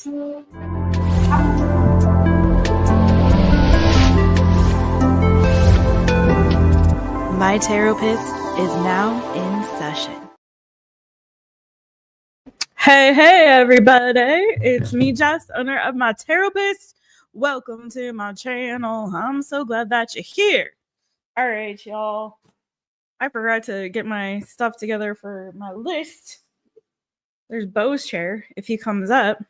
My Taropist is now in session. Hey, everybody. It's me, Jess, owner of MyTaropist. Welcome to my channel. I'm so glad that you're here. All right, y'all. I forgot to get my stuff together for my list. There's Bo's chair if he comes up.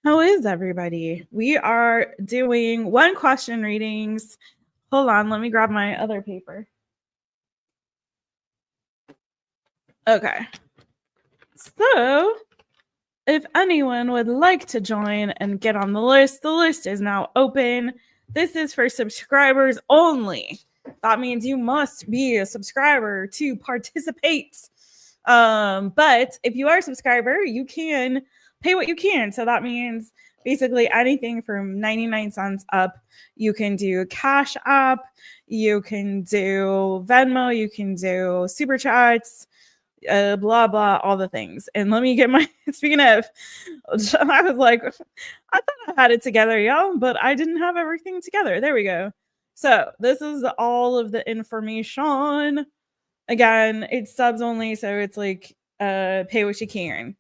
How is everybody? We are doing one question readings. Hold on, let me grab my other paper. Okay. So, if anyone would like to join and get on the list is now open. This is for subscribers only. That means you must be a subscriber to participate. But if you are a subscriber, you can pay what you can. So that means basically anything from 99 cents up. You can do CashApp, you can do Venmo, you can do Super Chats, blah blah, all the things. And let me get my speaking of, I was like, I thought I had it together, y'all, but I didn't have everything together. There we go. So this is all of the information. Again, it's subs only, so it's like pay what you can.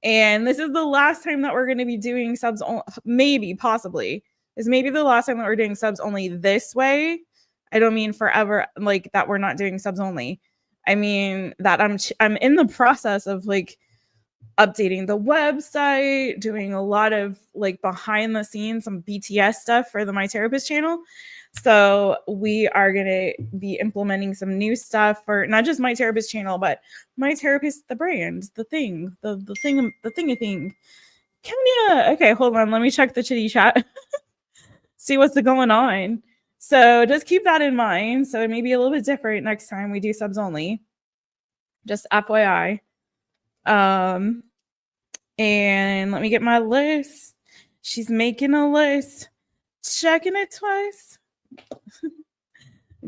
And this is the last time that we're going to be doing subs maybe possibly is maybe the last time that we're doing subs only this way. I don't mean forever, like that we're not doing subs only. I mean that I'm in the process of like updating the website, doing a lot of like behind the scenes, some BTS stuff for the My Therapist channel. So we are going to be implementing some new stuff for not just My Therapist channel, but My Therapist, the brand, the thing, the thing. Kenya. Okay, hold on. Let me check the chitty chat. See what's going on. So just keep that in mind. So it may be a little bit different next time we do subs only. Just FYI. And let me get my list. She's making a list. Checking it twice.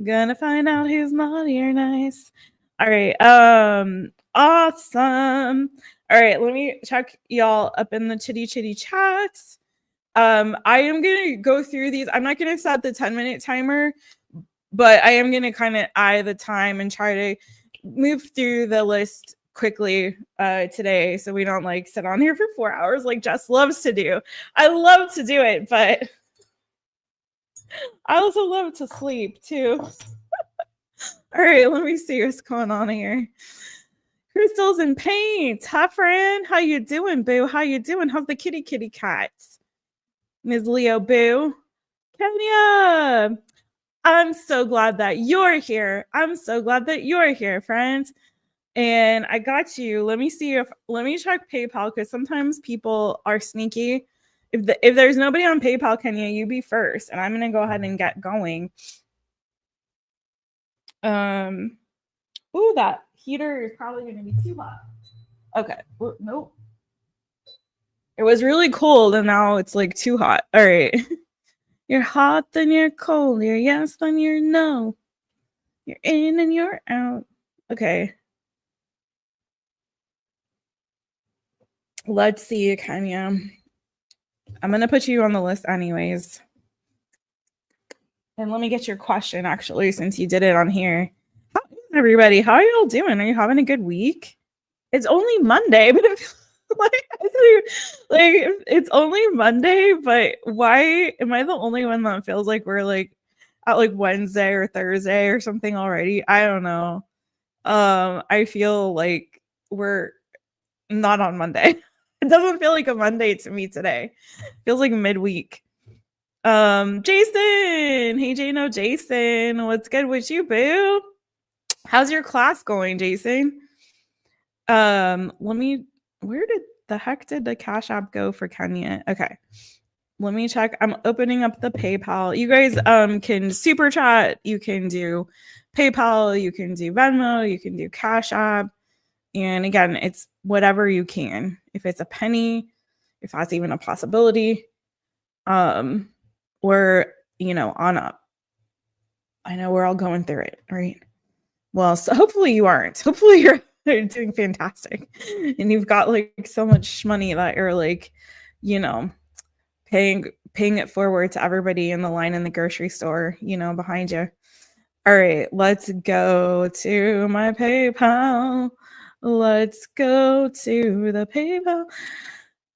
Gonna find out who's naughty or nice. All right. Awesome. All right, let me check y'all up in the chitty chats. I am gonna go through these. I'm not gonna set the 10-minute timer, but I am gonna kind of eye the time and try to move through the list quickly today, so we don't like sit on here for 4 hours like Jess loves to do. I love to do it, but I also love to sleep too. All right, let me see what's going on here. Crystals and paint. Hi, friend. How you doing, boo? How you doing? How's the kitty cats? Ms. Leo Boo. Kenya. I'm so glad that you're here. I'm so glad that you're here, friends. And I got you. Let me check PayPal because sometimes people are sneaky. If there's nobody on PayPal, Kenya, you be first. And I'm going to go ahead and get going. Ooh, that heater is probably going to be too hot. Okay. Nope. It was really cold and now it's like too hot. All right. You're hot, then you're cold. You're yes, then you're no. You're in and you're out. Okay. Let's see, Kenya. I'm going to put you on the list anyways. And let me get your question, actually, since you did it on here. How is everybody? How are y'all doing? Are you having a good week? It's only Monday, but it's only Monday, but why am I the only one that feels like we're like at like Wednesday or Thursday or something already? I don't know. I feel like we're not on Monday. It doesn't feel like a Monday to me today. It feels like midweek. Jason. Hey, Jano, Jason. What's good with you, boo? How's your class going, Jason? Where did the heck did the Cash App go for Kenya? Okay. Let me check. I'm opening up the PayPal. You guys can super chat. You can do PayPal. You can do Venmo. You can do Cash App. And again, it's whatever you can. If it's a penny, if that's even a possibility, or, on up. I know we're all going through it, right? Well, so hopefully you aren't. Hopefully you're You're doing fantastic. And you've got like so much money that you're like, paying it forward to everybody in the line in the grocery store, behind you. All right, let's go to my PayPal. Let's go to the PayPal.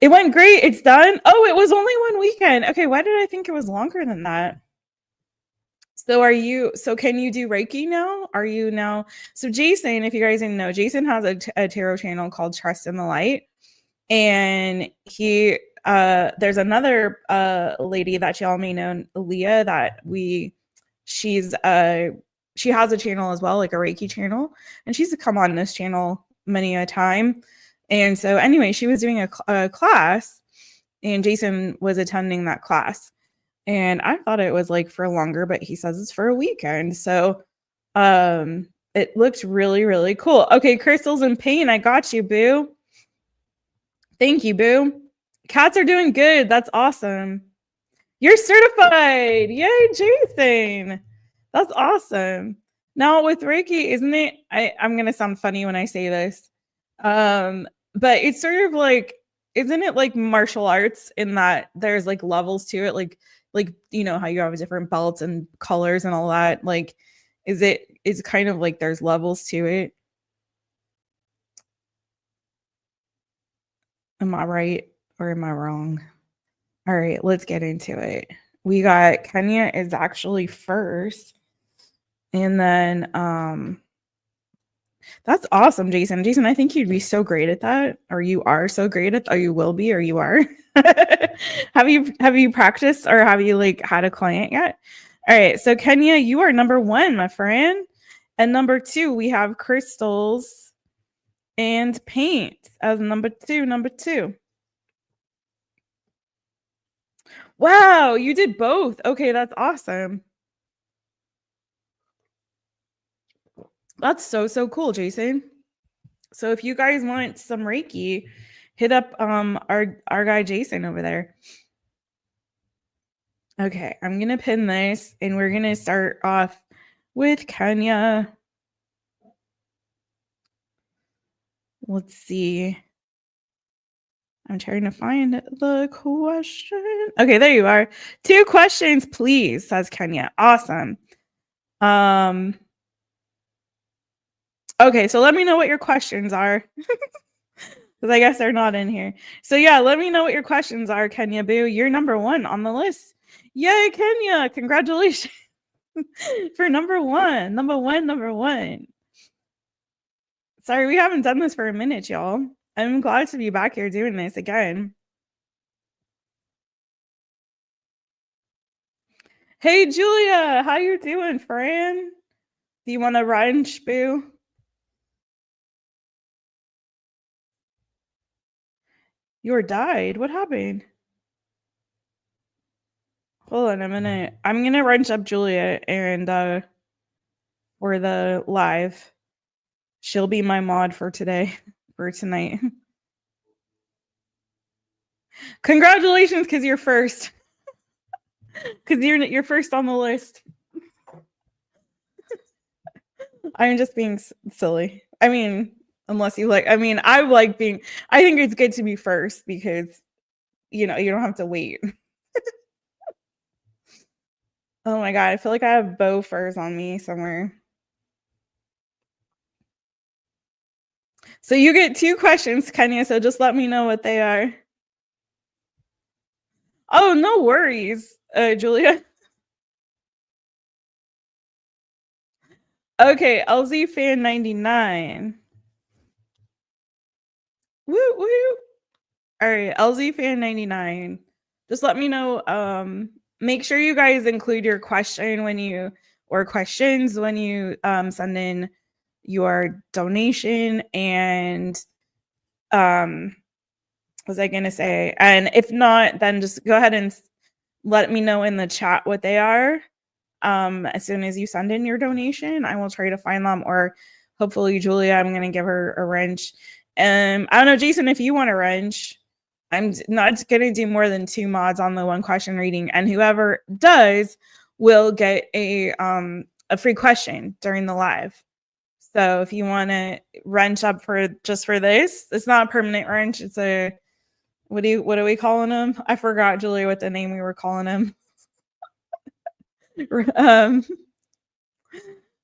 It went great. It's done. Oh, it was only one weekend. Okay, why did I think it was longer than that? So can you do Reiki now? Are you now? So Jason, if you guys didn't know, Jason has a tarot channel called Trust in the Light. And there's another lady that y'all may know, Leah, that she has a channel as well, like a Reiki channel, and she's come on this channel many a time. And so anyway, she was doing a class, and Jason was attending that class. And I thought it was like for longer, but he says it's for a weekend. So it looks really, really cool. Okay, Crystals in Pain, I got you, boo. Thank you, boo. Cats are doing good. That's awesome. You're certified. Yay, Jason. That's awesome. Now with Reiki, isn't it? I'm gonna sound funny when I say this. But it's sort of like, isn't it like martial arts in that there's like levels to it? Like how you have different belts and colors and all that. Like, it's kind of like there's levels to it. Am I right or am I wrong? All right, let's get into it. We got Kenya is actually first. And then that's awesome, Jason. Jason, I think you'd be so great at that. Or you are so great at, or you will be, or you are. Have you practiced or have you like had a client yet? All right, so Kenya, you are number 1, my friend. And number 2, we have Crystals and Paint as number 2. Wow, you did both. Okay, that's awesome. That's so cool, Jason. So if you guys want some Reiki, hit up our guy Jason over there. Okay, I'm gonna pin this and we're gonna start off with Kenya. Let's see. I'm trying to find the question. Okay, there you are. 2 questions, please, says Kenya. Awesome. Okay, so let me know what your questions are. Because I guess they're not in here. So yeah, let me know what your questions are, Kenya Boo. You're number 1 on the list. Yay, Kenya! Congratulations for number 1. Number one. Sorry, we haven't done this for a minute, y'all. I'm glad to be back here doing this again. Hey, Julia, how you doing, Fran? Do you want to run, Boo? You died. What happened? Hold on a minute. I'm gonna wrench up Julia and for the live. She'll be my mod for today, for tonight. Congratulations, because you're first. Because you're first on the list. I'm just being silly. I mean, unless you like, I mean, I think it's good to be first because, you don't have to wait. Oh my God, I feel like I have bow furs on me somewhere. So you get 2 questions, Kenya, so just let me know what they are. Oh, no worries, Julia. Okay, LZ fan 99. Woo woo. All right, LZ fan 99. Just let me know. Make sure you guys include your question or questions when you send in your donation. And what was I gonna say? And if not, then just go ahead and let me know in the chat what they are. As soon as you send in your donation, I will try to find them, or hopefully Julia, I'm gonna give her a wrench. I don't know, Jason, if you want a wrench. I'm not gonna do more than 2 mods on the 1 question reading, and whoever does will get a free question during the live. So if you want to wrench up for just for this, it's not a permanent wrench. It's a what are we calling them? I forgot, Julia, what the name we were calling them.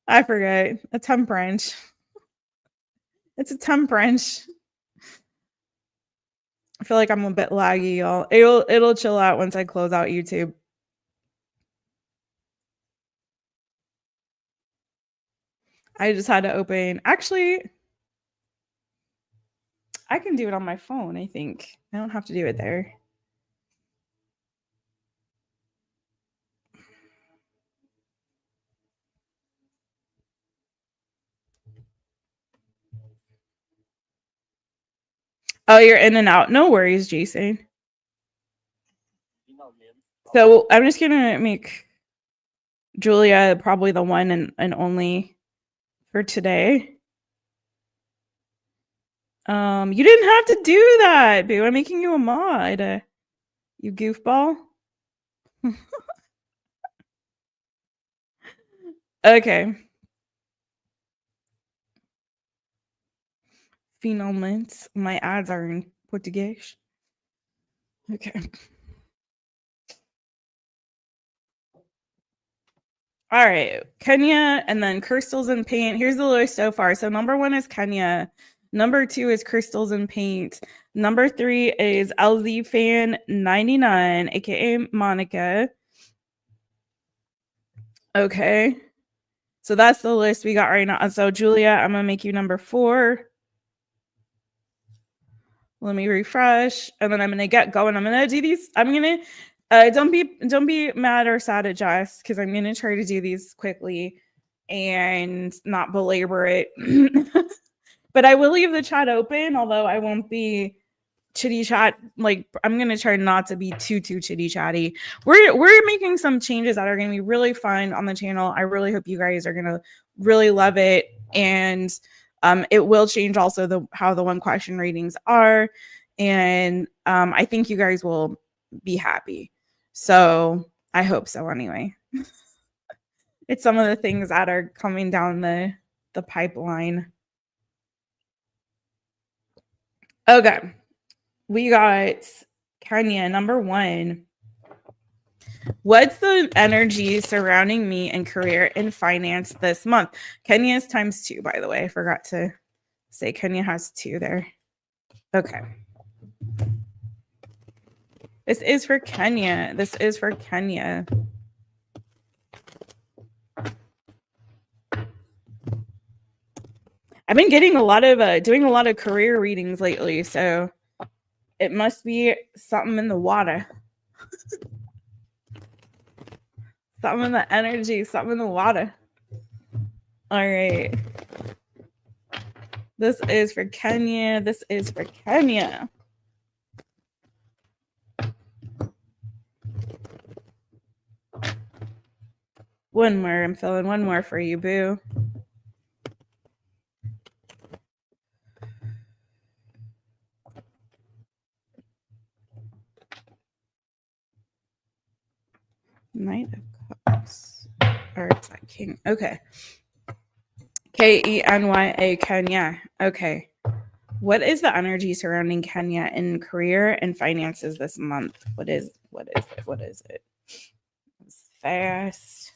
I forget. A temp wrench. It's a temp wrench. I feel like I'm a bit laggy, y'all. It'll chill out once I close out YouTube. I just had to open. Actually, I can do it on my phone, I think. I don't have to do it there. Oh, you're in and out. No worries, Jason. So I'm just gonna make Julia probably the one and only for today. You didn't have to do that, boo. I'm making you a mod. You goofball. Okay. Finalmente. My ads are in Portuguese. Okay. All right. Kenya and then crystals and paint. Here's the list so far. So number 1 is Kenya. Number 2 is crystals and paint. Number 3 is LZ Fan 99, aka Monica. Okay. So that's the list we got right now. So Julia, I'm gonna make you number 4. Let me refresh, and then I'm gonna get going. I'm gonna do these. I'm gonna don't be mad or sad at Jess, because I'm gonna try to do these quickly and not belabor it. But I will leave the chat open, although I won't be chitty chat. Like, I'm gonna try not to be too chitty chatty. We're making some changes that are gonna be really fun on the channel. I really hope you guys are gonna really love it, and it will change also how the one question ratings are, and I think you guys will be happy. So I hope so anyway. It's some of the things that are coming down the pipeline. Okay. We got Kenya, number 1. What's the energy surrounding me in career and finance this month? Kenya is ×2, by the way. I forgot to say Kenya has 2 there. Okay. This is for Kenya. This is for Kenya. I've been getting a lot of doing a lot of career readings lately, so it must be something in the water. Something in the energy, something in the water. All right. This is for Kenya. This is for Kenya. One more. I'm filling one more for you, boo. Knight of Cups. Or is that King? Okay. Kenya, Kenya. Okay. What is the energy surrounding Kenya in career and finances this month? What is it? It's fast.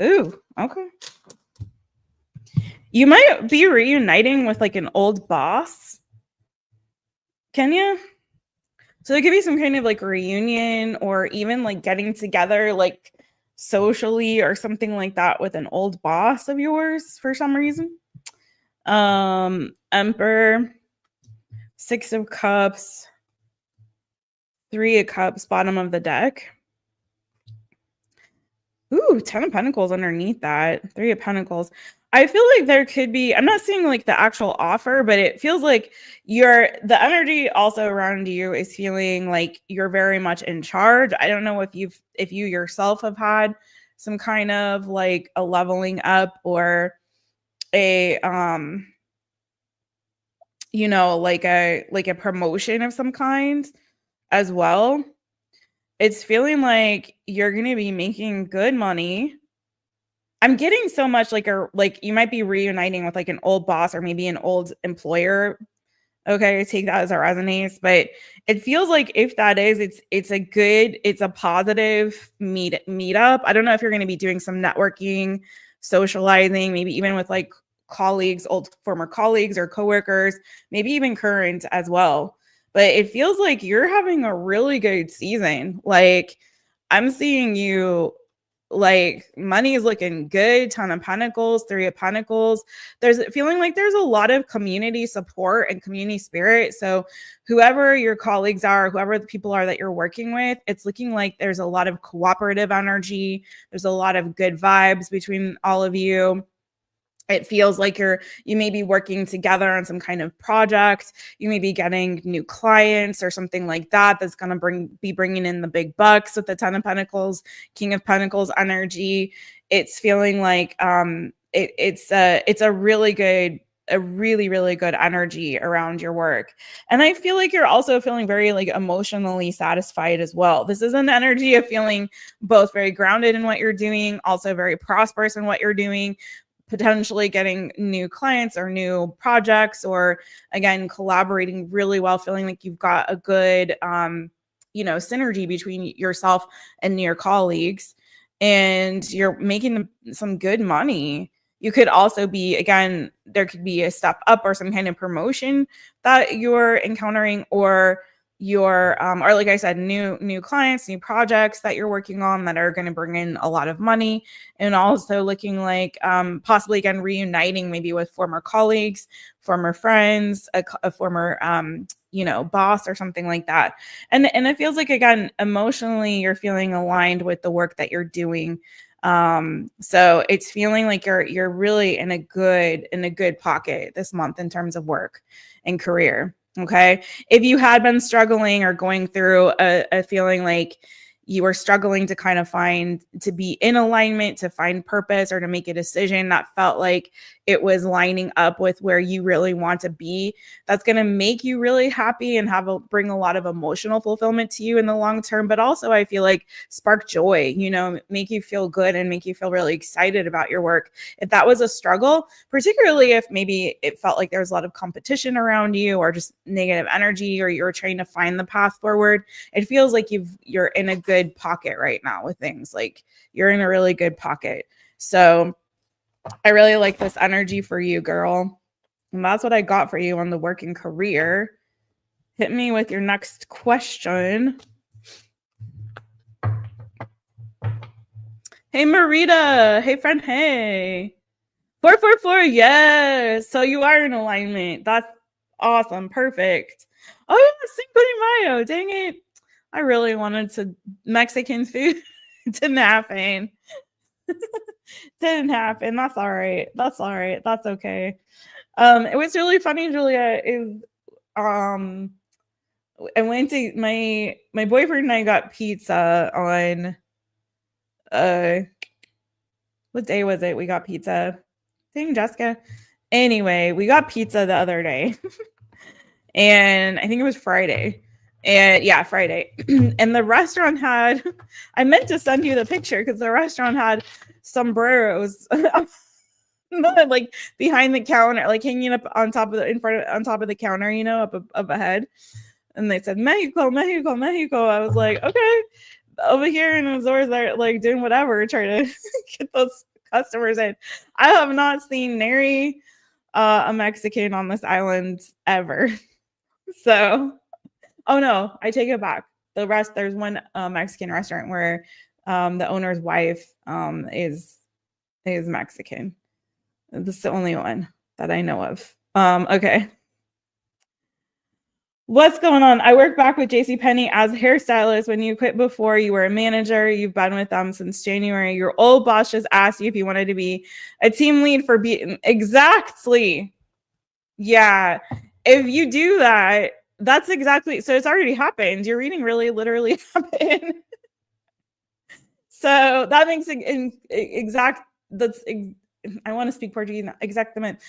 Ooh, okay. You might be reuniting with like an old boss, Kenya. So there could be some kind of like reunion, or even like getting together like socially or something like that with an old boss of yours for some reason. Emperor, 6 of Cups, 3 of Cups, bottom of the deck. Ooh, 10 of Pentacles underneath that. 3 of Pentacles. I feel like there could be, I'm not seeing like the actual offer, but it feels like the energy also around you is feeling like you're very much in charge. I don't know if you yourself have had some kind of like a leveling up or a like a promotion of some kind as well. It's feeling like you're going to be making good money. I'm getting so much like you might be reuniting with like an old boss or maybe an old employer. Okay, take that as it resonates, but it feels like if that is, it's a positive meetup. I don't know if you're going to be doing some networking, socializing, maybe even with like colleagues, old former colleagues or coworkers, maybe even current as well. But it feels like you're having a really good season. Like I'm seeing you, like money is looking good, ton of pentacles, 3 of pentacles. There's feeling like there's a lot of community support and community spirit. So whoever your colleagues are, whoever the people are that you're working with, it's looking like there's a lot of cooperative energy. There's a lot of good vibes between all of you. It feels like you may be working together on some kind of project. You may be getting new clients or something like that. That's going to be bringing in the big bucks with the 10 of Pentacles, King of Pentacles energy. It's feeling like it's a really good, a really, really good energy around your work. And I feel like you're also feeling very like emotionally satisfied as well. This is an energy of feeling both very grounded in what you're doing, also very prosperous in what you're doing, potentially getting new clients or new projects, or again, collaborating really well, feeling like you've got a good, synergy between yourself and your colleagues, and you're making some good money. You could also be, again, there could be a step up or some kind of promotion that you're encountering, or or like I said, new clients, new projects that you're working on that are going to bring in a lot of money. And also looking like possibly again reuniting maybe with former colleagues, former friends, a former boss or something like that. And it feels like, again, emotionally you're feeling aligned with the work that you're doing. So it's feeling like you're really in a good pocket this month in terms of work and career. Okay. If you had been struggling or going through a feeling like you were struggling to kind of to be in alignment, to find purpose, or to make a decision that felt like it was lining up with where you really want to be, that's going to make you really happy and bring a lot of emotional fulfillment to you in the long term. But also I feel like spark joy, make you feel good and make you feel really excited about your work. If that was a struggle, particularly if maybe it felt like there was a lot of competition around you or just negative energy, or you were trying to find the path forward, it feels like you're in a good pocket right now with things. Like you're in a really good pocket. So I really like this energy for you, girl. And that's what I got for you on the working career. Hit me with your next question. Hey, Marita. Hey, friend. Hey. 444. Yes. So you are in alignment. That's awesome. Perfect. Oh, yeah. Cinco de Mayo. Dang it. I really wanted Mexican food. Didn't happen. Didn't happen. That's all right. That's all right. That's okay. It was really funny, Julia. I went to my boyfriend and I got pizza on what day was it? We got pizza. Dang, Jessica. Anyway, we got pizza the other day. And I think it was Friday. And yeah, Friday. And the restaurant had, I meant to send you the picture because the restaurant had sombreros like behind the counter, like hanging up on top of the counter, up ahead. And they said, Mexico, Mexico, Mexico. I was like, okay. Over here in Azores, they're like doing whatever, trying to get those customers in. I have not seen nary a Mexican on this island ever. So, oh no, I take it back. There's one Mexican restaurant where the owner's wife is Mexican. This is the only one that I know of. Okay. What's going on? I work back with JCPenney as a hairstylist. When you quit before, you were a manager. You've been with them since January. Your old boss just asked you if you wanted to be a team lead for exactly. Yeah. If you do that, that's exactly. So it's already happened. Your reading really literally happened. So that makes it exact. I want to speak Portuguese now. Exactament.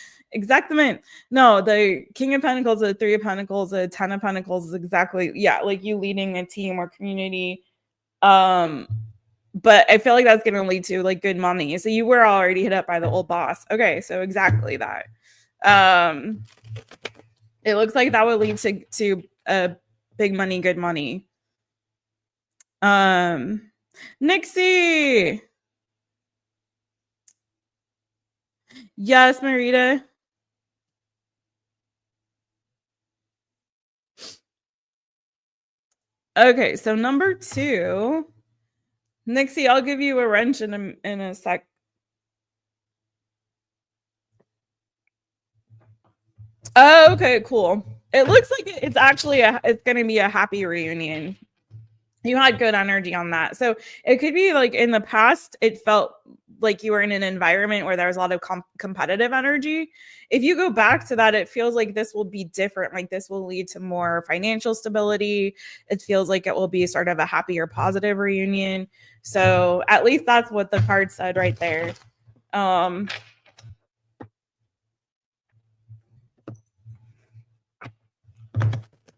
No, the King of Pentacles, the 3 of Pentacles, the 10 of Pentacles is exactly, yeah, like you leading a team or community. but I feel like that's going to lead to like good money. So you were already hit up by the old boss. Okay, so exactly that. It looks like that would lead to big money, good money. Nixie. Yes, Marita. Okay, so number 2. Nixie, I'll give you a wrench in a sec. Oh, okay, cool. It looks like it's actually it's going to be a happy reunion. You had good energy on that. So it could be like in the past, it felt like you were in an environment where there was a lot of competitive energy. If you go back to that, it feels like this will be different. Like this will lead to more financial stability. It feels like it will be sort of a happier, positive reunion. So at least that's what the card said right there.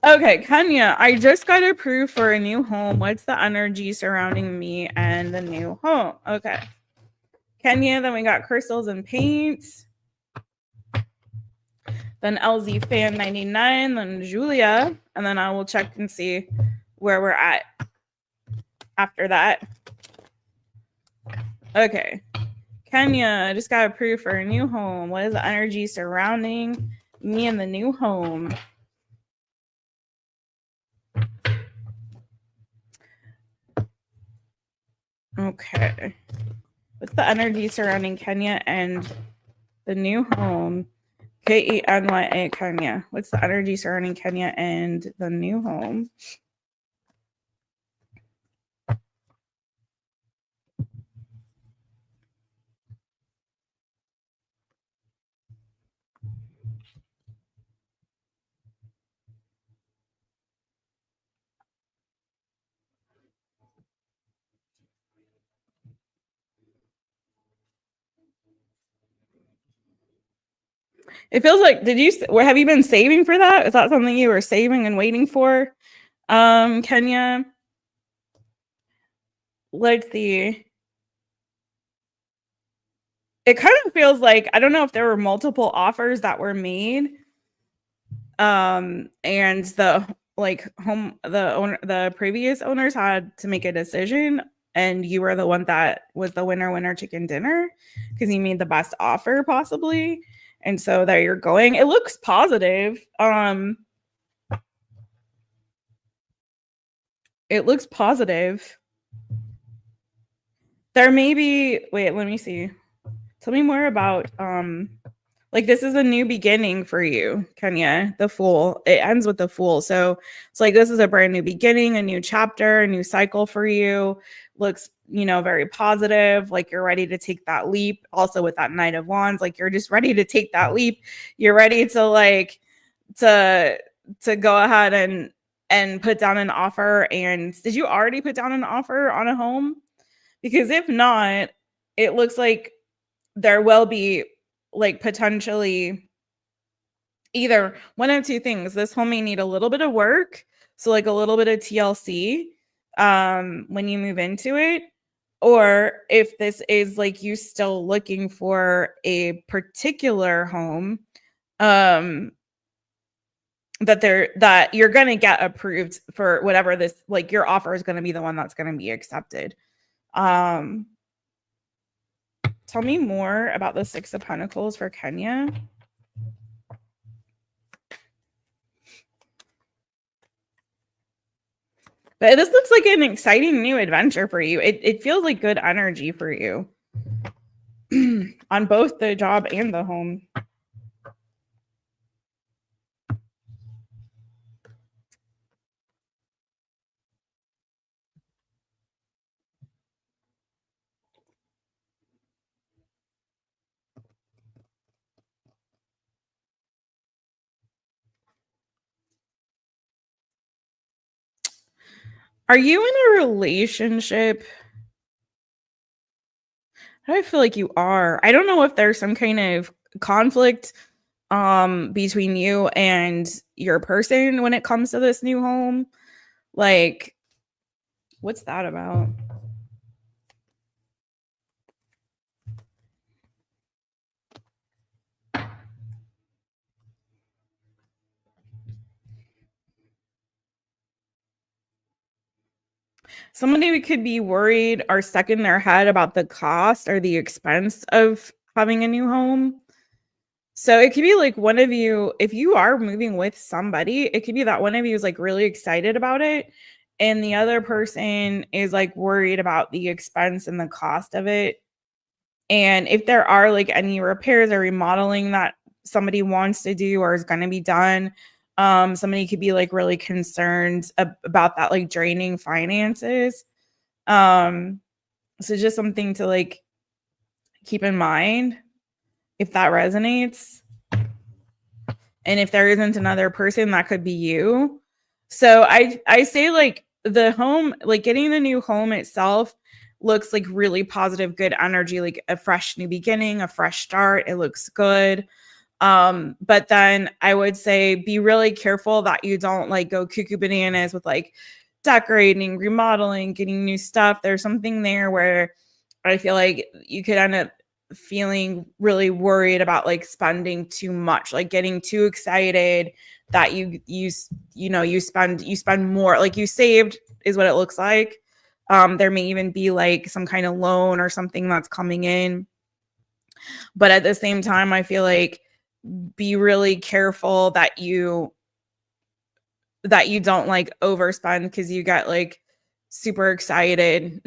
Okay, Kenya, I just got approved for a new home. What's the energy surrounding me and the new home? Okay. Kenya, then we got crystals and paints. Then LZ Fan 99, then Julia, and then I will check and see where we're at after that. Okay. Kenya, I just got approved for a new home. What is the energy surrounding me and the new home? Okay. What's the energy surrounding Kenya and the new home? Kenya, Kenya. What's the energy surrounding Kenya and the new home? It feels like, have you been saving for that? Is that something you were saving and waiting for? Kenya, let's see. It kind of feels like, I don't know if there were multiple offers that were made. And the previous owners had to make a decision, and you were the one that was the winner chicken dinner because you made the best offer possibly. And so there you're going. It looks positive. It looks positive. There may be, wait, let me see. Tell me more about like this is a new beginning for you, Kenya. The Fool. It ends with the Fool. So it's like this is a brand new beginning, a new chapter, a new cycle for you. Looks, very positive. Like you're ready to take that leap. Also with that Knight of Wands, like you're just ready to take that leap. You're ready to like to go ahead and put down an offer. And did you already put down an offer on a home? Because if not, it looks like there will be like potentially either one of two things. This home may need a little bit of work, so like a little bit of TLC when you move into it, or if this is like you still looking for a particular home that you're going to get approved for whatever this, like your offer is going to be the one that's going to be accepted. Tell me more about the Six of Pentacles for Kenya. But this looks like an exciting new adventure for you. It feels like good energy for you on both the job and the home. Are you in a relationship? I feel like you are. I don't know if there's some kind of conflict between you and your person when it comes to this new home. Like, what's that about? Somebody could be worried or stuck in their head about the cost or the expense of having a new home. So it could be like one of you, if you are moving with somebody, it could be that one of you is like really excited about it and the other person is like worried about the expense and the cost of it. And if there are like any repairs or remodeling that somebody wants to do or is going to be done, somebody could be like really concerned about that, like draining finances. Um, so just something to like keep in mind if that resonates. And if there isn't another person, that could be you. So I say like the home, like getting the new home itself looks like really positive, good energy, like a fresh new beginning, a fresh start. It looks good. But then I would say be really careful that you don't like go cuckoo bananas with like decorating, remodeling, getting new stuff. There's something there where I feel like you could end up feeling really worried about like spending too much, like getting too excited that you spend more, like you saved is what it looks like. There may even be like some kind of loan or something that's coming in. But at the same time, I feel like be really careful that you don't like overspend because you get like super excited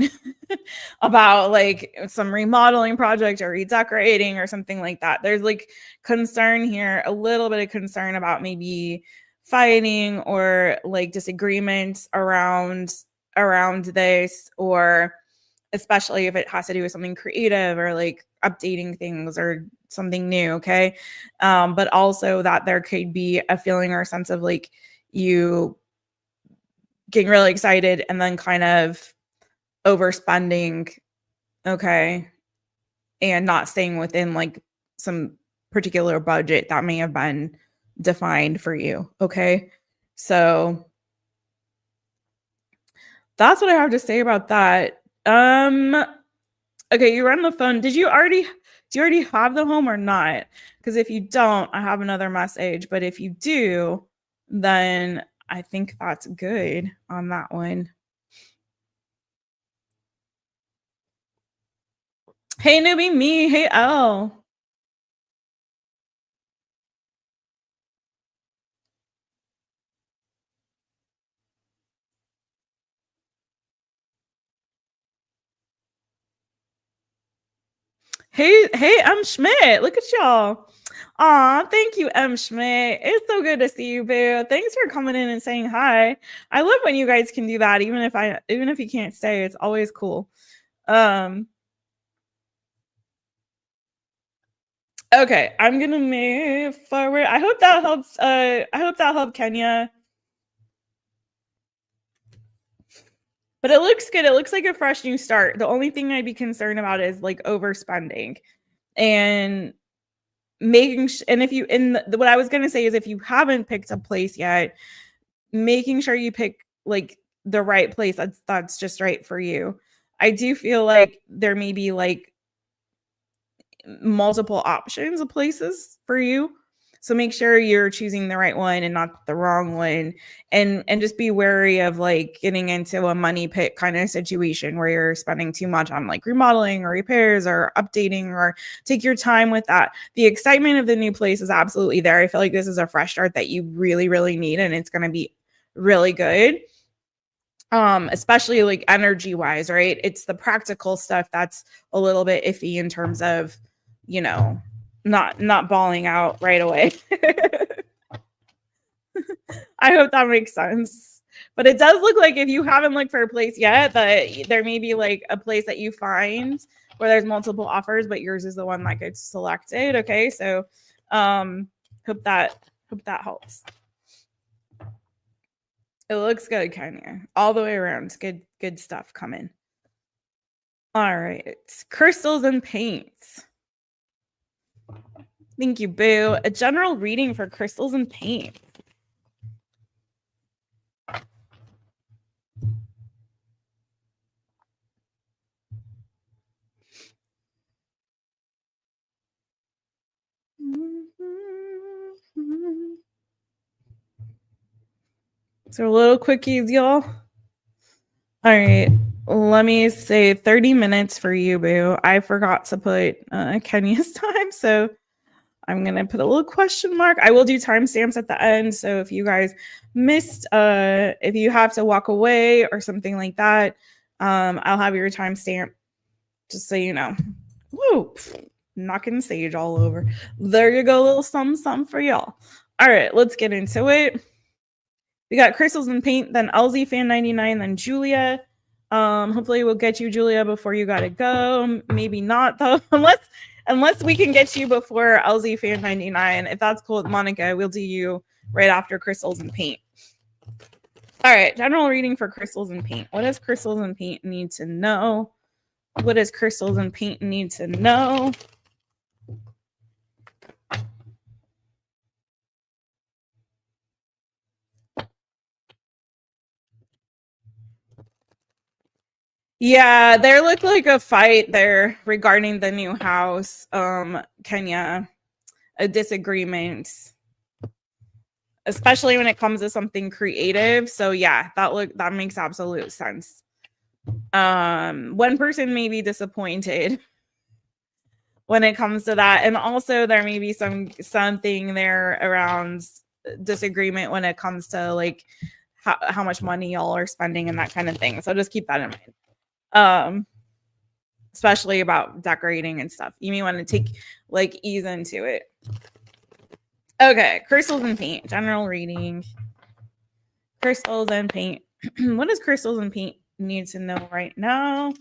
about like some remodeling project or redecorating or something like that. There's like concern here, a little bit of concern about maybe fighting or like disagreements around this, or especially if it has to do with something creative or like updating things or something new. Okay. But also that there could be a feeling or a sense of like you getting really excited and then kind of overspending. Okay. And not staying within like some particular budget that may have been defined for you. Okay. So that's what I have to say about that. Okay, you're on the phone. Do you already have the home or not? Because if you don't, I have another message. But if you do, then I think that's good on that one. Hey, newbie me. Hey, L. Hey, M. Schmidt. Look at y'all. Aw, thank you, M. Schmidt. It's so good to see you, boo. Thanks for coming in and saying hi. I love when you guys can do that, even if you can't stay. It's always cool. Um, okay, I'm gonna move forward. I hope that helps. I hope that helped Kenya. But it looks good. It looks like a fresh new start. The only thing I'd be concerned about is like overspending and and if you what I was going to say is if you haven't picked a place yet, making sure you pick like the right place that's just right for you. I do feel like there may be like multiple options of places for you. So make sure you're choosing the right one and not the wrong one. And just be wary of like getting into a money pit kind of situation where you're spending too much on like remodeling or repairs or updating, or take your time with that. The excitement of the new place is absolutely there. I feel like this is a fresh start that you really, really need, and it's going to be really good. Especially like energy wise, right? It's the practical stuff that's a little bit iffy in terms of, you know, not bawling out right away. I hope that makes sense. But it does look like if you haven't looked for a place yet, that there may be like a place that you find where there's multiple offers, but yours is the one that gets selected. Okay. So hope that helps. It looks good, Kenya. All the way around. Good stuff coming. All right. Crystals and paints. Thank you, Boo. A general reading for crystals and paints. So little quickies, y'all. All right. Let me say 30 minutes for you, boo. I forgot to put Kenya's time, so I'm going to put a little question mark. I will do timestamps at the end, so if you guys missed, if you have to walk away or something like that, I'll have your timestamp, just so you know. Woo! Knocking sage all over. There you go, little something for y'all. All right, let's get into it. We got Crystals and Paint, then LZ Fan 99, then Julia. Hopefully we'll get you, Julia, before you gotta go. Maybe not though, unless we can get you before LZ Fan 99. If that's cool with Monica, we'll do you right after Crystals and Paint. All right, general reading for Crystals and Paint. What does Crystals and Paint need to know? What does Crystals and Paint need to know? Yeah, there looked like a fight there regarding the new house. Kenya, a disagreement, especially when it comes to something creative. So yeah, that makes absolute sense. One person may be disappointed when it comes to that, and also there may be something there around disagreement when it comes to like how much money y'all are spending and that kind of thing. So just keep that in mind. Especially about decorating and stuff. You may want to take ease into it. Okay, Crystals and Paint, general reading. Crystals and Paint. What does Crystals and Paint need to know right now?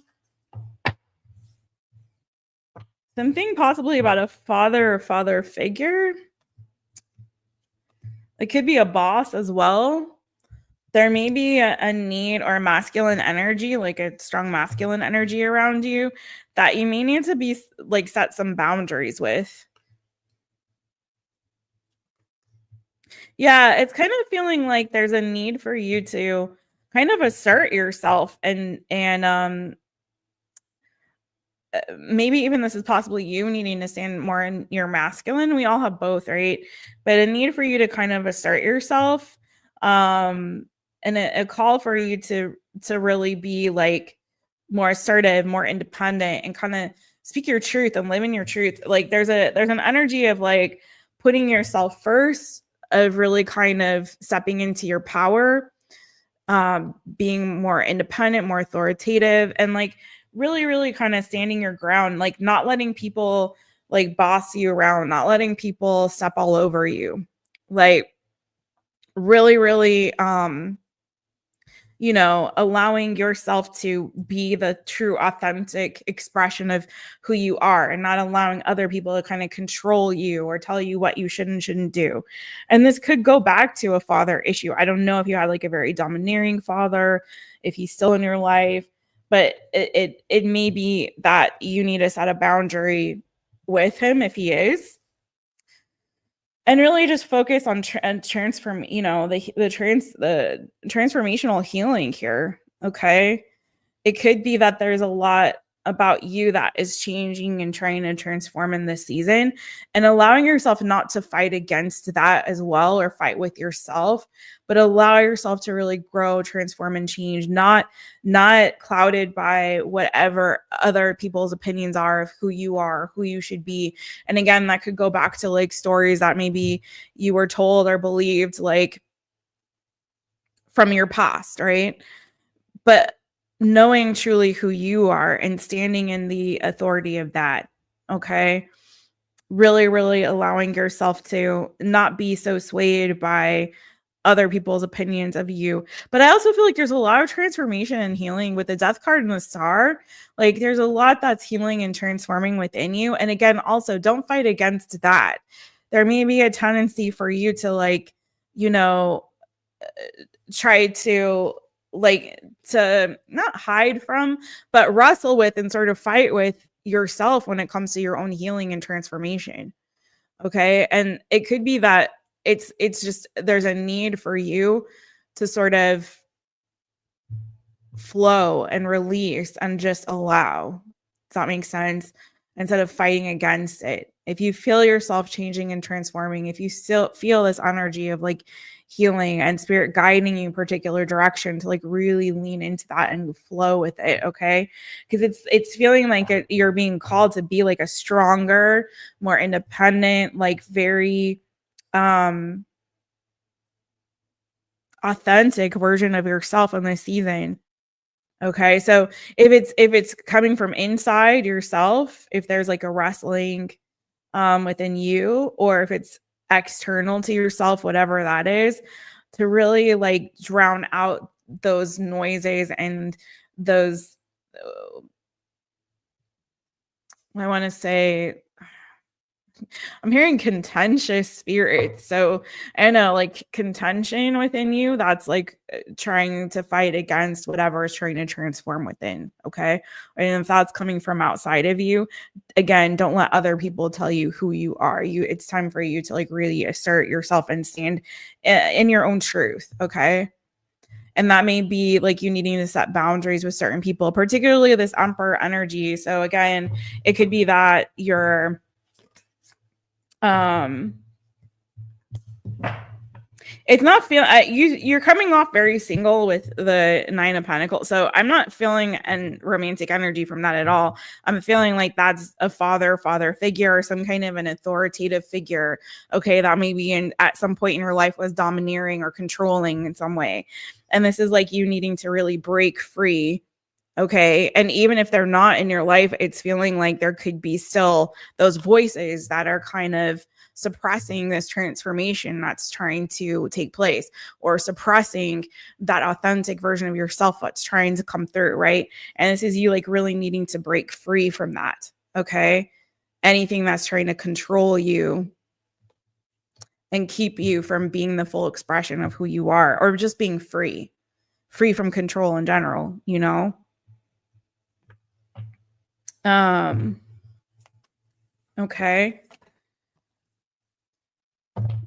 Something possibly about a father or father figure. It could be a boss as well. There may be a need or masculine energy, like a strong masculine energy around you that you may need to be set some boundaries with. Yeah, it's kind of feeling like there's a need for you to kind of assert yourself and maybe even this is possibly you needing to stand more in your masculine. We all have both, right? But a need for you to kind of assert yourself, and a call for you to really be more assertive, more independent, and kind of speak your truth and live in your truth. Like there's an energy of putting yourself first, of really kind of stepping into your power, being more independent, more authoritative, and really, really kind of standing your ground, not letting people boss you around, not letting people step all over you. Really, really, allowing yourself to be the true, authentic expression of who you are and not allowing other people to kind of control you or tell you what you should and shouldn't do. And this could go back to a father issue. I don't know if you had a very domineering father, if he's still in your life, but it may be that you need to set a boundary with him if he is, and really just focus on transform, the transformational healing here. Okay, it could be that there's a lot about you that is changing and trying to transform in this season, and allowing yourself not to fight against that as well, or fight with yourself, but allow yourself to really grow, transform, and change, not clouded by whatever other people's opinions are of who you are, who you should be. And again, that could go back to stories that maybe you were told or believed from your past, right? But knowing truly who you are and standing in the authority of that. Okay, really, really allowing yourself to not be so swayed by other people's opinions of you. But I also feel like there's a lot of transformation and healing with the Death card and the Star. There's a lot that's healing and transforming within you. And again, also don't fight against that. There may be a tendency for you to try to to not hide from, but wrestle with and sort of fight with yourself when it comes to your own healing and transformation. Okay, and it could be that it's just there's a need for you to sort of flow and release and just allow. Does that make sense? Instead of fighting against it. If you feel yourself changing and transforming, if you still feel this energy of healing and spirit guiding you in a particular direction to like really lean into that and flow with it. Okay. Because it's feeling like you're being called to be like a stronger, more independent, like very authentic version of yourself in this season. Okay. So if it's coming from inside yourself, if there's like a wrestling within you, or if it's external to yourself, whatever that is, to really like drown out those noises and those I want to say I'm hearing contentious spirits. So I know like contention within you, that's like trying to fight against whatever is trying to transform within. Okay. And if that's coming from outside of you, again, don't let other people tell you who you are. It's time for you to like really assert yourself and stand in your own truth. Okay. And that may be like you needing to set boundaries with certain people, particularly this Emperor energy. So again, it could be that you're it's not feeling you're coming off very single with the 9 of Pentacles, so I'm not feeling an romantic energy from that at all. I'm feeling like that's a father figure or some kind of an authoritative figure, okay, that maybe at some point in your life was domineering or controlling in some way, and this is like you needing to really break free. Okay. And even if they're not in your life, it's feeling like there could be still those voices that are kind of suppressing this transformation that's trying to take place, or suppressing that authentic version of yourself that's trying to come through. Right. And this is you like really needing to break free from that. Okay. Anything that's trying to control you and keep you from being the full expression of who you are, or just being free from control in general, you know? Okay.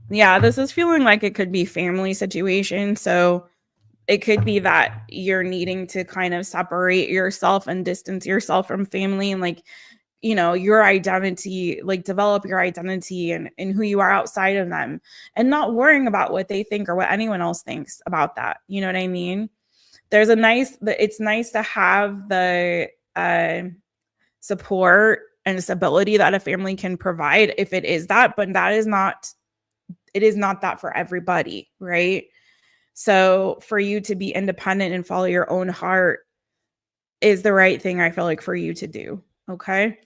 Yeah, this is feeling like it could be family situation. So it could be that you're needing to kind of separate yourself and distance yourself from family, and like, you know, your identity, like develop your identity and who you are outside of them, and not worrying about what they think or what anyone else thinks about that. You know what I mean? It's nice to have the support and stability that a family can provide if it is that, but it is not that for everybody, right? So for you to be independent and follow your own heart is the right thing, I feel like, for you to do. Okay.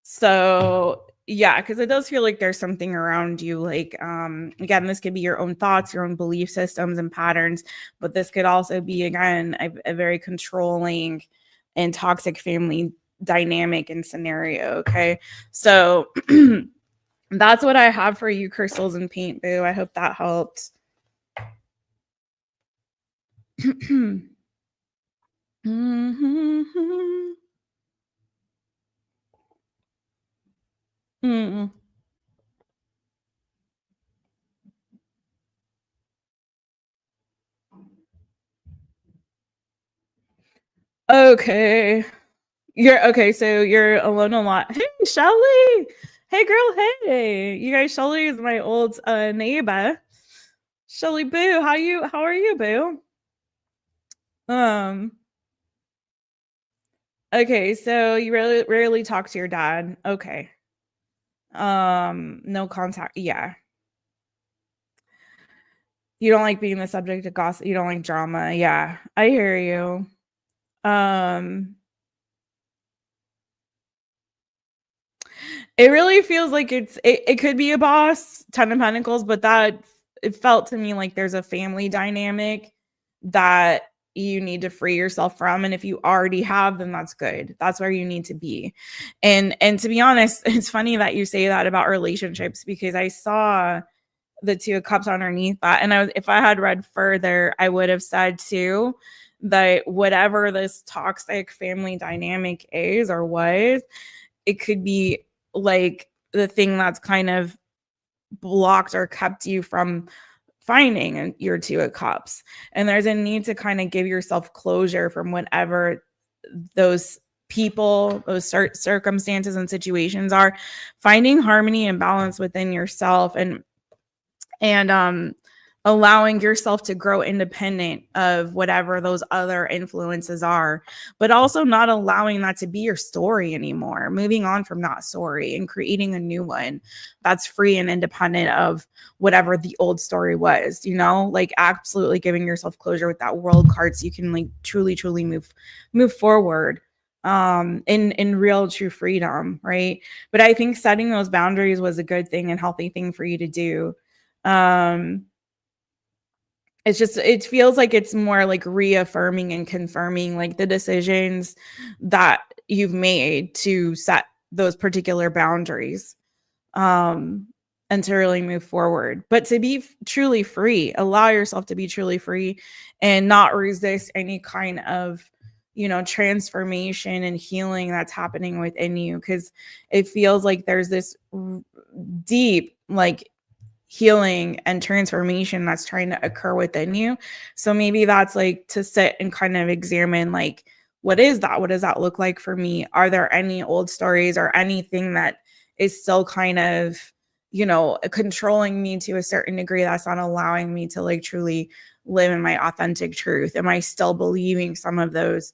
So yeah, because it does feel like there's something around you, like again, this could be your own thoughts, your own belief systems and patterns, but this could also be, again, a very controlling and toxic family dynamic and scenario. Okay. So that's what I have for you, crystals and paint, boo. I hope that helped. Okay. So you're alone a lot. Hey, Shelly. Hey, girl. Hey, you guys. Shelly is my old neighbor. Shelly Boo, how are you, Boo? Okay, so you really rarely talk to your dad. Okay. No contact. Yeah. You don't like being the subject of gossip. You don't like drama. Yeah. I hear you. It really feels like it could be a boss, 10 of Pentacles, but it felt to me like there's a family dynamic that you need to free yourself from. And if you already have, then that's good. That's where you need to be. And to be honest, it's funny that you say that about relationships, because I saw the 2 of Cups underneath that. And if I had read further, I would have said too that whatever this toxic family dynamic is or was, it could be like the thing that's kind of blocked or kept you from finding your 2 of Cups. And there's a need to kind of give yourself closure from whatever those people, those circumstances and situations are. Finding harmony and balance within yourself, and allowing yourself to grow independent of whatever those other influences are, but also not allowing that to be your story anymore, moving on from that story and creating a new one that's free and independent of whatever the old story was, you know, like absolutely giving yourself closure with that world card so you can like truly move forward in real true freedom, right? But I think setting those boundaries was a good thing and healthy thing for you to do. It's just, it feels like it's more like reaffirming and confirming like the decisions that you've made to set those particular boundaries, um and to really move forward, but to be truly free, allow yourself to be truly free and not resist any kind of, you know, transformation and healing that's happening within you, because it feels like there's this deep like healing and transformation that's trying to occur within you. So maybe that's like to sit and kind of examine like, what is that? What does that look like for me? Are there any old stories or anything that is still kind of, you know, controlling me to a certain degree that's not allowing me to like truly live in my authentic truth? Am I still believing some of those,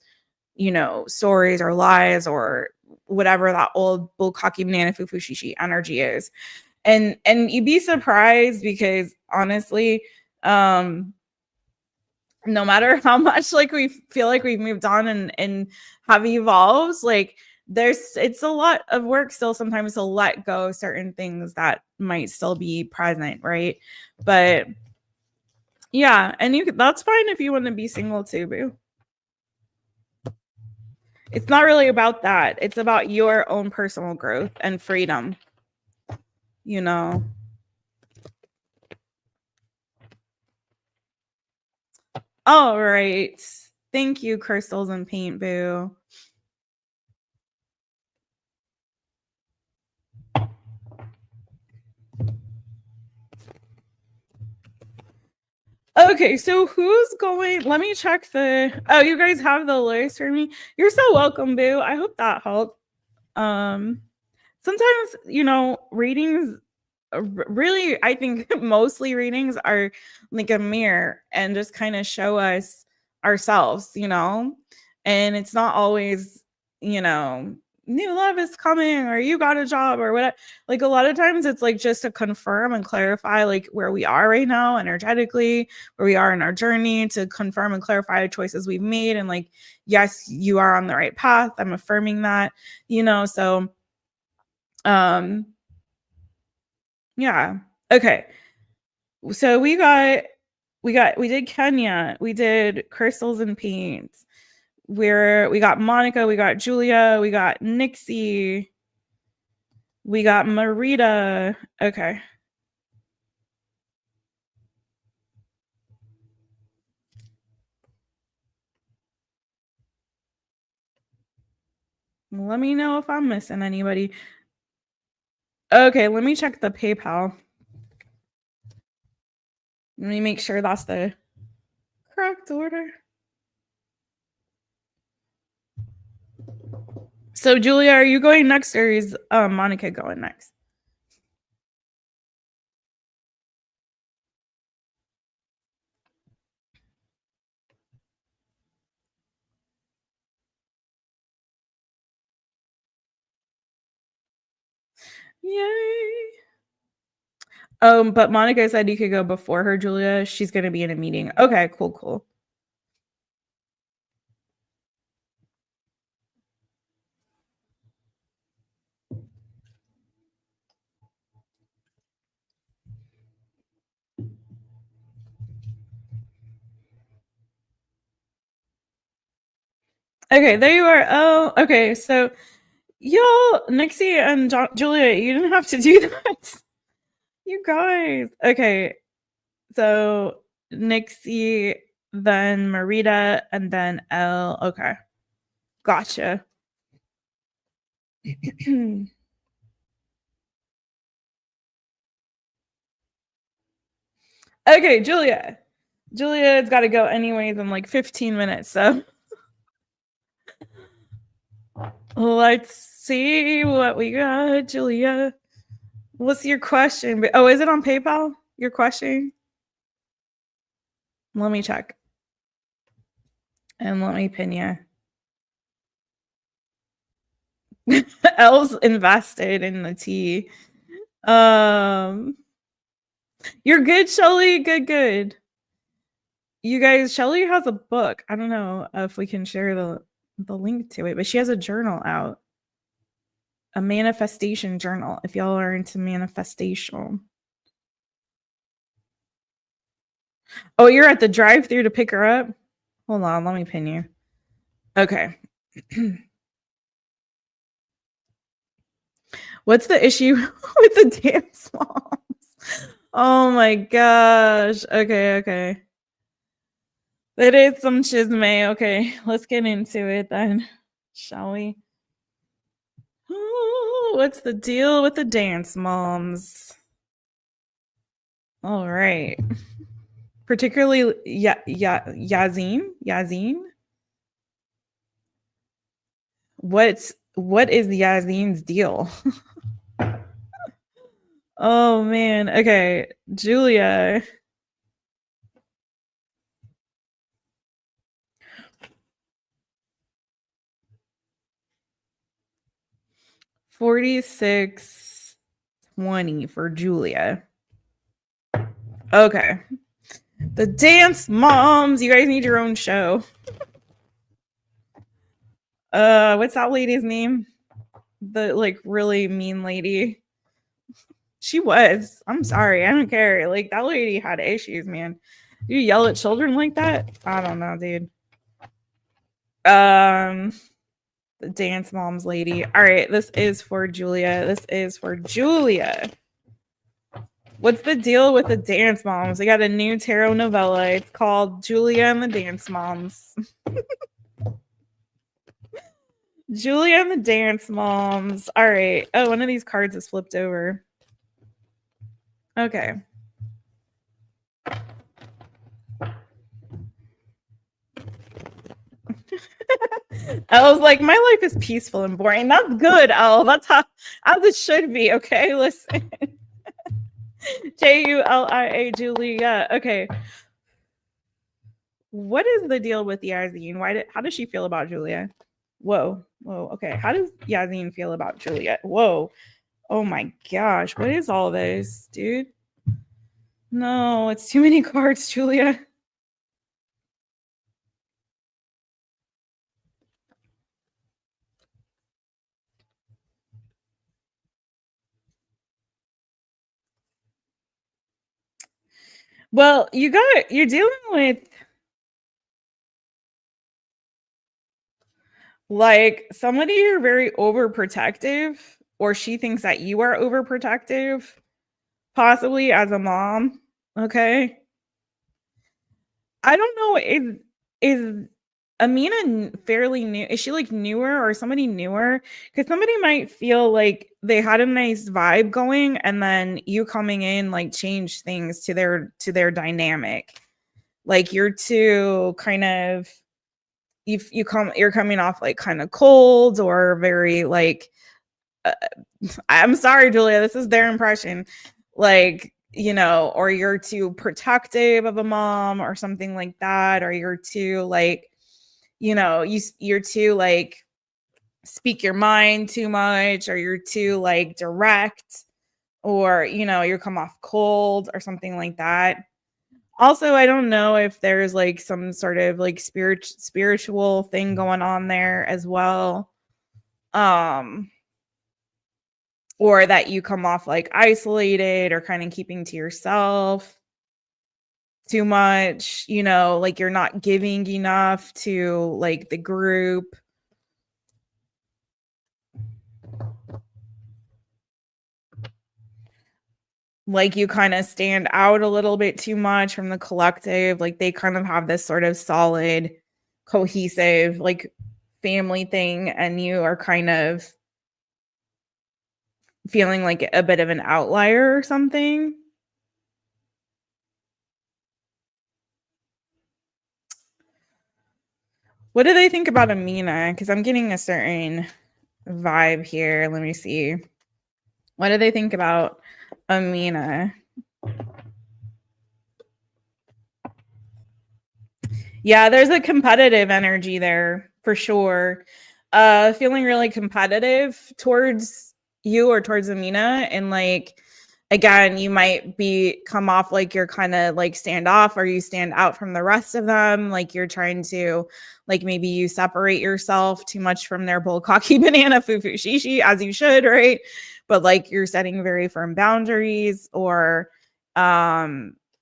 you know, stories or lies or whatever that old bullcocky banana foo foo shishi energy is? And you'd be surprised because honestly, no matter how much like we feel like we've moved on and have evolved, like it's a lot of work still sometimes to let go certain things that might still be present, right? But yeah, and that's fine if you want to be single too, boo. It's not really about that. It's about your own personal growth and freedom, you know. All right. Thank you, Crystals and Paint Boo. Okay, so who's going? Let me check the. Oh, you guys have the list for me. You're so welcome, Boo. I hope that helped. Um, Sometimes, you know, readings really, I think mostly readings are like a mirror and just kind of show us ourselves, you know, and it's not always, you know, new love is coming or you got a job or whatever. Like a lot of times it's like just to confirm and clarify like where we are right now energetically, where we are in our journey, to confirm and clarify the choices we've made, and like, yes, you are on the right path, I'm affirming that, you know. So um yeah. Okay. So we did Kenya, we did Crystals and Paints. We got Monica, we got Julia, we got Nixie, we got Marita. Okay. Let me know if I'm missing anybody. Okay, let me check the PayPal. Let me make sure that's the correct order. So Julia, are you going next or is Monica going next? Yay. But Monica said you could go before her, Julia. She's gonna be in a meeting. Okay, cool. Okay, there you are. Oh, okay. So y'all, Nixie and Julia, you didn't have to do that. You guys. Okay. So Nixie, then Marita, and then Elle. Okay. Gotcha. Okay, Julia. Julia's got to go anyways in like 15 minutes. So let's see what we got, Julia. What's your question? Oh, is it on PayPal? Your question? Let me check. And let me pin you. Elle's invested in the tea. You're good, Shelly. Good. You guys, Shelly has a book. I don't know if we can share the link to it, but she has a journal out. A manifestation journal, if y'all are into manifestation. Oh, you're at the drive-thru to pick her up? Hold on, let me pin you. Okay. What's the issue with the dance moms? Oh my gosh. Okay. That is some chisme. Okay, let's get into it then, shall we? Ooh, what's the deal with the dance moms? All right. Particularly Yazine. What is Yazine's deal? Oh man. Okay, Julia. $46.20 for Julia. Okay. The dance moms. You guys need your own show. What's that lady's name? The like really mean lady. She was. I'm sorry. I don't care. Like that lady had issues, man. You yell at children like that? I don't know, dude. The dance moms lady. All right, this is for Julia. What's the deal with the dance moms? We got a new tarot novella. It's called Julia and the Dance Moms. Julia and the Dance Moms. All right. Oh, one of these cards is flipped over. Okay. I was like, my life is peaceful and boring. That's good, Elle. That's how as it should be. Okay, listen. Julia, Julia. Okay. What is the deal with Yazine? How does she feel about Julia? Whoa. Okay. How does Yazine feel about Julia? Whoa. Oh my gosh. What is all this, dude? No, it's too many cards, Julia. Well, you're dealing with like somebody you're very overprotective, or she thinks that you are overprotective, possibly as a mom. Okay. I don't know. Is Amina fairly new? Is she like newer or somebody newer? Because somebody might feel like they had a nice vibe going, and then you coming in like change things to their dynamic. Like you're too kind of you're coming off like kind of cold or very like I'm sorry, Julia, this is their impression. Like, or you're too protective of a mom or something like that, or you're too like, you're too like speak your mind too much, or you're too like direct, or you come off cold or something like that. Also, I don't know if there's like some sort of like spiritual thing going on there as well. Or that you come off like isolated or kind of keeping to yourself too much, like you're not giving enough to like the group. Like you kind of stand out a little bit too much from the collective. Like they kind of have this sort of solid, cohesive, like family thing, and you are kind of feeling like a bit of an outlier or something. What do they think about Amina? Because I'm getting a certain vibe here. Let me see. What do they think about Amina? Yeah, there's a competitive energy there for sure. Feeling really competitive towards you or towards Amina. And like, again, you might be come off like you're kind of like stand off or you stand out from the rest of them. Like you're trying to, like, maybe you separate yourself too much from their bull cocky banana foo foo shishi, as you should, right? But like you're setting very firm boundaries, or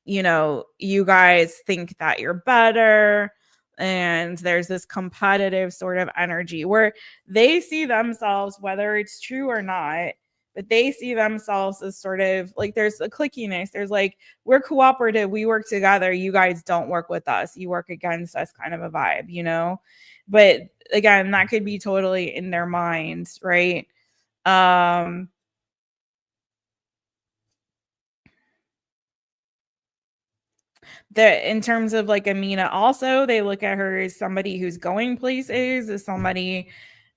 you know, you guys think that you're better, and there's this competitive sort of energy where they see themselves, whether it's true or not, but they see themselves as sort of like there's a clickiness. There's like, we're cooperative, we work together, you guys don't work with us, you work against us, kind of a vibe, you know? But again, that could be totally in their minds, right? um that in terms of like Amina, also they look at her as somebody who's going places, as somebody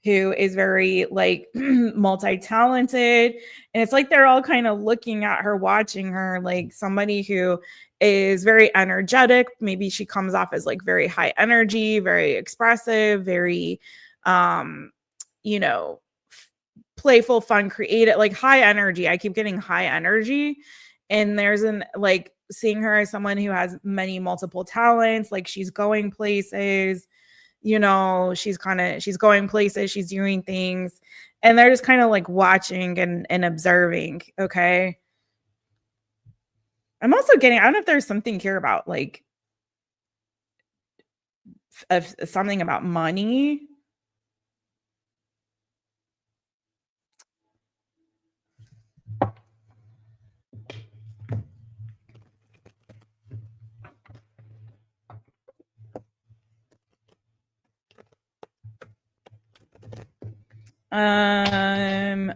who is very like multi-talented. And it's like they're all kind of looking at her, watching her, like somebody who is very energetic. Maybe she comes off as like very high energy, very expressive, very you know, playful, fun, creative, like high energy. I keep getting high energy. And there's an like seeing her as someone who has many multiple talents, like she's going places, you know, she's going places, she's doing things, and they're just kind of like watching and observing. Okay. I'm also getting, I don't know if there's something here about like of something about money.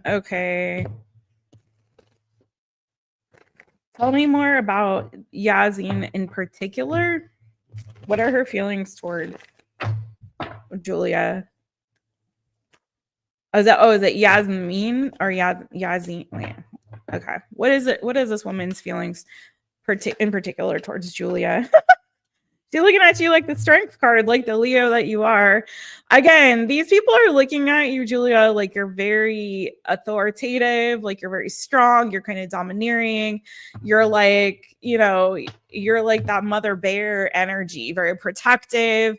Okay. Tell me more about Yazin in particular. What are her feelings toward Julia? Is it Yasmin or Yazin? Wait, okay. What is it? What is this woman's feelings in particular towards Julia? She's looking at you like the strength card, like the Leo that you are. Again, these people are looking at you, Julia, like you're very authoritative, like you're very strong, you're kind of domineering. You're like, you know, you're like that mother bear energy, very protective.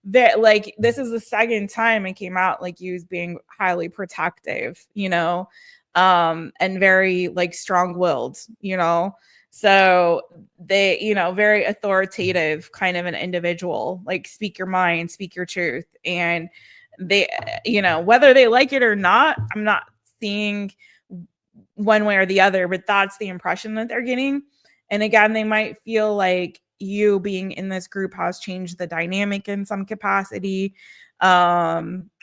That like this is the second time it came out like you was being highly protective, you know, and very like strong-willed, you know. So they, you know, very authoritative kind of an individual, like speak your mind, speak your truth. And they, you know, whether they like it or not, I'm not seeing one way or the other, but that's the impression that they're getting. And again, they might feel like you being in this group has changed the dynamic in some capacity.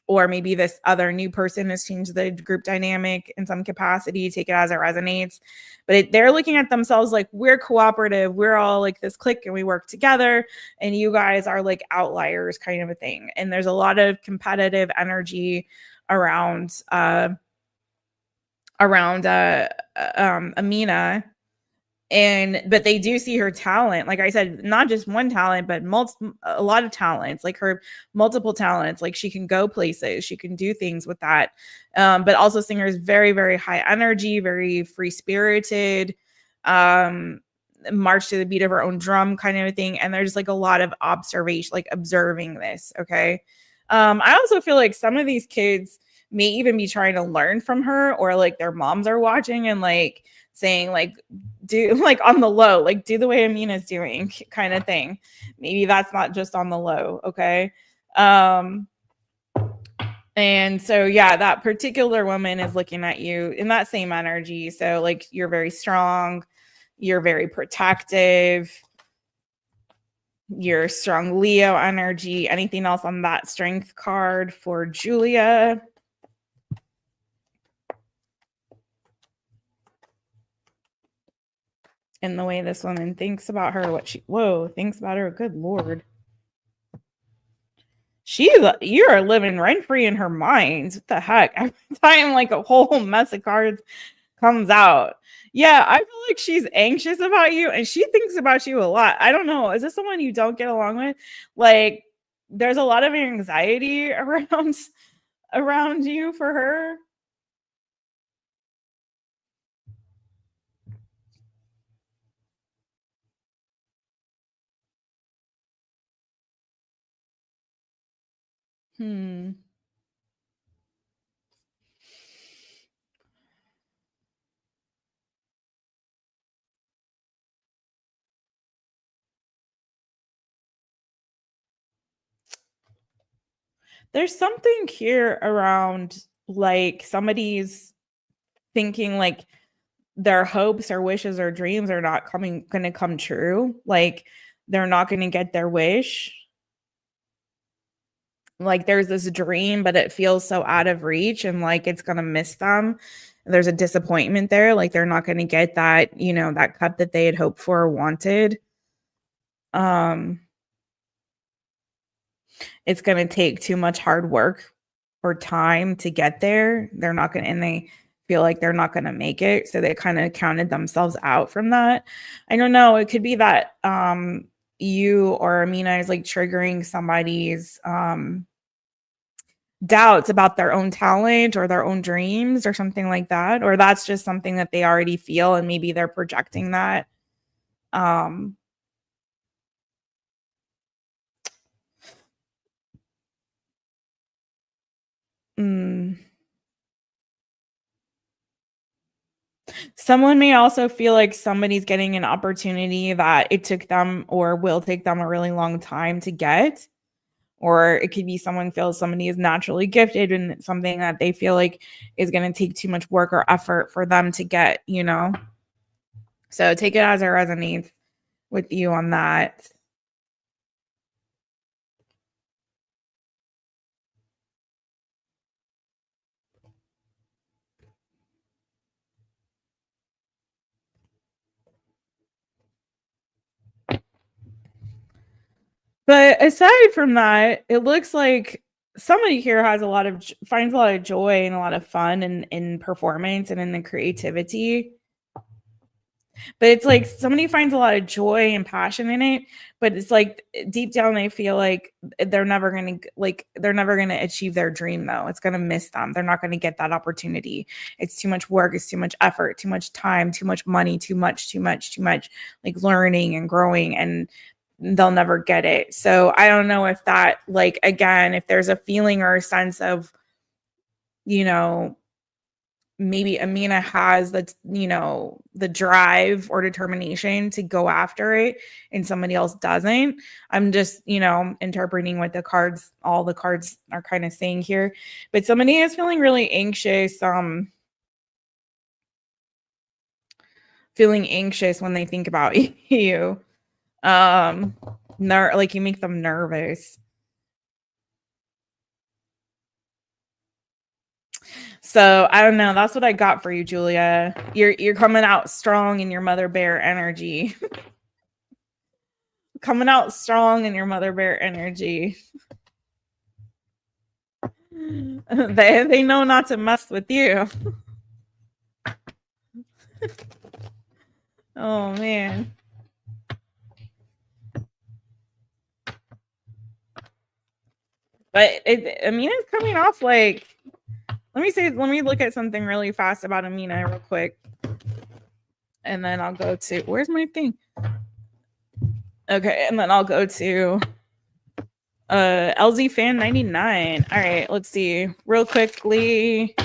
Or maybe this other new person has changed the group dynamic in some capacity. Take it as it resonates. But they're looking at themselves like, we're cooperative, we're all like this clique and we work together, and you guys are like outliers, kind of a thing. And there's a lot of competitive energy around Amina. And but they do see her talent, like I said, not just one talent, but a lot of talents, like her multiple talents. Like she can go places, she can do things with that. But also Singer is very, very high energy, very free spirited, march to the beat of her own drum, kind of a thing. And there's like a lot of observation, like observing this. Okay. I also feel like some of these kids may even be trying to learn from her, or like their moms are watching and like saying like, do like on the low, like do the way Amina's doing, kind of thing. Maybe that's not just on the low. Okay. And so yeah, that particular woman is looking at you in that same energy. So like you're very strong, you're very protective, you're strong Leo energy. Anything else on that strength card for Julia? And the way this woman thinks about her, what she thinks about her. Good Lord. You are living rent free in her mind. What the heck? Every time like a whole mess of cards comes out. Yeah, I feel like she's anxious about you and she thinks about you a lot. I don't know. Is this someone you don't get along with? Like, there's a lot of anxiety around you for her. Hmm. There's something here around like somebody's thinking like their hopes or wishes or dreams are not going to come true. Like they're not going to get their wish. Like there's this dream, but it feels so out of reach and like it's going to miss them. There's a disappointment there. Like they're not going to get that, that cup that they had hoped for or wanted. Um, it's going to take too much hard work or time to get there. They're not going to, and they feel like they're not going to make it. So they kind of counted themselves out from that. I don't know. It could be that you or Amina is like triggering somebody's doubts about their own talent or their own dreams or something like that. Or that's just something that they already feel and maybe they're projecting that. Um, mm, Someone may also feel like somebody's getting an opportunity that it took them or will take them a really long time to get. Or it could be someone feels somebody is naturally gifted and it's something that they feel like is going to take too much work or effort for them to get. So take it as it resonates with you on that. But aside from that, it looks like somebody here has finds a lot of joy and a lot of fun in performance and in the creativity. But it's like somebody finds a lot of joy and passion in it, but it's like deep down they feel like they're never going to achieve their dream though. It's going to miss them. They're not going to get that opportunity. It's too much work, it's too much effort, too much time, too much money, too much like learning and growing, and they'll never get it. So I don't know if that, like, again, if there's a feeling or a sense of, you know, maybe Amina has the drive or determination to go after it and somebody else doesn't. I'm just, interpreting what all the cards are kind of saying here. But somebody is feeling really anxious, when they think about you. Like you make them nervous. So I don't know. That's what I got for you, Julia. You're coming out strong in your mother bear energy. Coming out strong in your mother bear energy. They know not to mess with you. Oh man. But Amina's coming off like, let me look at something really fast about Amina real quick. And then I'll go to, where's my thing? Okay, and then I'll go to LZ fan 99. All right, let's see. Real quickly,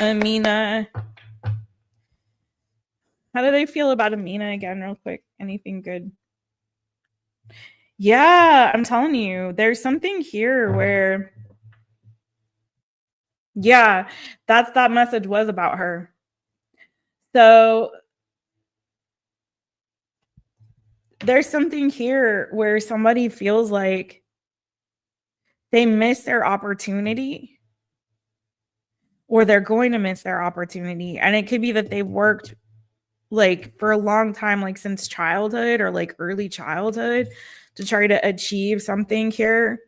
Amina. How do they feel about Amina again, real quick? Anything good? Yeah, I'm telling you, there's something here where, yeah, that message was about her. So there's something here where somebody feels like they miss their opportunity or they're going to miss their opportunity. And it could be that they've worked like for a long time, like since childhood or like early childhood, to try to achieve something here.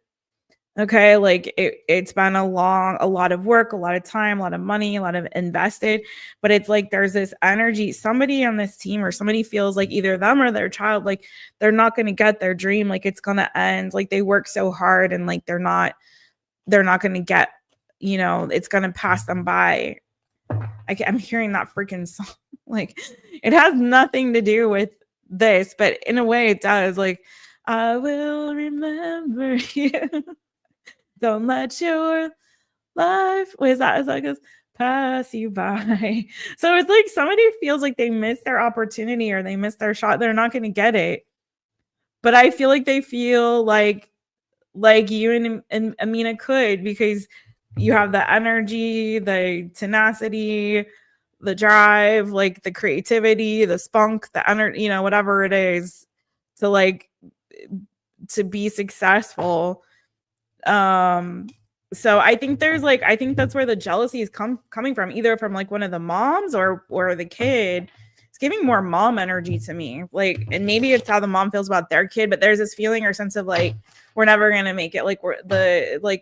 Okay, like it's been a lot of work, a lot of time, a lot of money, a lot of invested, but it's like there's this energy. Somebody on this team or somebody feels like either them or their child, like they're not going to get their dream, like it's going to end. Like they work so hard and like they're not going to get, it's going to pass them by. I'm hearing that freaking song. Like it has nothing to do with this, but in a way it does. Like I will remember you. Don't let your life is that goes pass you by. So it's like somebody feels like they missed their opportunity or they missed their shot. They're not going to get it. But I feel like they feel like you and Amina could, because you have the energy, the tenacity, the drive, like the creativity, the spunk, the energy, whatever it is to like to be successful. So I think I think that's where the jealousy is coming from, either from like one of the moms or the kid. It's giving more mom energy to me, like, and maybe it's how the mom feels about their kid, but there's this feeling or sense of like we're never gonna make it, like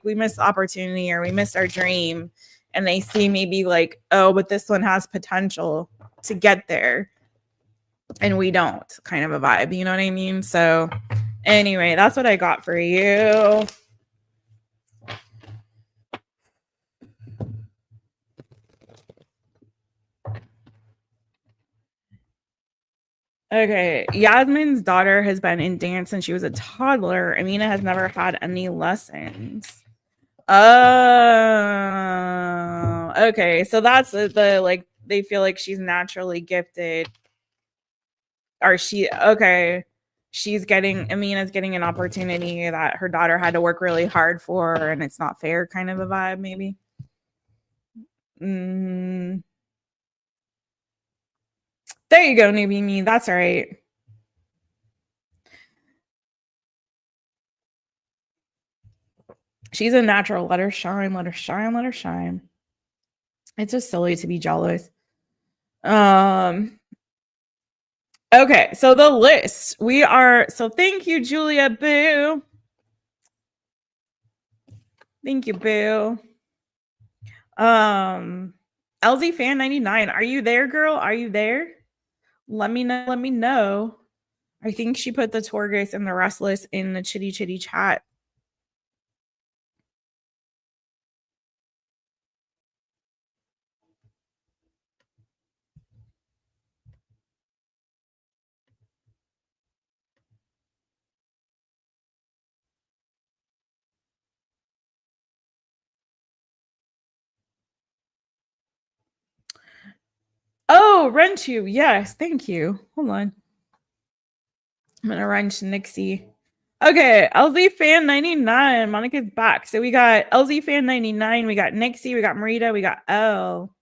we missed opportunity or we missed our dream, and they see maybe like, oh, but this one has potential to get there and we don't, kind of a vibe, you know what I mean? So anyway, that's what I got for you. Okay, Yasmin's daughter has been in dance since she was a toddler. Amina has never had any lessons. Oh, okay. So that's the like they feel like she's naturally gifted, or Amina's getting an opportunity that her daughter had to work really hard for, and it's not fair, kind of a vibe, maybe. There you go, newbie me. That's right. She's a natural. Let her shine, let her shine, let her shine. It's just silly to be jealous. Okay, so the list. Thank you, Julia Boo. Thank you, Boo. LZ Fan 99. Are you there, girl? Are you there? Let me know. I think she put the Torgus and the Restless in the chitty chitty chat. Oh, Renchu. Yes, thank you. Hold on. I'm gonna wrench Nixie. Okay, LZ Fan 99. Monica's back. So we got LZ Fan 99. We got Nixie. We got Marita. We got L.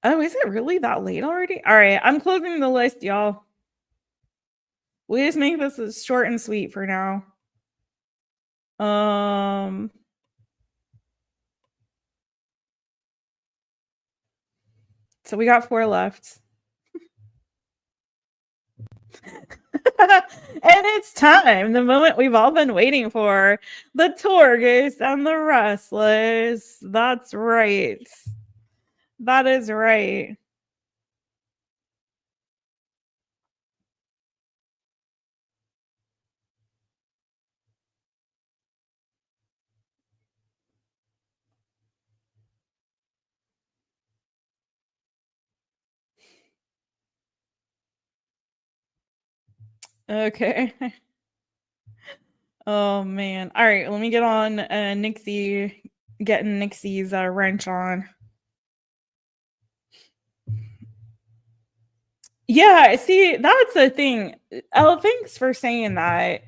Oh, is it really that late already? All right, I'm closing the list, y'all. We just make this short and sweet for now. So we got 4 left. And it's time, the moment we've all been waiting for, the Torgus and the Restless. That's right. That is right. Okay. Oh man. All right, let me get on Nixie, getting Nixie's wrench on. Yeah, see, that's the thing. Oh, thanks for saying that.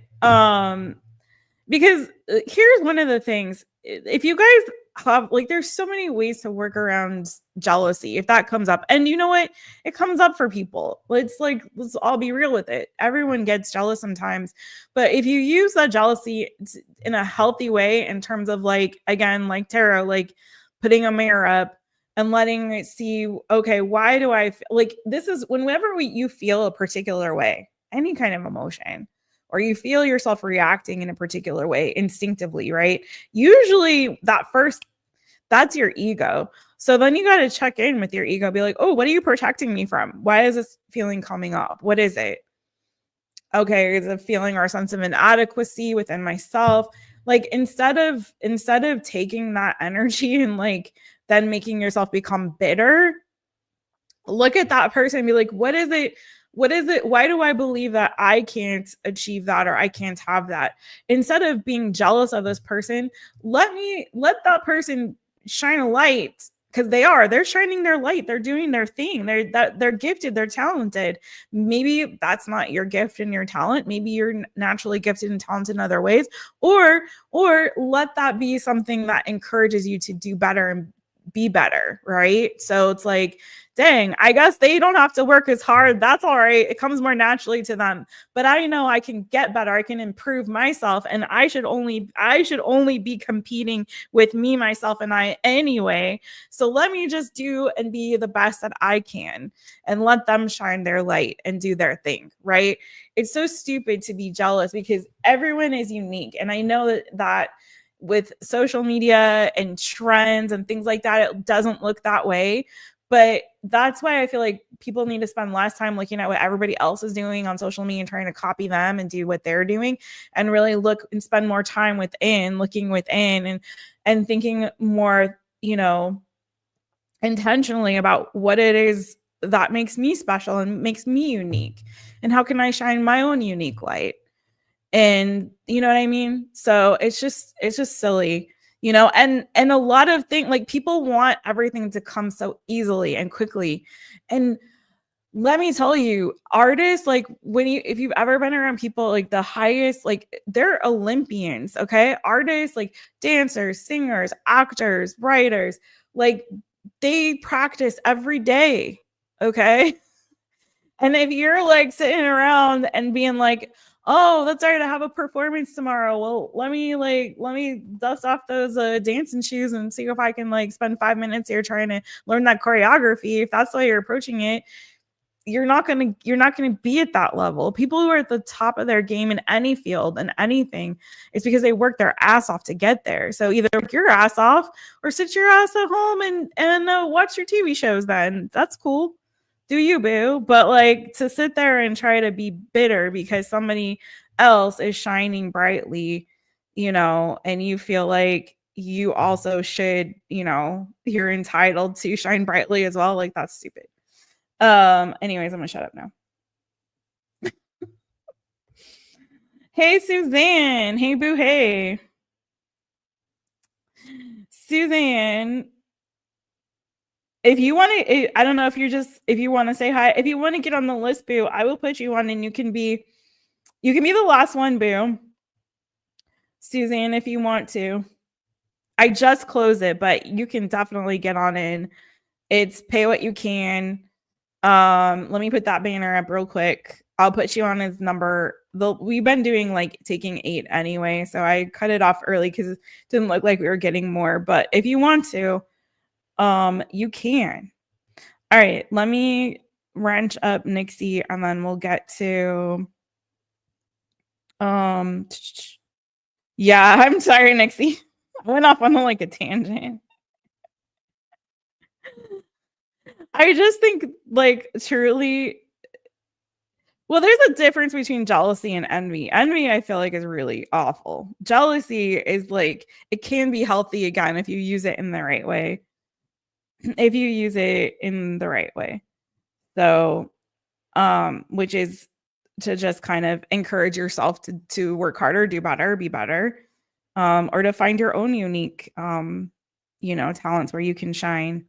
Because here's one of the things. If you guys have, like, there's so many ways to work around jealousy if that comes up. And you know what? It comes up for people. It's like, let's all be real with it. Everyone gets jealous sometimes. But if you use that jealousy in a healthy way, in terms of like, again, like tarot, like putting a mirror up, and letting it see, okay, why do I like this is whenever you feel a particular way, any kind of emotion, or you feel yourself reacting in a particular way instinctively, right? Usually that's your ego. So then you got to check in with your ego, be like, oh, what are you protecting me from? Why is this feeling coming up? What is it? Okay, is a feeling or a sense of inadequacy within myself. Like instead of taking that energy and like then making yourself become bitter, look at that person and be like, what is it? What is it? Why do I believe that I can't achieve that or I can't have that? Instead of being jealous of this person, let that person shine a light, because they're shining their light, they're doing their thing, they're gifted, they're talented. Maybe that's not your gift and your talent, maybe you're naturally gifted and talented in other ways, or let that be something that encourages you to do better and be better, right? So it's like, dang, I guess they don't have to work as hard. That's all right. It comes more naturally to them. But I know I can get better. I can improve myself, and I should only be competing with me, myself, and I anyway. So let me just do and be the best that I can, and let them shine their light and do their thing, right? It's so stupid to be jealous because everyone is unique. And I know that with social media and trends and things like that, it doesn't look that way. But that's why I feel like people need to spend less time looking at what everybody else is doing on social media and trying to copy them and do what they're doing, and really look and spend more time looking within, and thinking more, intentionally about what it is that makes me special and makes me unique, and how can I shine my own unique light. And you know what I mean? So it's just silly, and a lot of things, like, people want everything to come so easily and quickly. And let me tell you, artists, like, if you've ever been around people like the highest, like, they're Olympians, okay? Artists, like dancers, singers, actors, writers, like, they practice every day, okay? And if you're like sitting around and being like, oh, that's right, I have a performance tomorrow. Well, let me dust off those dancing shoes and see if I can like spend 5 minutes here trying to learn that choreography. If that's the way you're approaching it, you're not gonna be at that level. People who are at the top of their game in any field and anything, it's because they work their ass off to get there. So either work your ass off or sit your ass at home and watch your TV shows. Then that's cool, do you, boo? But like, to sit there and try to be bitter because somebody else is shining brightly, and you feel like you also should, you're entitled to shine brightly as well. Like, that's stupid. Anyways, I'm gonna shut up now. Hey, Suzanne. Hey, boo. Hey, Suzanne. If you want to, I don't know if you want to say hi. If you want to get on the list, boo, I will put you on, and you can be the last one, boo. Suzanne, if you want to. I just closed it, but you can definitely get on in. It's pay what you can. Let me put that banner up real quick. I'll put you on his number. We've been doing like taking 8 anyway, so I cut it off early because it didn't look like we were getting more. But if you want to, you can. All right, let me wrench up Nixie, and then we'll get to yeah, I'm sorry, Nixie. I went off on like a tangent. I just think, like, truly, well, there's a difference between jealousy and envy. Envy, I feel like, is really awful. Jealousy is like, it can be healthy again if you use it in the right way. If you use it in the right way. So, which is to just kind of encourage yourself to work harder, do better, be better, or to find your own unique, talents where you can shine.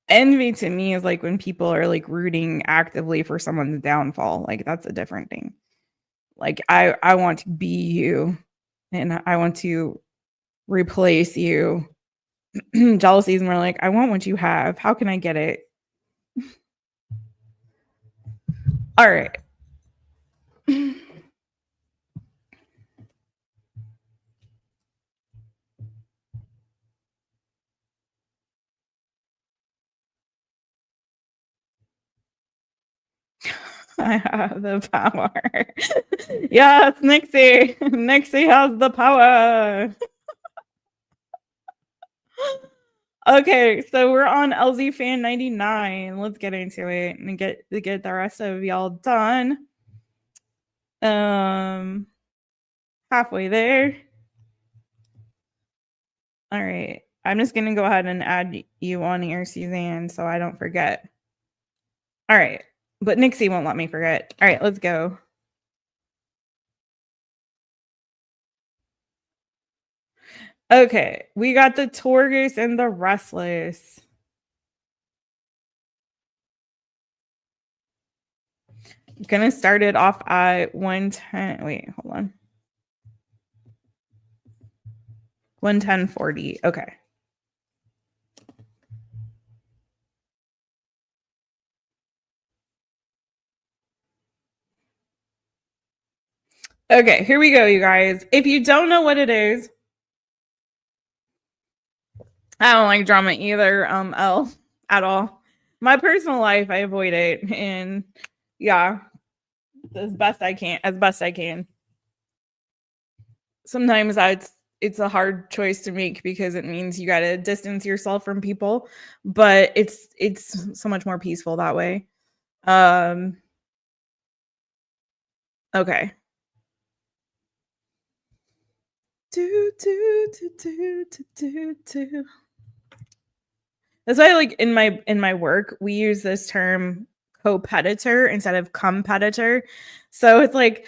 Envy to me is like when people are like rooting actively for someone's downfall. Like, that's a different thing. Like, I want to be you, and I want to replace you. Jealousy is more like, I want what you have. How can I get it? All right. I have the power. Yes, Nixie. Nixie has the power. Okay, so we're on LZ Fan 99. Let's get into it and get the rest of y'all done. Halfway there. All right. I'm just gonna go ahead and add you on here, Suzanne, so I don't forget. All right. But Nixie won't let me forget. All right, let's go. Okay, we got the Taurus and the Restless. I'm gonna start it off at 110. Wait, hold on. 110.40. Okay. Okay, here we go, you guys. If you don't know what it is, I don't like drama either, L, at all. My personal life, I avoid it, and yeah, as best I can. Sometimes it's a hard choice to make because it means you got to distance yourself from people, but it's so much more peaceful that way. Okay. That's why, like, in my work, we use this term competitor instead of competitor. So it's like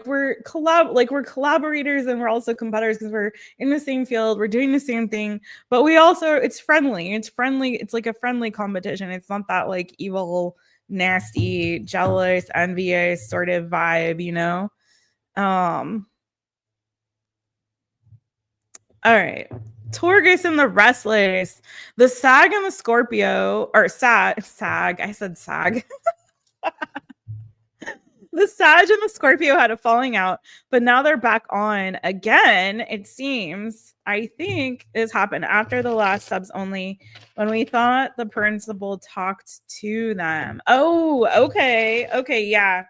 we're collaborators, and we're also competitors because we're in the same field, we're doing the same thing, but we also it's friendly. It's like a friendly competition. It's not that like evil, nasty, jealous, envious sort of vibe, you know? All right. Taurus and the Restless. The Sag and the Scorpio, or Sag. I said Sag. The Sag and the Scorpio had a falling out, but now they're back on again. It seems. I think this happened after the last subs only, when we thought the principal talked to them. Oh, okay. Okay, yeah.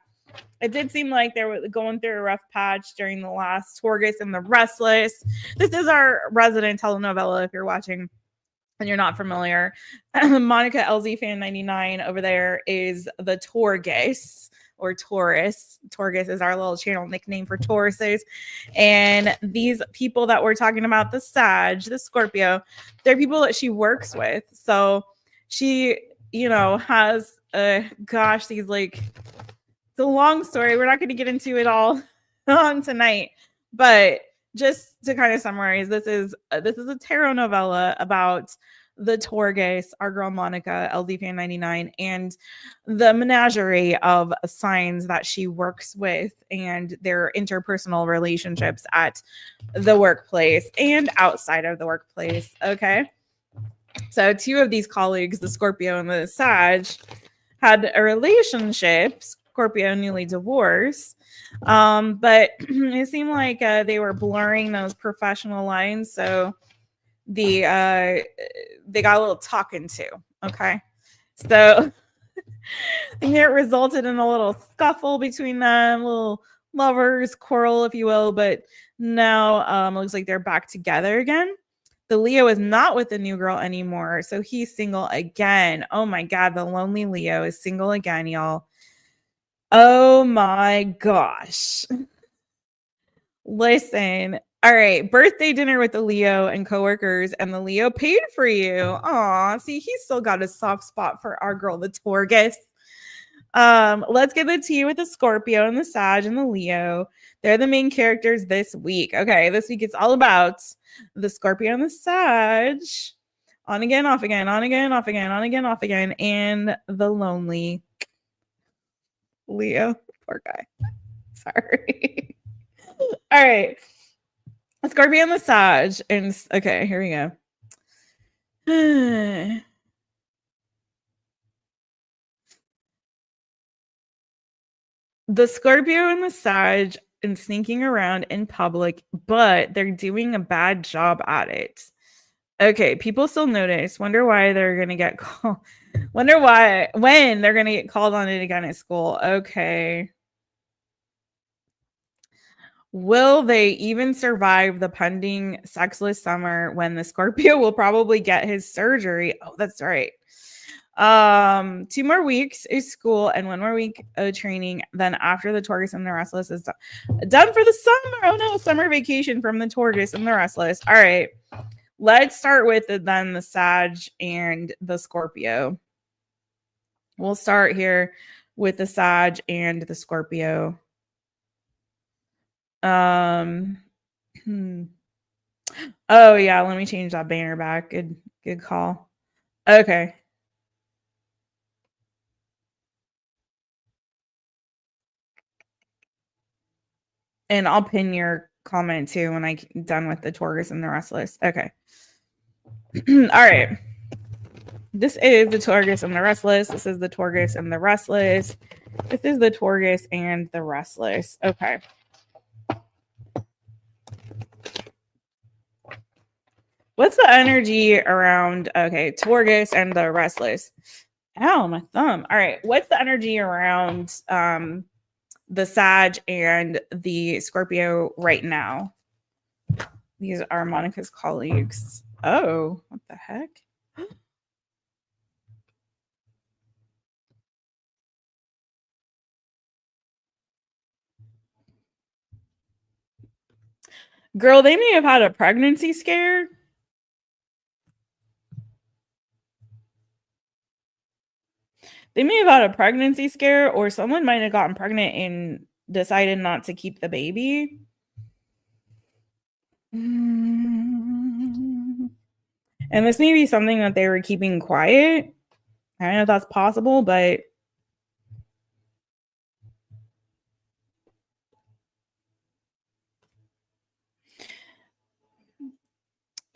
It did seem like they were going through a rough patch during the last Taurus and the Restless. This is our resident telenovela if you're watching and you're not familiar. Monica LZ Fan 99 over there is the Taurus or Taurus. Taurus is our little channel nickname for Tauruses. And these people that we're talking about, the Sag, the Scorpio, they're people that she works with. So she, has, these like, it's a long story. We're not going to get into it all on tonight, but just to kind of summarize, this is a tarot novella about the Taurus, our girl Monica, LD Fan 99, and the menagerie of signs that she works with and their interpersonal relationships at the workplace and outside of the workplace. Okay. So two of these colleagues, the Scorpio and the Sag, had a relationship. Scorpio newly divorced, but it seemed like they were blurring those professional lines, so they got a little talking to. Okay, so I think it resulted in a little scuffle between them, little lovers quarrel, if you will. But now it looks like they're back together again. The Leo is not with the new girl anymore, so he's single again. Oh my God, the lonely Leo is single again, y'all. Oh my gosh. Listen. All right. Birthday dinner with the Leo and coworkers, and the Leo paid for you. Aw, see, he's still got a soft spot for our girl, the Taurus. Let's get the tea with the Scorpio and the Sag and the Leo. They're the main characters this week. Okay, this week it's all about the Scorpio and the Sag. On again, off again, on again, off again, on again, off again, and the lonely Leo. Poor guy. Sorry. All right. Scorpio and the Sag. And okay, here we go. The Scorpio and the Sag and sneaking around in public, but they're doing a bad job at it. Okay, people still notice. Wonder why they're gonna get called. Wonder when they're gonna get called on it again at school. Okay. Will they even survive the pending sexless summer when the Scorpio will probably get his surgery? Oh, that's right. 2 more weeks is school and 1 more week of training. Then after the Taurus and the Restless is done for the summer. Oh no, summer vacation from the Taurus and the Restless. All right. Let's start with then the Sag and the Scorpio. We'll start here with the Sag and the Scorpio. Oh yeah, let me change that banner back. Good call. Okay. And I'll pin your comment too when I'm done with the Taurus and the Restless. Okay. All right. This is the Taurus and the Restless. This is the Taurus and the Restless. This is the Taurus and the Restless. Okay. What's the energy around, okay, Taurus and the Restless? Ow, my thumb. All right. What's the energy around the Sag and the Scorpio right now? These are Monica's colleagues. Oh, what the heck? Girl, they may have had a pregnancy scare. They may have had a pregnancy scare, or someone might have gotten pregnant and decided not to keep the baby. And this may be something that they were keeping quiet. I don't know if that's possible, but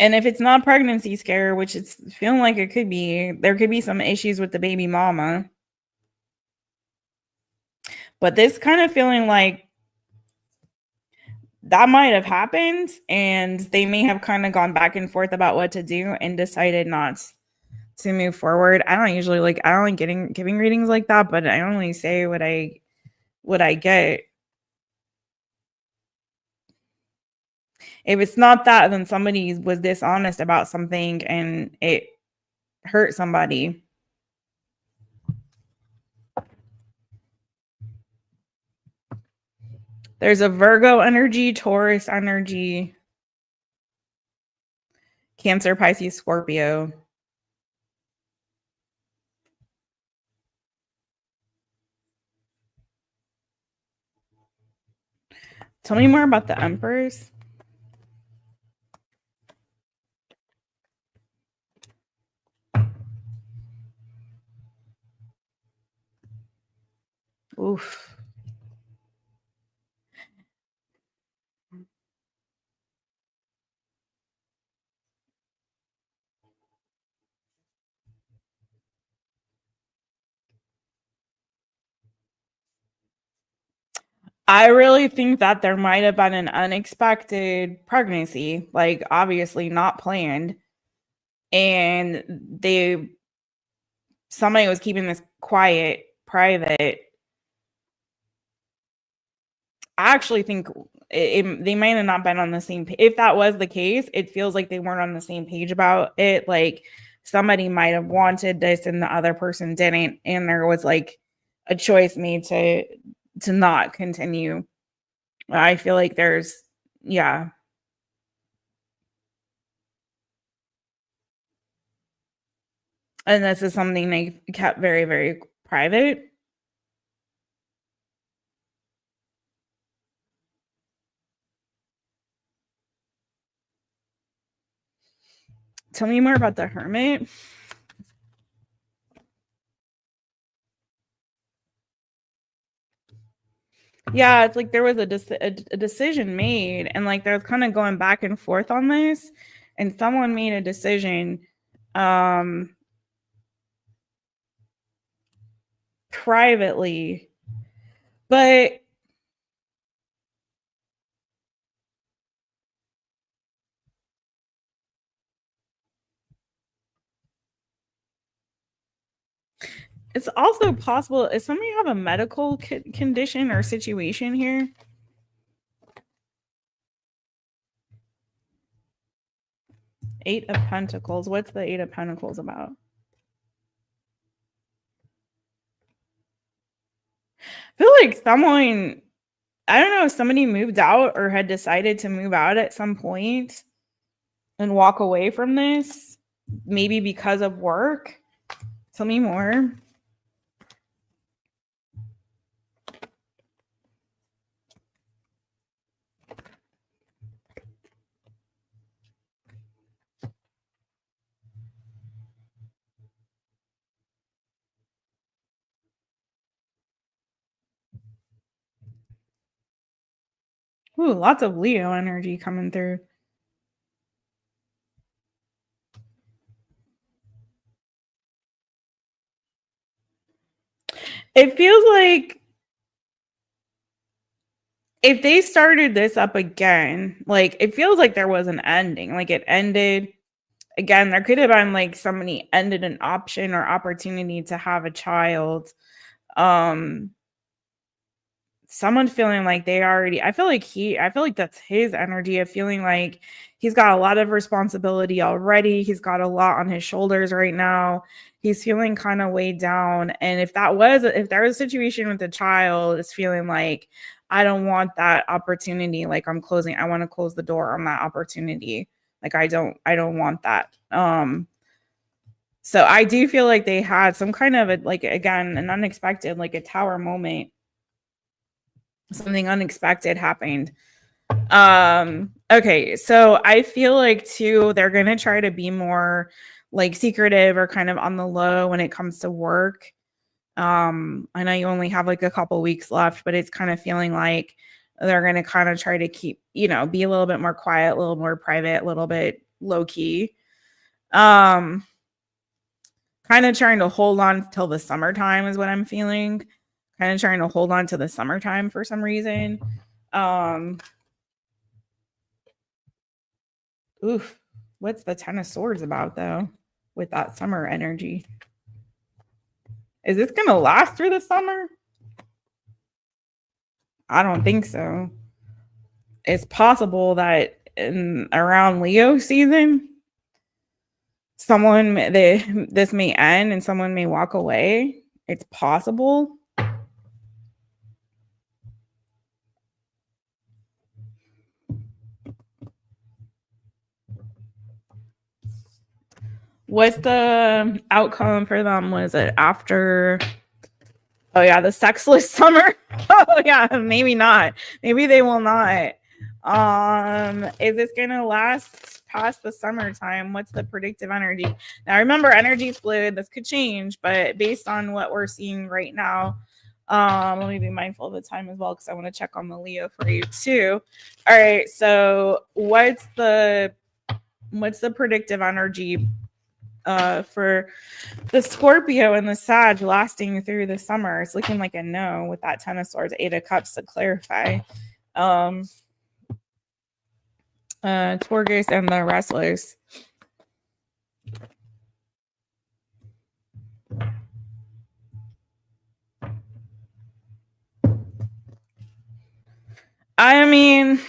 and if it's not pregnancy scare, which it's feeling like it could be, there could be some issues with the baby mama. But this kind of feeling like that might have happened and they may have kind of gone back and forth about what to do and decided not to move forward. I don't like giving readings like that, but I only say what I get. If it's not that, then somebody was dishonest about something and it hurt somebody. There's a Virgo energy, Taurus energy, Cancer, Pisces, Scorpio. Tell me more about the Emperors. Oof. I really think that there might have been an unexpected pregnancy, like obviously not planned. And somebody was keeping this quiet, private. I actually think they might have not been on the same page. If that was the case, it feels like they weren't on the same page about it. Like somebody might have wanted this and the other person didn't. And there was like a choice made to not continue. I feel like yeah. And this is something they kept very, very private. Tell me more about the Hermit. Yeah, it's like there was a decision made, and like they're kind of going back and forth on this, and someone made a decision privately, but It's also possible, is somebody have a medical condition or situation here? Eight of Pentacles. What's the Eight of Pentacles about? I feel like someone, I don't know if somebody moved out or had decided to move out at some point and walk away from this, maybe because of work. Tell me more. Ooh, lots of Leo energy coming through. It feels like if they started this up again, like it feels like there was an ending. Like it ended again. There could have been like somebody ended an option or opportunity to have a child. Someone feeling like they already, I feel like that's his energy of feeling like he's got a lot of responsibility already. He's got a lot on his shoulders right now. He's feeling kind of weighed down. And if there was a situation with the child, it's feeling like, I don't want that opportunity. Like I want to close the door on that opportunity. Like I don't want that. So I do feel like they had some kind of an unexpected, like a tower moment. Something unexpected happened. Okay, so I feel like too they're gonna try to be more like secretive or kind of on the low when it comes to work. I know you only have like a couple weeks left, but it's kind of feeling like they're gonna kind of try to keep, be a little bit more quiet, a little more private, a little bit low key. Kind of trying to hold on till the summertime is what I'm feeling. Kind of trying to hold on to the summertime for some reason. Oof. What's the Ten of Swords about though? With that summer energy. Is this gonna last through the summer? I don't think so. It's possible that around Leo season, this may end and someone may walk away. It's possible. What's the outcome for them? Was it after? Oh yeah, the sexless summer. Oh yeah, maybe not. Maybe they will not. Is this gonna last past the summertime? What's the predictive energy? Now remember, energy is fluid. This could change, but based on what we're seeing right now, let me be mindful of the time as well because I want to check on the Leo for you too. All right, so what's the predictive energy for the Scorpio and the Sag lasting through the summer? It's looking like a no with that Ten of Swords, Eight of Cups to clarify. Taurus and the Restless. I mean,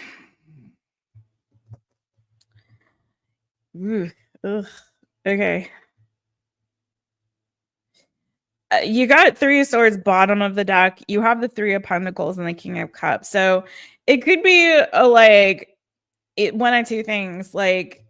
okay. You got Three of Swords bottom of the deck. You have the Three of Pentacles and the King of Cups. So it could be one or two things. Like,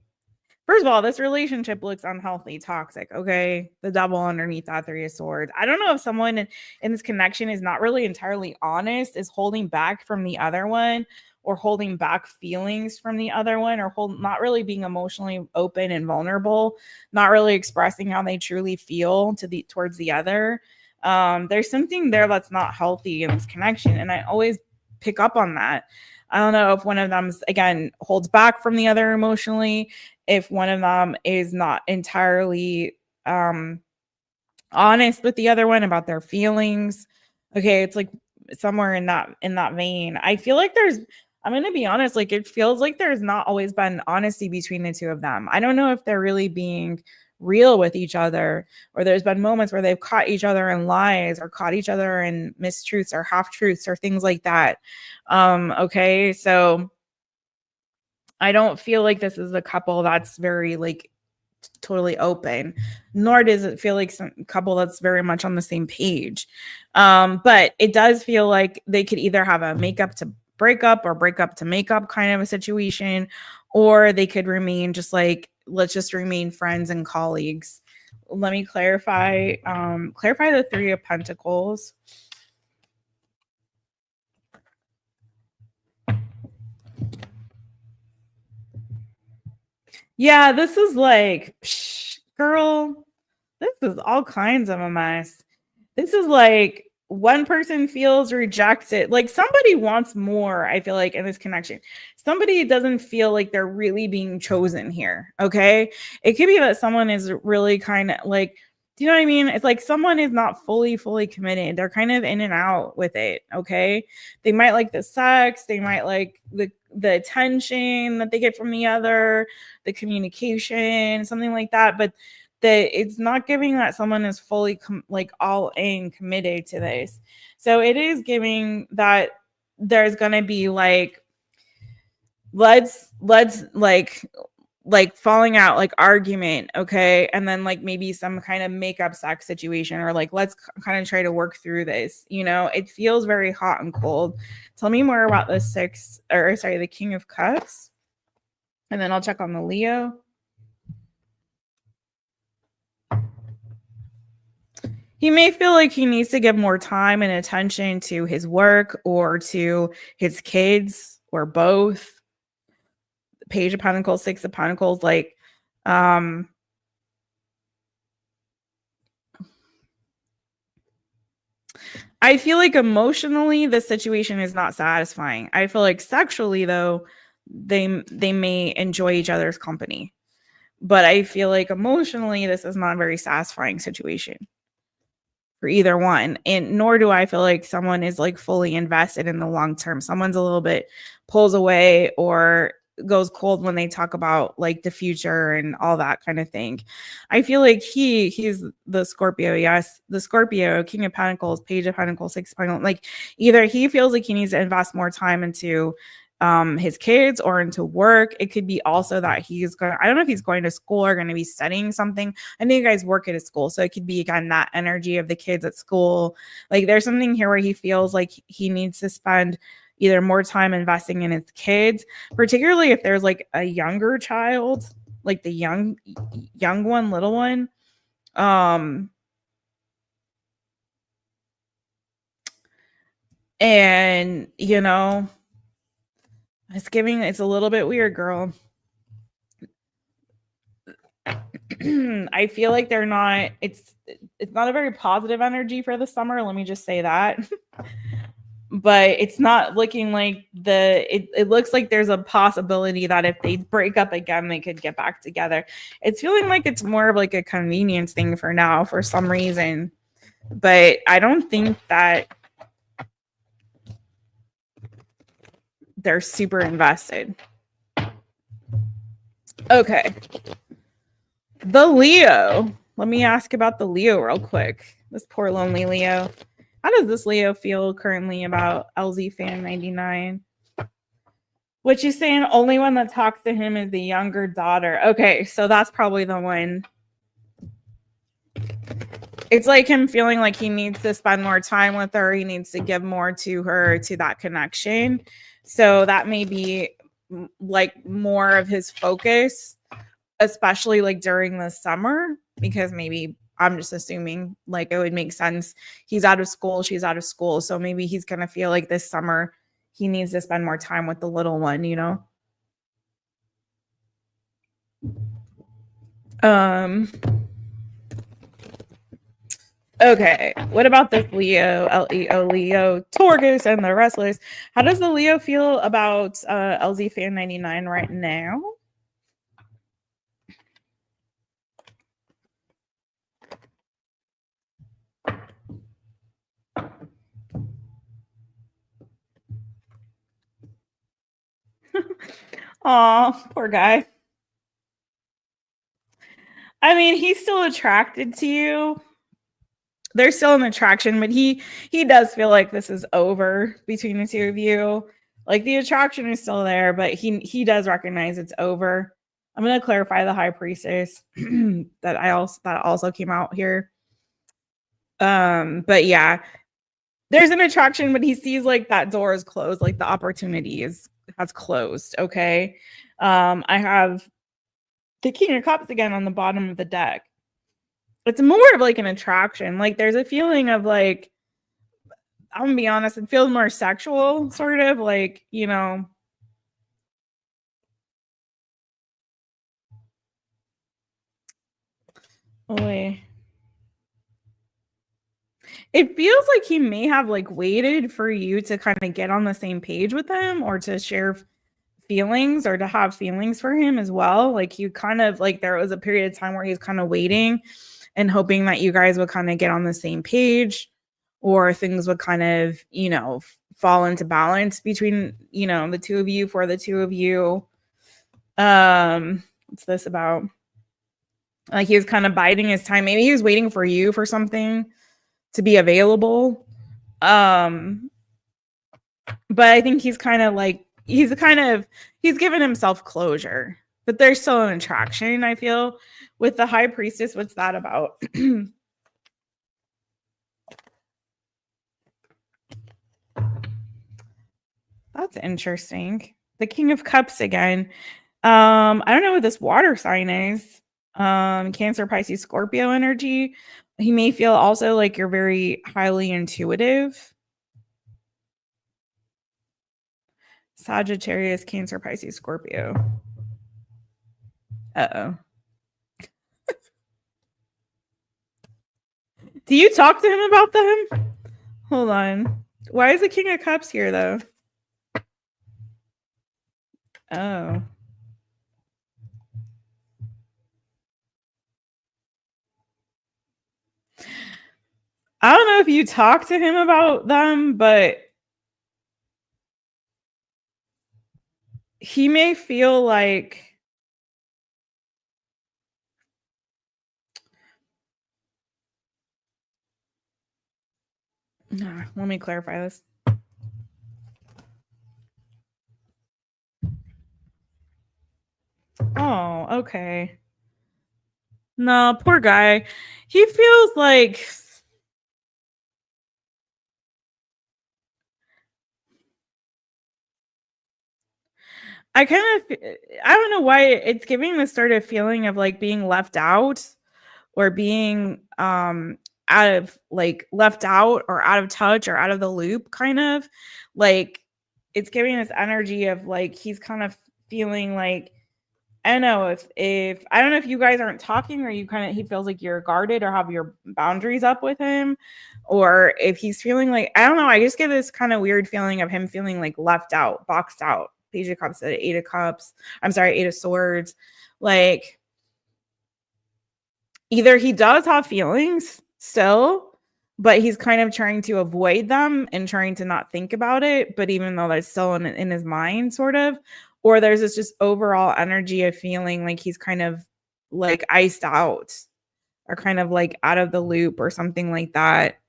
first of all, this relationship looks unhealthy, toxic. Okay. The Devil underneath that Three of Swords. I don't know if someone in this connection is not really entirely honest, is holding back from the other one, or holding back feelings from the other one, or not really being emotionally open and vulnerable, not really expressing how they truly feel towards the other. There's something there that's not healthy in this connection. And I always pick up on that. I don't know if one of them, again, holds back from the other emotionally, if one of them is not entirely honest with the other one about their feelings. Okay, it's like somewhere in that vein. I feel like I'm going to be honest, like it feels like there's not always been honesty between the two of them. I don't know if they're really being real with each other, or there's been moments where they've caught each other in lies or caught each other in mistruths or half truths or things like that. Okay, so I don't feel like this is a couple that's very like totally open, nor does it feel like some couple that's very much on the same page. But it does feel like they could either have a makeup to breakup or breakup to makeup kind of a situation, or they could remain just like, let's just remain friends and colleagues. Let me clarify the Three of Pentacles. Yeah, this is like, psh, girl, this is all kinds of a mess. This is like one person feels rejected. Like somebody wants more, I feel like, in this connection. Somebody doesn't feel like they're really being chosen here. Okay. It could be that someone is really kind of like, do you know what I mean? It's like someone is not fully committed. They're kind of in and out with it. Okay. They might like the sex, they might like the attention that they get from the other, the communication, something like that. But that it's not giving that someone is fully like all in committed to this. So it is giving that there's going to be like, let's like falling out, like argument. Okay. And then like maybe some kind of makeup sex situation, or like, let's kind of try to work through this. You know, it feels very hot and cold. Tell me more about the King of Cups. And then I'll check on the Leo. He may feel like he needs to give more time and attention to his work or to his kids or both. Page of Pentacles, Six of Pentacles, like I feel like emotionally the situation is not satisfying. I feel like sexually though, they may enjoy each other's company. But I feel like emotionally this is not a very satisfying situation for either one, and nor do I feel like someone is like fully invested in the long term. Someone's a little bit pulls away or goes cold when they talk about like the future and all that kind of thing. I feel like he's the Scorpio. Yes, the Scorpio, King of Pentacles, Page of Pentacles, Six of Pentacles. Like either he feels like he needs to invest more time into his kids or into work. It could be also that he's going, I don't know if he's going to school or going to be studying something. I know you guys work at a school, so it could be again that energy of the kids at school. Like there's something here where he feels like he needs to spend either more time investing in his kids, particularly if there's like a younger child, like the young one, little one. And you know, it's a little bit weird, girl. I feel like they're not, it's not a very positive energy for the summer, let me just say that. But it's not looking like it looks like there's a possibility that if they break up again they could get back together. It's feeling like it's more of like a convenience thing for now for some reason, but I don't think that they're super invested. Okay, the Leo. Let me ask about the Leo real quick. This poor lonely Leo. How does this Leo feel currently about LZ Fan 99? What you saying? Only one that talks to him is the younger daughter. Okay, so that's probably the one. It's like him feeling like he needs to spend more time with her. He needs to give more to her, to that connection. So that may be like more of his focus, especially like during the summer, because maybe I'm just assuming like it would make sense. He's out of school, she's out of school. So maybe he's going to feel like this summer he needs to spend more time with the little one, you know? Okay, what about this Leo, Leo, Leo, Taurus, and the Restless? How does the Leo feel about LZ Fan 99 right now? Aw, poor guy. I mean, he's still attracted to you. There's still an attraction, but he does feel like this is over between the two of you. Like the attraction is still there, but he does recognize it's over. I'm gonna clarify the high priestess that also came out here. But yeah, there's an attraction, but he sees like that door is closed, like the opportunity has closed. Okay. I have the King of Cups again on the bottom of the deck. It's more of like an attraction. Like there's a feeling of like, I'm gonna be honest, it feels more sexual, sort of like, you know. Boy. It feels like he may have like waited for you to kind of get on the same page with him or to share feelings or to have feelings for him as well. Like you kind of like there was a period of time where he was kind of waiting and hoping that you guys would kind of get on the same page or things would kind of, you know, fall into balance between, you know, the two of you for the two of you. What's this about? Like he was kind of biding his time. Maybe he was waiting for you for something to be available. But I think he's kind of like he's given himself closure, but there's still an attraction, I feel. With the high priestess, what's that about? That's interesting. The King of Cups again. I don't know what this water sign is. Cancer, Pisces, Scorpio energy. He may feel also like you're very highly intuitive. Sagittarius, Cancer, Pisces, Scorpio. Uh-oh. Do you talk to him about them? Hold on. Why is the King of Cups here, though? Oh. I don't know if you talk to him about them, but he may feel like let me clarify this. Oh, okay. No, poor guy. He feels like I don't know why it's giving this sort of feeling of like being left out or being out of like left out or out of touch or out of the loop kind of like it's giving this energy of like he's kind of feeling like I don't know if I don't know if you guys aren't talking or you kind of he feels like you're guarded or have your boundaries up with him or if he's feeling like I don't know I just get this kind of weird feeling of him feeling like left out, boxed out. Page of Cups, Eight of Cups. I'm sorry, Eight of Swords. Like either he does have feelings still, but he's kind of trying to avoid them and trying to not think about it. But even though that's still in his mind, sort of, or there's this just overall energy of feeling like he's kind of like iced out or kind of like out of the loop or something like that.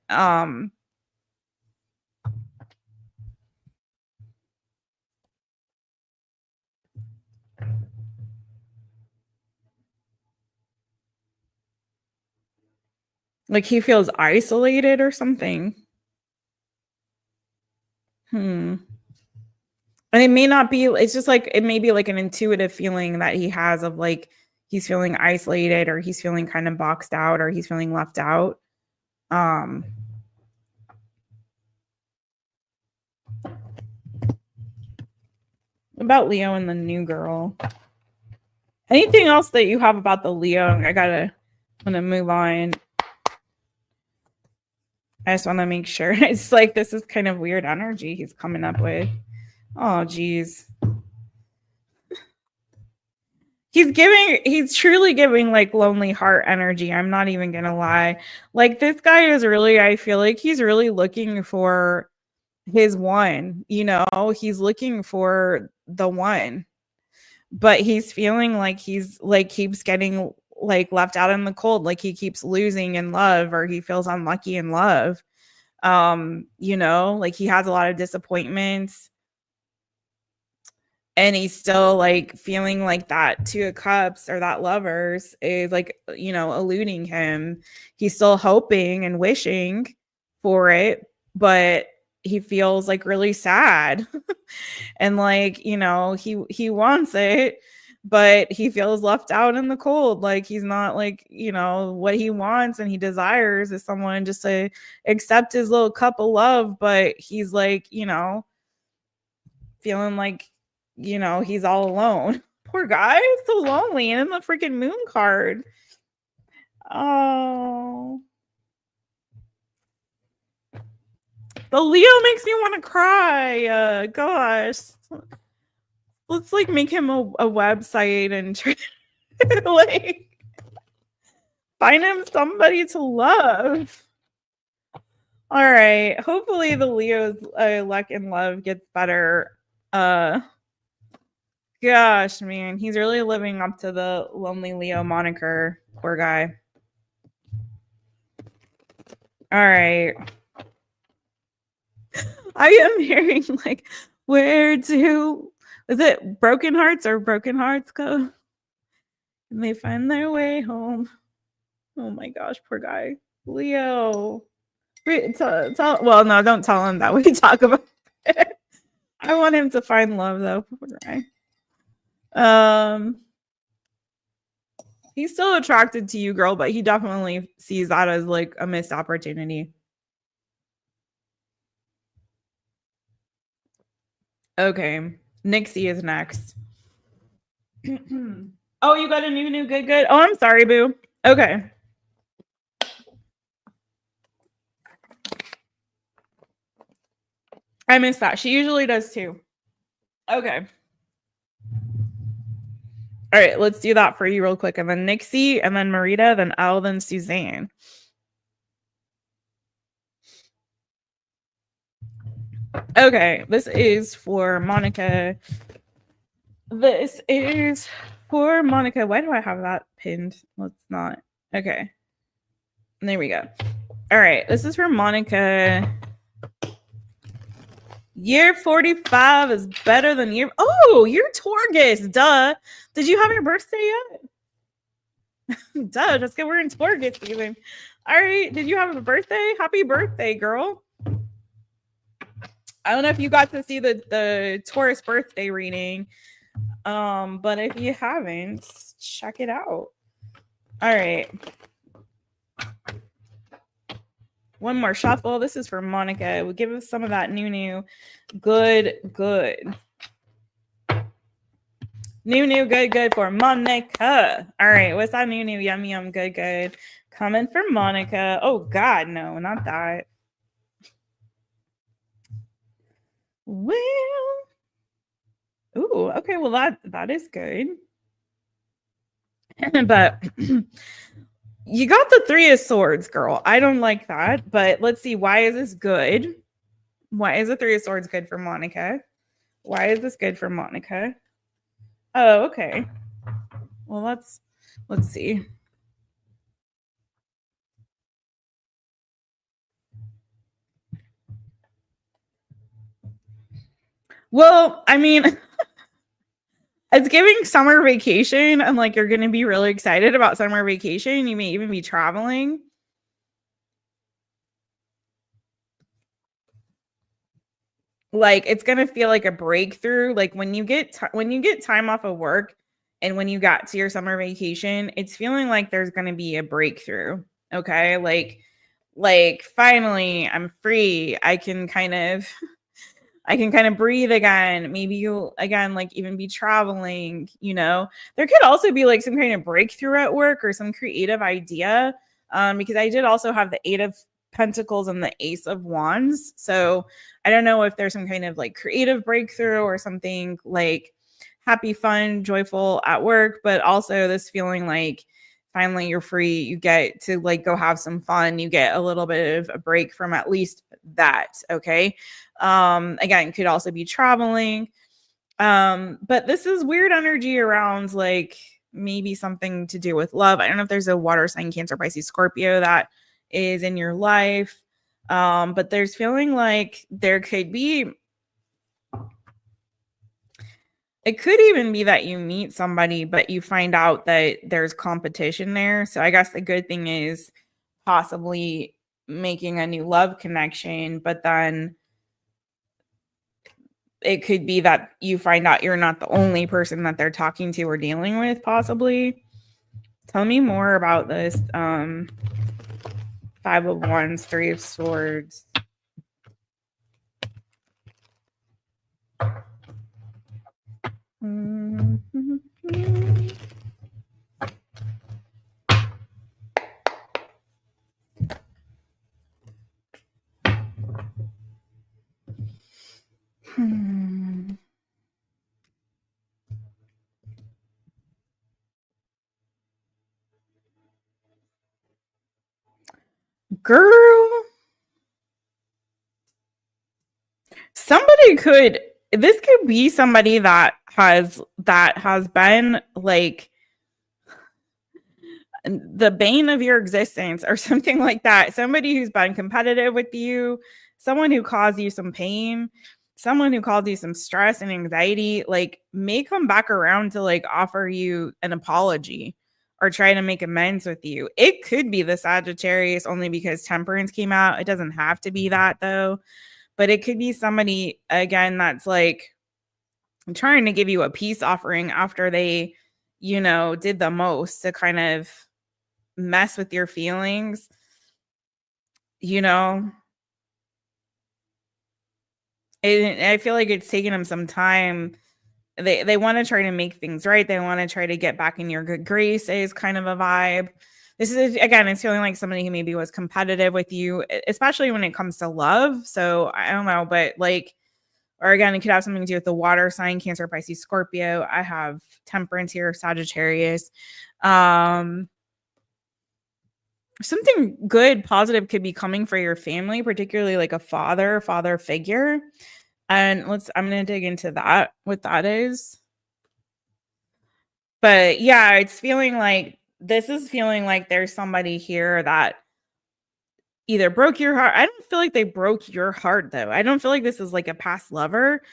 Like he feels isolated or something. And it may not be, it's just like, it may be like an intuitive feeling that he has of like, he's feeling isolated or he's feeling kind of boxed out or he's feeling left out. About Leo and the new girl. Anything else that you have about the Leo? I'm gonna move on. I just want to make sure. It's like this is kind of weird energy he's coming up with. Oh, geez. He's truly giving like lonely heart energy. I'm not even gonna lie. Like this guy is really, I feel like he's really looking for his one, you know, he's looking for the one, but he's feeling like he's like keeps getting like left out in the cold, like he keeps losing in love, or he feels unlucky in love. You know, like he has a lot of disappointments, and he's still like feeling like that Two of Cups or that Lovers is like, you know, eluding him. He's still hoping and wishing for it, but he feels like really sad. And like, you know, he wants it, but he feels left out in the cold. Like he's not like, you know, what he wants and he desires is someone just to accept his little cup of love, but he's like, you know, feeling like, you know, he's all alone. Poor guy, so lonely. And in the freaking moon card. Oh, the Leo makes me want to cry. Gosh, let's like make him a website and try to like find him somebody to love. All right, hopefully the Leo's luck and love gets better. Gosh, man, he's really living up to the lonely Leo moniker. Poor guy. All right. I am hearing like, where do, is it broken hearts or broken hearts go? And they find their way home. Oh my gosh, poor guy. Leo. Wait, well, no, don't tell him that we talk about it. I want him to find love though. Poor guy. He's still attracted to you, girl, but he definitely sees that as like a missed opportunity. Okay. Nixie is next. Oh, you got a new good. Oh, I'm sorry, boo. Okay. I missed that. She usually does too. Okay. All right, let's do that for you real quick. And then Nixie, and then Marita, then Elle, then Suzanne. Okay, this is for Monica. This is for Monica. Why do I have that pinned? Let's not. Okay. And there we go. All right, this is for Monica. Year 45 is better than year. Oh, you're Taurus. Duh. Did you have your birthday yet? Duh. Just get we're in Taurus season. All right. Did you have a birthday? Happy birthday, girl. I don't know if you got to see the Taurus birthday reading. But if you haven't, check it out. All right. One more shuffle. This is for Monica. We'll give us some of that new. Good. New, good for Monica. All right. What's that new, yum, good. Coming for Monica. Oh, God, no, not that. Well, ooh, okay. Well, that is good. But you got the Three of Swords, girl. I don't like that, but let's see. Why is this good? Why is the Three of Swords good for Monica? Why is this good for Monica? Oh, okay. Well, let's see. Well, I mean, it's giving summer vacation, and like you're going to be really excited about summer vacation. You may even be traveling. Like it's going to feel like a breakthrough. Like when you get time off of work and when you got to your summer vacation, it's feeling like there's going to be a breakthrough. Okay? Like finally I'm free. I can kind of breathe again. Maybe you'll again like even be traveling, you know. There could also be like some kind of breakthrough at work or some creative idea. Because I did also have the Eight of Pentacles and the Ace of Wands. So I don't know if there's some kind of like creative breakthrough or something like happy, fun, joyful at work, but also this feeling like finally you're free. You get to like go have some fun. You get a little bit of a break from at least that. Okay. Again, could also be traveling. But this is weird energy around like maybe something to do with love. I don't know if there's a water sign, Cancer, Pisces, Scorpio that is in your life. But there's feeling like there could be, it could even be that you meet somebody, but you find out that there's competition there. So I guess the good thing is possibly making a new love connection, but then it could be that you find out you're not the only person that they're talking to or dealing with, possibly. Tell me more about this. 5 of Wands, 3 of Swords. Girl, this could be somebody that has been like the bane of your existence or something like that. Somebody who's been competitive with you, someone who caused you some pain, someone who caused you some stress and anxiety, like may come back around to like offer you an apology or try to make amends with you. It could be the Sagittarius only because Temperance came out. It doesn't have to be that though, but it could be somebody again that's like trying to give you a peace offering after they, did the most to kind of mess with your feelings. I feel like it's taken them some time. They want to try to make things right. They want to try to get back in your good graces, kind of a vibe. This is, again, it's feeling like somebody who maybe was competitive with you, especially when it comes to love. So I don't know, but like, or again, it could have something to do with the water sign, Cancer, Pisces, Scorpio. I have Temperance here, Sagittarius. Something good, positive could be coming for your family, particularly like a father figure. And I'm going to dig into that, what that is. But yeah, this is feeling like there's somebody here that either broke your heart. I don't feel like they broke your heart though. I don't feel like this is like a past lover.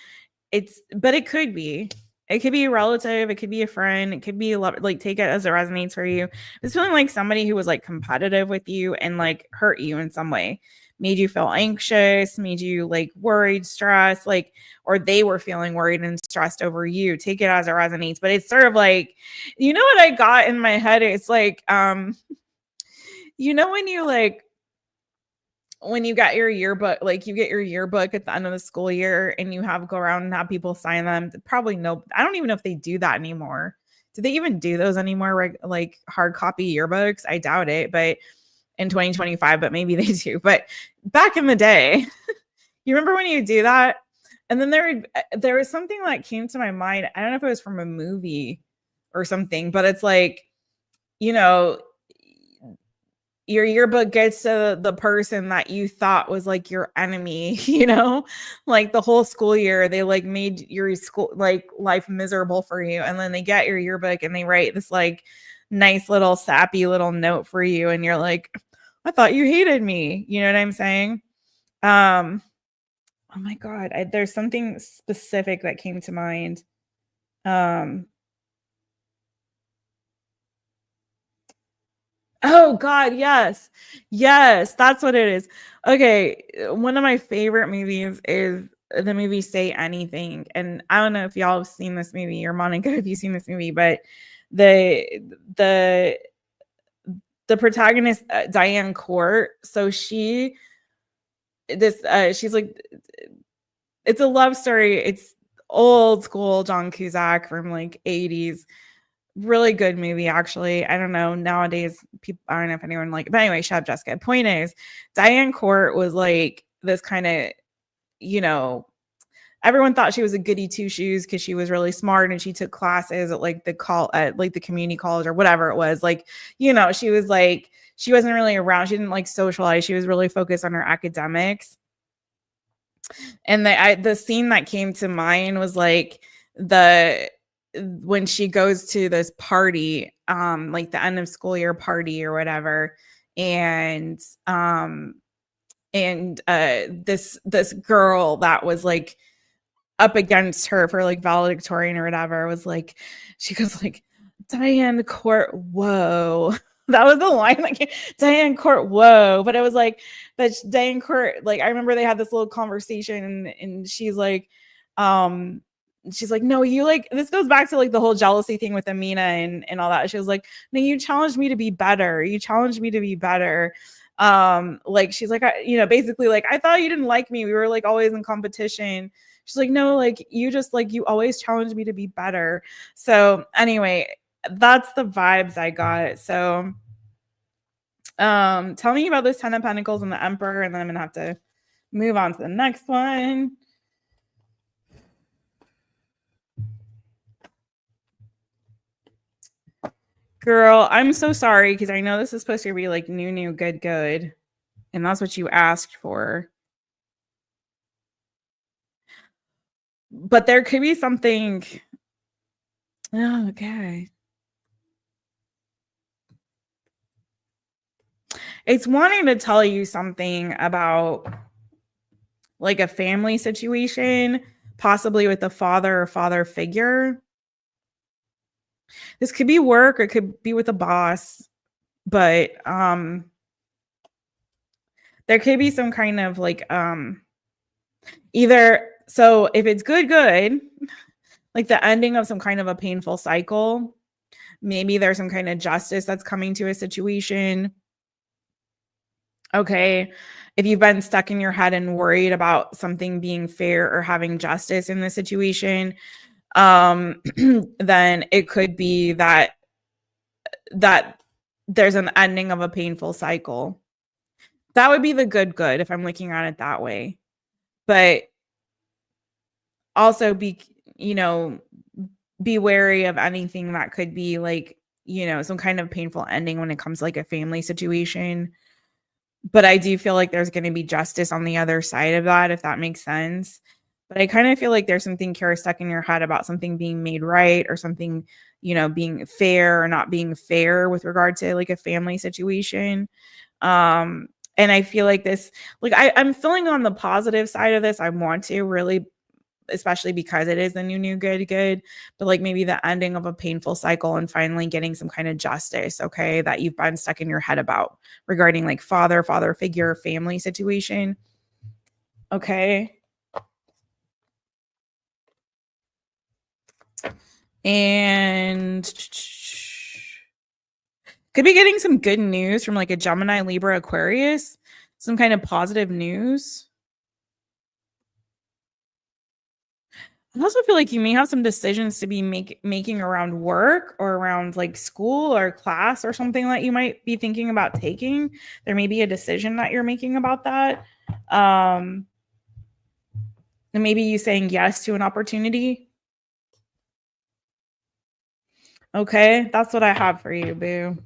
But it could be. It could be a relative. It could be a friend. It could be like take it as it resonates for you. It's feeling like somebody who was like competitive with you and like hurt you in some way, made you feel anxious, made you like worried, stressed, like, or they were feeling worried and stressed over you. Take it as it resonates. But it's sort of like, what I got in my head? It's like, when you like, when you got your yearbook, like you get your yearbook at the end of the school year and you go around and have people sign them. Probably no, I don't even know if they do that anymore. Do they even do those anymore? Like hard copy yearbooks? I doubt it, but in 2025, but maybe they do. But back in the day, you remember when you do that? And then there was something that came to my mind. I don't know if it was from a movie or something, but it's like, your yearbook gets to the person that you thought was like your enemy, like the whole school year, they like made your school like life miserable for you. And then they get your yearbook and they write this like nice little sappy little note for you. And you're like, I thought you hated me. You know what I'm saying? Oh my God. There's something specific that came to mind. Oh God, yes. Yes, that's what it is. Okay, one of my favorite movies is the movie Say Anything. And I don't know if y'all have seen this movie or Monica, if you've seen this movie, but the protagonist, Diane Court, so she's like, it's a love story. It's old school John Cusack from like 80s. Really good movie, actually. I don't know. Nowadays, people, I don't know if anyone like it. But anyway, shut up, Jessica. Point is, Diane Court was like this kind of, everyone thought she was a goody two shoes because she was really smart and she took classes at like the community college or whatever it was. Like, she was like, she wasn't really around. She didn't like socialize. She was really focused on her academics. And the scene that came to mind was like when she goes to this party, like the end of school year party or whatever, and this girl that was like up against her for like valedictorian or whatever was like, she goes like, Diane Court, whoa. That was the line, like Diane Court, whoa. But it was like that Diane Court, like I remember they had this little conversation and she's like, no, you like, this goes back to like the whole jealousy thing with Amina and all that. She was like, no, you challenged me to be better. You challenged me to be better. Like she's like, basically like, I thought you didn't like me. We were like always in competition. She's like, no, like you just like, you always challenge me to be better. So anyway, that's the vibes I got. So tell me about this 10 of Pentacles and the Emperor, and then I'm gonna have to move on to the next one. Girl, I'm so sorry because I know this is supposed to be like new, good. And that's what you asked for. But there could be something. Oh, okay. It's wanting to tell you something about like a family situation, possibly with a father or father figure. This could be work or it could be with a boss, but there could be some kind of like either, so if it's good, like the ending of some kind of a painful cycle, maybe there's some kind of justice that's coming to a situation. Okay. If you've been stuck in your head and worried about something being fair or having justice in the situation, then it could be that there's an ending of a painful cycle. That would be the good if I'm looking at it that way. But also be wary of anything that could be like, some kind of painful ending when it comes to like a family situation. But I do feel like there's going to be justice on the other side of that, if that makes sense. But I kind of feel like there's something, Kara, stuck in your head about something being made right or something, being fair or not being fair with regard to like a family situation. And I feel like this, like I'm feeling on the positive side of this. I want to really, especially because it is the new good, but like maybe the ending of a painful cycle and finally getting some kind of justice, okay, that you've been stuck in your head about regarding like father figure, family situation. Okay. And could be getting some good news from like a Gemini, Libra, Aquarius, some kind of positive news. I also feel like you may have some decisions to be making around work or around like school or class or something that you might be thinking about taking. There may be a decision that you're making about that. And maybe you saying yes to an opportunity. Okay, that's what I have for you, boo.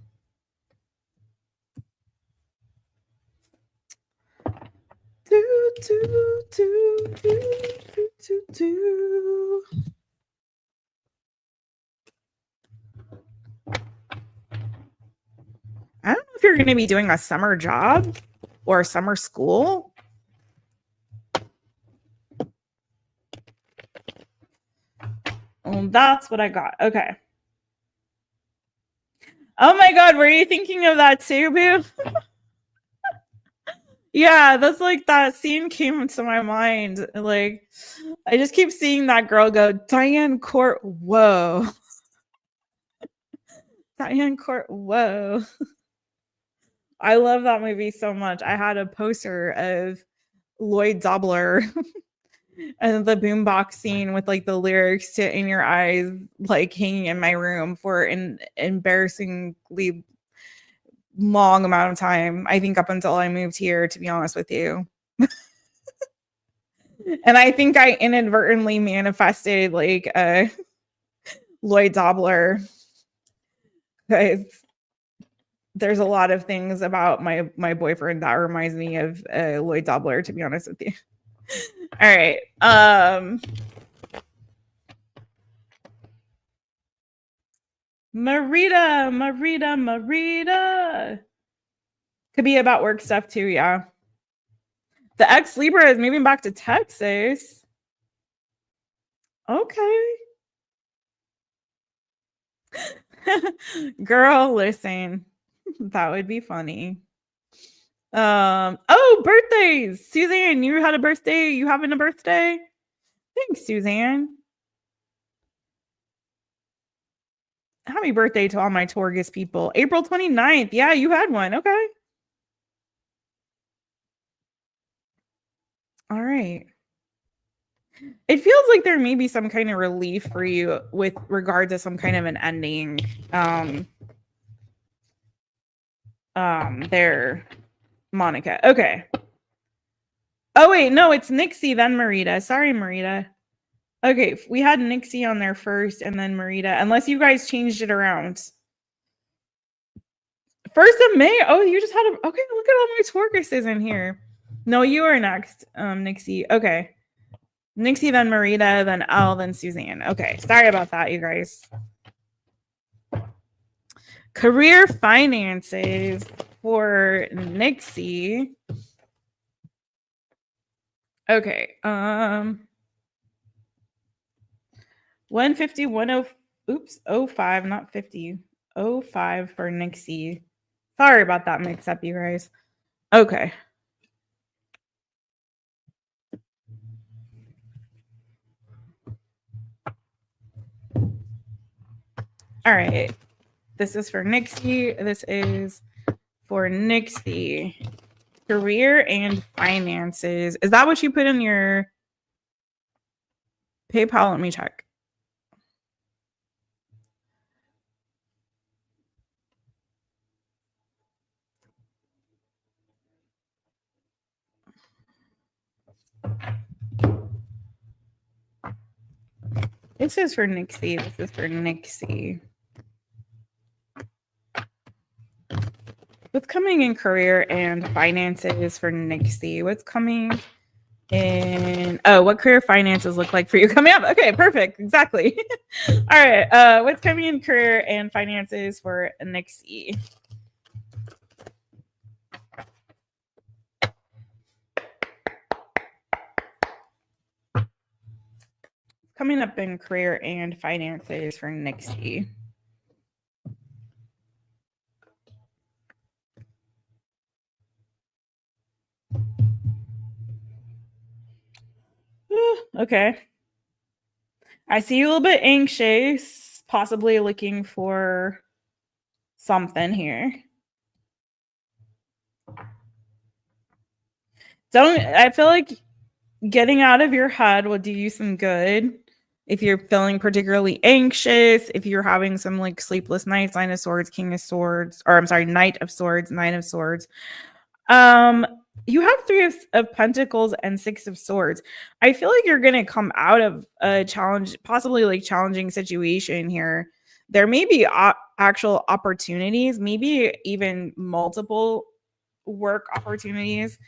I don't know if you're going to be doing a summer job or a summer school. Well, that's what I got. Okay. Oh my God, were you thinking of that too, boo? Yeah, that's like that scene came into my mind. Like, I just keep seeing that girl go, Diane Court, whoa. Diane Court, whoa. I love that movie so much. I had a poster of Lloyd Dobler and the boombox scene with like the lyrics to In Your Eyes, like hanging in my room for an embarrassingly long amount of time. I think up until I moved here, to be honest with you. And I think I inadvertently manifested like a Lloyd Dobler. There's a lot of things about my boyfriend that reminds me of Lloyd Dobler, to be honest with you. All right. Marita. Could be about work stuff too, yeah. The ex Libra is moving back to Texas. Okay. Girl, listen. That would be funny. Oh, birthdays. Suzanne, you had a birthday? You having a birthday? Thanks, Suzanne. Happy birthday to all my Taurus people. April 29th. Yeah, you had one. Okay. All right. It feels like there may be some kind of relief for you with regard to some kind of an ending. There, Monica. Okay. Oh wait, no, it's Nixie then Marita. Sorry, Marita. Okay, we had Nixie on there first and then Marita, unless you guys changed it around. 1st of May. Oh, you just had a okay. Look at all my Tauruses in here. No, you are next, Nixie. Okay. Nixie, then Marita, then Elle, then Suzanne. Okay, sorry about that, you guys. Career finances for Nixie. Okay, 150, 05, not 50. 05 for Nixie. Sorry about that mix up, you guys. Okay. All right. This is for Nixie. This is for Nixie. Career and finances. Is that what you put in your PayPal? Let me check. This is for Nixie. This is for Nixie. What's coming in career and finances for Nixie? What's coming in? Oh, what career finances look like for you coming up? Okay, perfect. Exactly. All right. What's coming in career and finances for Nixie? Coming up in career and finances for Nixie. Okay. I see you a little bit anxious, possibly looking for something here. I feel like getting out of your head will do you some good. If you're feeling particularly anxious, if you're having some like sleepless nights, Nine of Swords, King of Swords, or I'm sorry, Knight of Swords, Nine of Swords. You have Three of Pentacles and Six of Swords. I feel like you're going to come out of a challenge, possibly like challenging situation here. There may be actual opportunities, maybe even multiple work opportunities,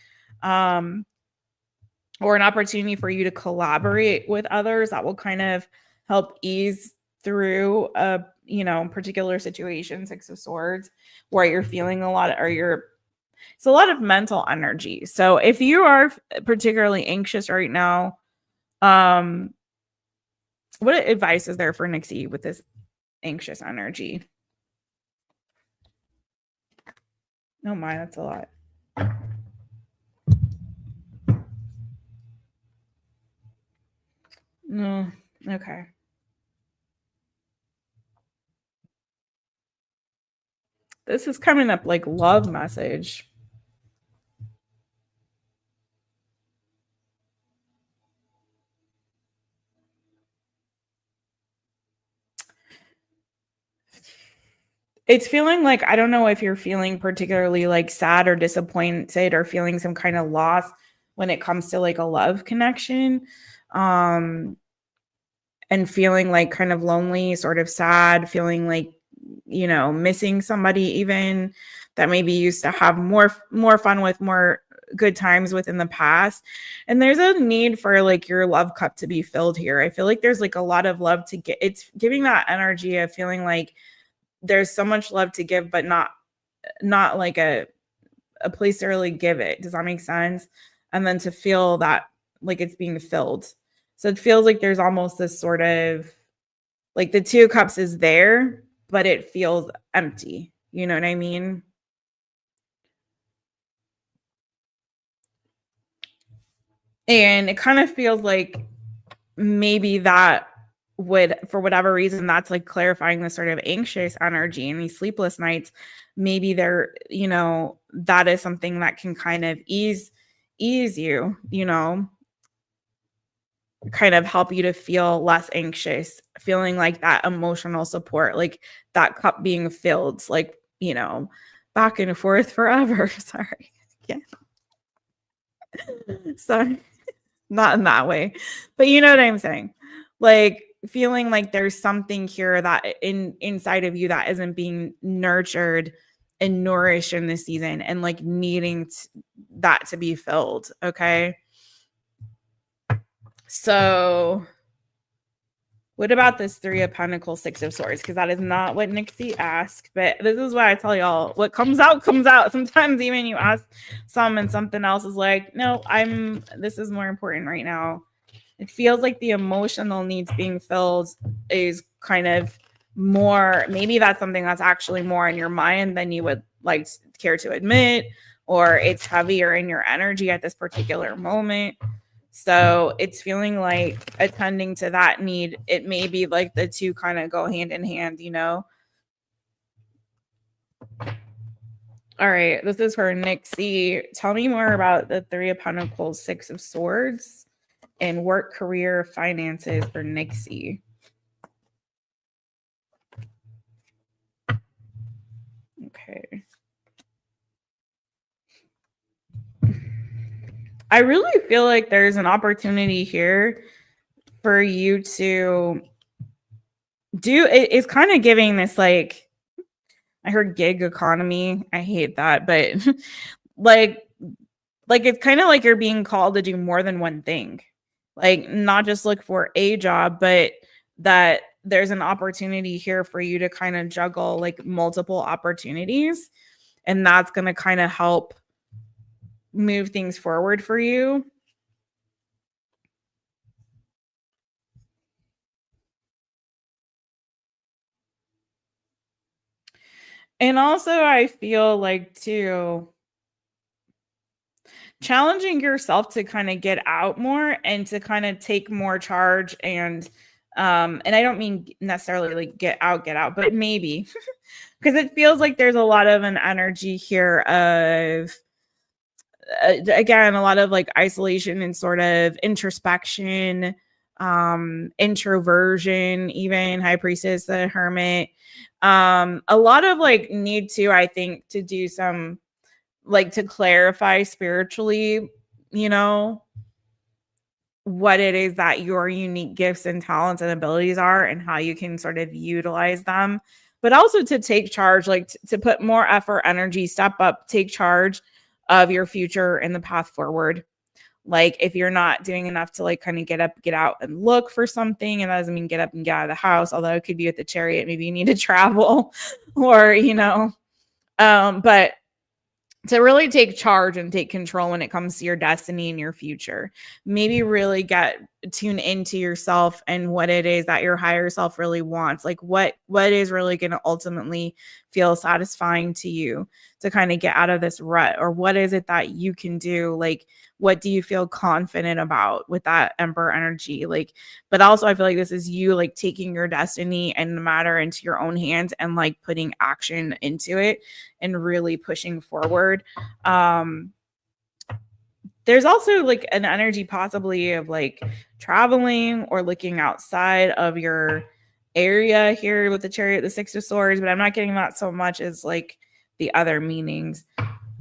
or an opportunity for you to collaborate with others that will kind of help ease through a particular situation. Six of Swords, where you're feeling a lot, it's a lot of mental energy. So if you are particularly anxious right now, what advice is there for Nixie with this anxious energy? Oh my, that's a lot. No, okay. This is coming up like love message. It's feeling like, I don't know if you're feeling particularly like sad or disappointed or feeling some kind of loss when it comes to like a love connection, and feeling like kind of lonely, sort of sad, feeling like, missing somebody even that maybe used to have more fun with, more good times with in the past. And there's a need for like your love cup to be filled here. I feel like there's like a lot of love to get. It's giving that energy of feeling like there's so much love to give, but not like a place to really give it. Does that make sense? And then to feel that like it's being filled. So it feels like there's almost this sort of like the 2 cups is there, but it feels empty. You know what I mean? And it kind of feels like maybe that would, for whatever reason, that's like clarifying the sort of anxious energy and these sleepless nights. Maybe they're, that is something that can kind of ease you, kind of help you to feel less anxious, feeling like that emotional support, like that cup being filled, like, back and forth forever. Sorry. Yeah. Sorry. Not in that way, but you know what I'm saying? Like feeling like there's something here that inside of you that isn't being nurtured and nourished in this season, and like needing that to be filled. Okay. So what about this 3 of Pentacles, 6 of Swords? Because that is not what Nixie asked, but this is why I tell y'all, what comes out, comes out. Sometimes even you ask some and something else is like, no, this is more important right now. It feels like the emotional needs being filled is kind of more, maybe that's something that's actually more in your mind than you would like care to admit, or it's heavier in your energy at this particular moment. So it's feeling like attending to that need, it may be like the 2 kind of go hand in hand, All right, this is for Nixie. Tell me more about the 3 of Pentacles, 6 of Swords, and work, career, finances for Nixie. Okay. I really feel like there's an opportunity here for you to do it. It's kind of giving this, like, I heard gig economy. I hate that, but like it's kind of like you're being called to do more than one thing. Like not just look for a job, but that there's an opportunity here for you to kind of juggle like multiple opportunities. And that's going to kind of help move things forward for you. And also I feel like too, challenging yourself to kind of get out more and to kind of take more charge and I don't mean necessarily like get out, but maybe because it feels like there's a lot of an energy here of again, a lot of like isolation and sort of introspection, introversion, even High Priestess, the Hermit, a lot of like need to, I think, to do some like to clarify spiritually, what it is that your unique gifts and talents and abilities are and how you can sort of utilize them, but also to take charge, like to put more effort, energy, step up, take charge of your future and the path forward. Like if you're not doing enough to like kind of get up, get out and look for something, and that doesn't mean get up and get out of the house, although it could be with the Chariot, maybe you need to travel or, but to really take charge and take control when it comes to your destiny and your future. Maybe really tune into yourself and what it is that your higher self really wants. Like what is really going to ultimately feel satisfying to you to kind of get out of this rut, or what is it that you can do? Like, what do you feel confident about with that Emperor energy? Like, but also I feel like this is you like taking your destiny and the matter into your own hands and like putting action into it and really pushing forward. There's also like an energy possibly of like traveling or looking outside of your area here with the Chariot, the 6 of Swords, but I'm not getting that so much as like the other meanings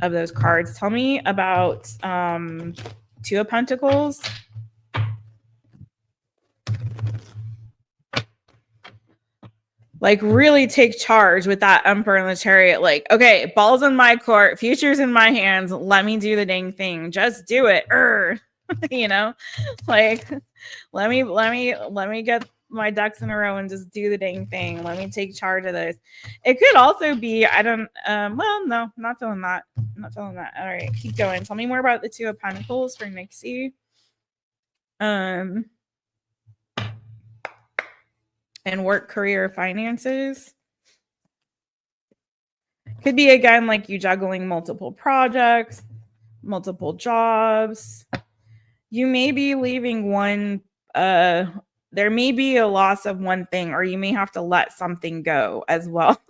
of those cards. Tell me about 2 of Pentacles. Like really take charge with that Emperor and the Chariot. Like, okay, ball's in my court, future's in my hands. Let me do the dang thing. Just do it. Like, let me get my ducks in a row and just do the dang thing. Let me take charge of this. It could also be, I don't, well, no, not feeling that. Not feeling that. All right, keep going. Tell me more about the Two of Pentacles for Nixie. And work, career, finances. Could be, again, like you juggling multiple projects, multiple jobs. You may be leaving one, there may be a loss of one thing, or you may have to let something go as well.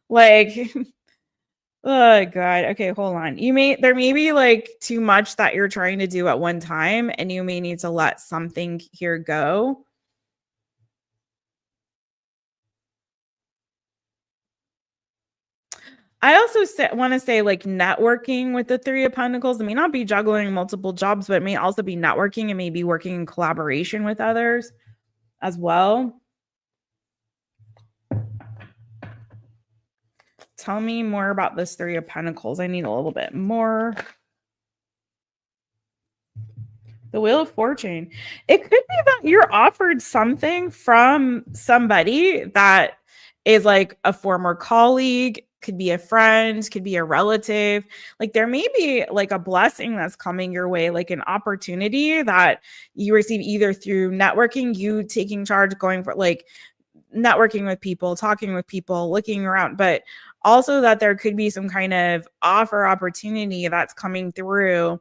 Like, oh God. Okay, hold on. There may be like too much that you're trying to do at one time, and you may need to let something here go. I also want to say, like, networking with the Three of Pentacles. It may not be juggling multiple jobs, but it may also be networking and maybe working in collaboration with others as well. Tell me more about this Three of Pentacles. I need a little bit more. The Wheel of Fortune. It could be that you're offered something from somebody that is like a former colleague, could be a friend, could be a relative. Like there may be like a blessing that's coming your way, like an opportunity that you receive either through networking, you taking charge, going for like networking with people, talking with people, looking around, but also that there could be some kind of offer opportunity that's coming through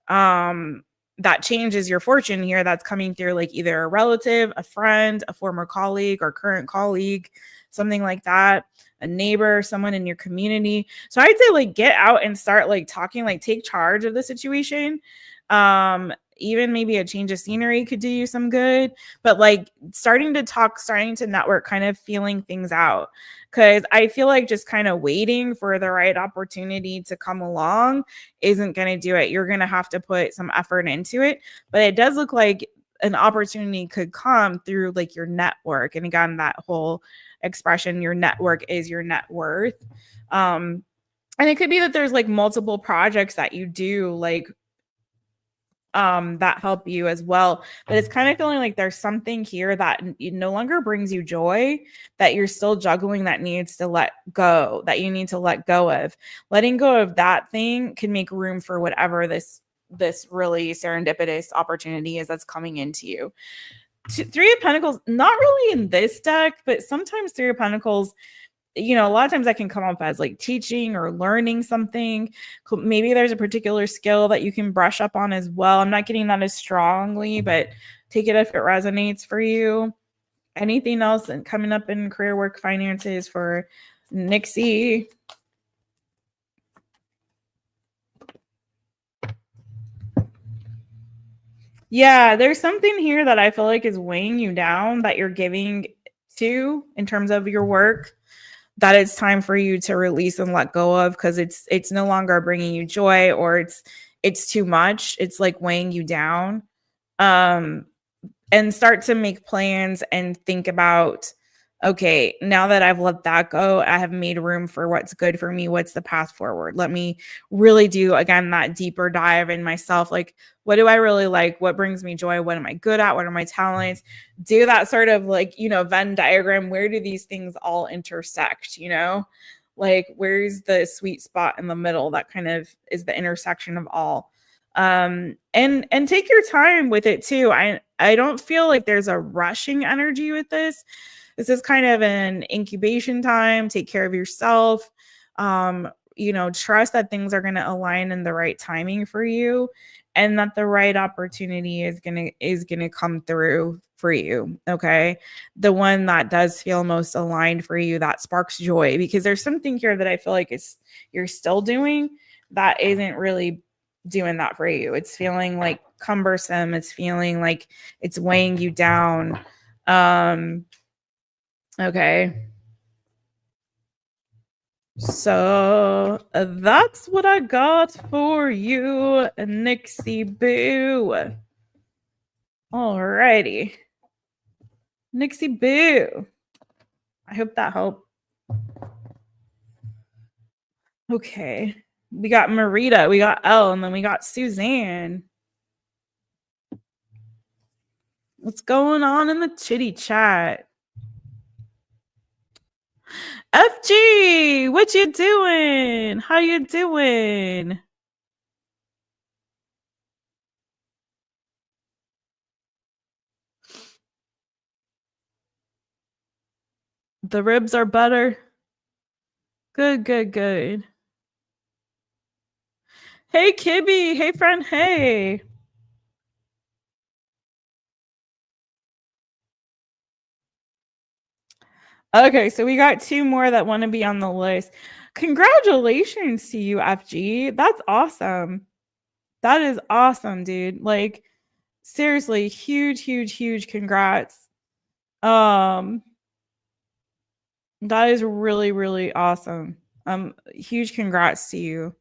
that changes your fortune here, that's coming through like either a relative, a friend, a former colleague or current colleague, something like that, a neighbor, someone in your community. So I'd say like get out and start like talking, like take charge of the situation. Even maybe a change of scenery could do you some good, but like starting to talk, starting to network, kind of feeling things out. Because I feel like just kind of waiting for the right opportunity to come along isn't going to do it. You're going to have to put some effort into it. But it does look like an opportunity could come through like your network. And again, that whole expression, your network is your net worth. And it could be that there's like multiple projects that you do like that help you as well, but it's kind of feeling like there's something here that no longer brings you joy, that you're still juggling, that needs to let go, that you need to let go of. Letting go of that thing can make room for whatever this really serendipitous opportunity is that's coming into you. Three of Pentacles, not really in this deck, but sometimes Three of Pentacles, you know, a lot of times that can come up as like teaching or learning something. Maybe there's a particular skill that you can brush up on as well. I'm not getting that as strongly, but take it if it resonates for you. Anything else coming up in career, work, finances for Nixie? Yeah, there's something here that I feel like is weighing you down, that you're giving to in terms of your work, that it's time for you to release and let go of, because it's no longer bringing you joy, or it's too much. It's like weighing you down. And start to make plans and think about, okay, now that I've let that go, I have made room for what's good for me. What's the path forward? Let me really do, again, that deeper dive in myself. Like, what do I really like? What brings me joy? What am I good at? What are my talents? Do that sort of like, you know, Venn diagram. Where do these things all intersect? You know, like where's the sweet spot in the middle that kind of is the intersection of all? And take your time with it too. I don't feel like there's a rushing energy with this. This is kind of an incubation time. Take care of yourself. You know, trust that things are going to align in the right timing for you, and that the right opportunity is going to come through for you. Okay. The one that does feel most aligned for you, that sparks joy, because there's something here that I feel like you're still doing that isn't really doing that for you. It's feeling like cumbersome. It's feeling like it's weighing you down. Okay. So that's what I got for you, Nixie Boo. Alrighty. Nixie Boo. I hope that helped. Okay. We got Marita, we got Elle, and then we got Suzanne. What's going on in the chitty chat? FG, what you doing? How you doing? The ribs are better. Good, good, good. Hey, Kibby. Hey, friend. Hey. Okay, so we got 2 more that want to be on the list. Congratulations to you, FG. That's awesome. That is awesome, dude. Like, seriously, huge, huge, huge congrats. That is really, really awesome. Huge congrats to you.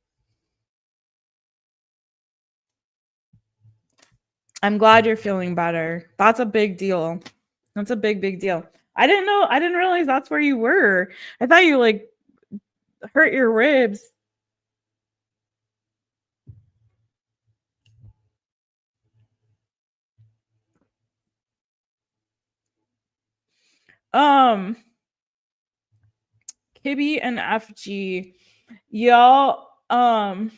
I'm glad you're feeling better. That's a big deal. That's a big, big deal. I didn't realize that's where you were. I thought you like hurt your ribs. Kibby and FG, y'all, I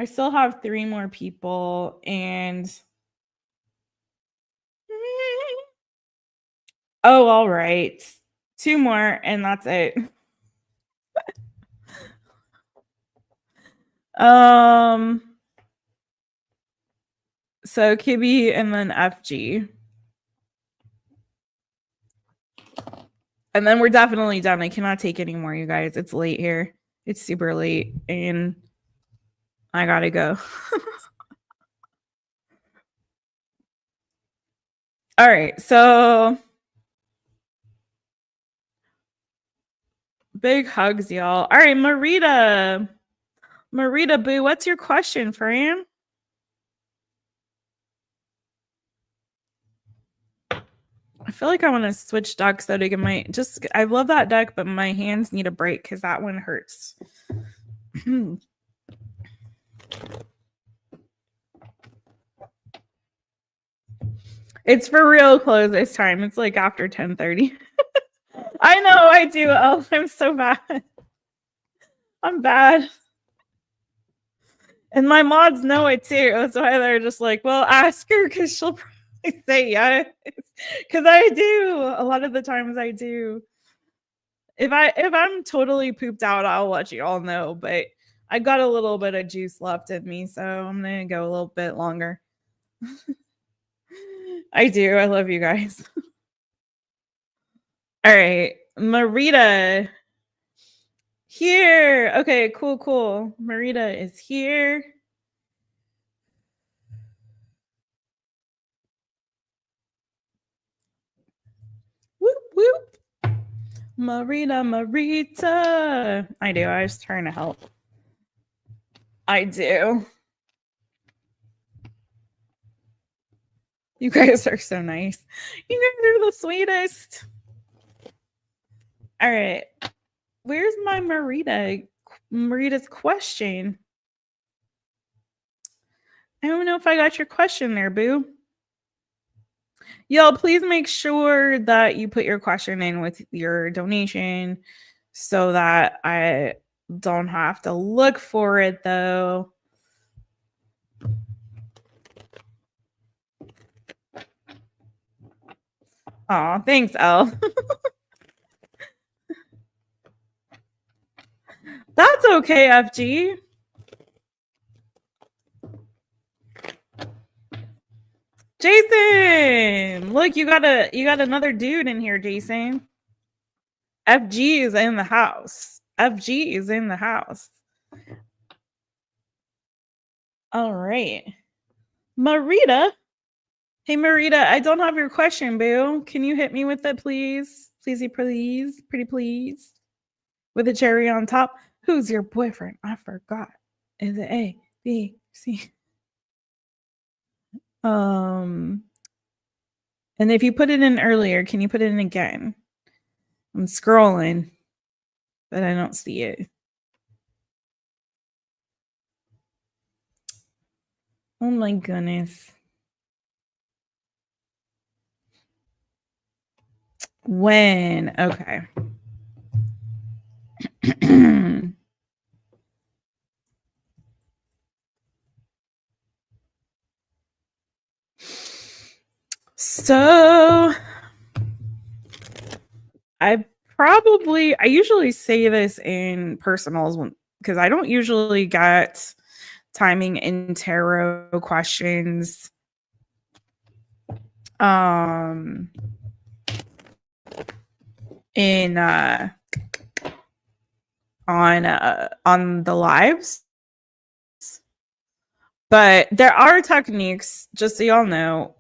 still have 3 more people and oh, all right. 2 more and that's it. So Kibby and then FG. And then we're definitely done. I cannot take any more, you guys. It's late here. It's super late and I gotta go. All right, so big hugs, y'all. All right, Marita. Marita Boo, what's your question, Fran? I feel like I want to switch decks though to get my I love that deck, but my hands need a break because that one hurts. It's for real close this time. It's like after 10:30. I know I do. Oh, I'm so bad. I'm bad. And my mods know it too. That's why they're just like, well, ask her because she'll probably say yes. Because I do. A lot of the times I do. If I'm totally pooped out, I'll let you all know. But I got a little bit of juice left in me, so I'm gonna go a little bit longer. I do. I love you guys. All right, Marita. Here. Okay, cool, cool. Marita is here. Whoop, whoop. Marita. I do. I was trying to help. I do. You guys are so nice. You guys are the sweetest. All right. Where's my Marita? Marita's question. I don't know if I got your question there, boo. Y'all, please make sure that you put your question in with your donation so that I don't have to look for it, though. Aw, thanks, Elle. That's okay, FG. Jason, look, you got another dude in here, Jason. FG is in the house. FG is in the house. All right. Marita. Hey, Marita, I don't have your question, boo. Can you hit me with it, please? Pleasey, please. Pretty please. With a cherry on top. Who's your boyfriend? I forgot. Is it A, B, C? And if you put it in earlier, can you put it in again? I'm scrolling, but I don't see it. Oh my goodness. When? Okay. So I usually say this in personals because I don't usually get timing in tarot questions. In on the lives. But there are techniques, just so y'all know.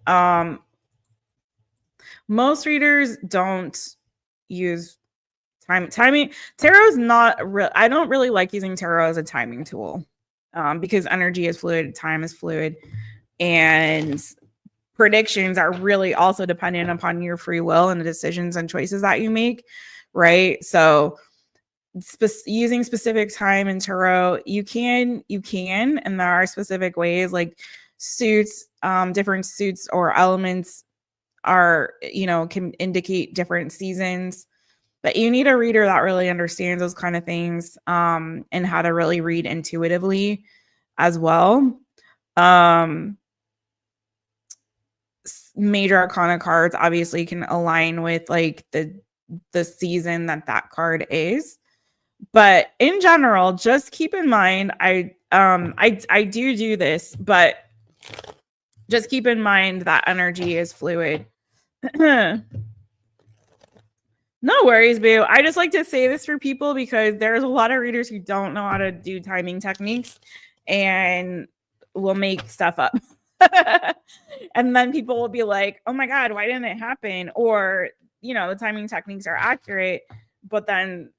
Most readers don't use timing. Tarot is not real. I don't really like using tarot as a timing tool because energy is fluid, time is fluid, and predictions are really also dependent upon your free will and the decisions and choices that you make, right? So using specific time in tarot, you can, and there are specific ways, like suits, different suits or elements are, can indicate different seasons, but you need a reader that really understands those kind of things, and how to really read intuitively as well. Major arcana cards obviously can align with like the season that card is, but in general, just keep in mind, I do this, but just keep in mind that energy is fluid. No worries, boo. I just like to say this for people because there's a lot of readers who don't know how to do timing techniques and will make stuff up. And then people will be like, oh my God, why didn't it happen? Or, the timing techniques are accurate, but then,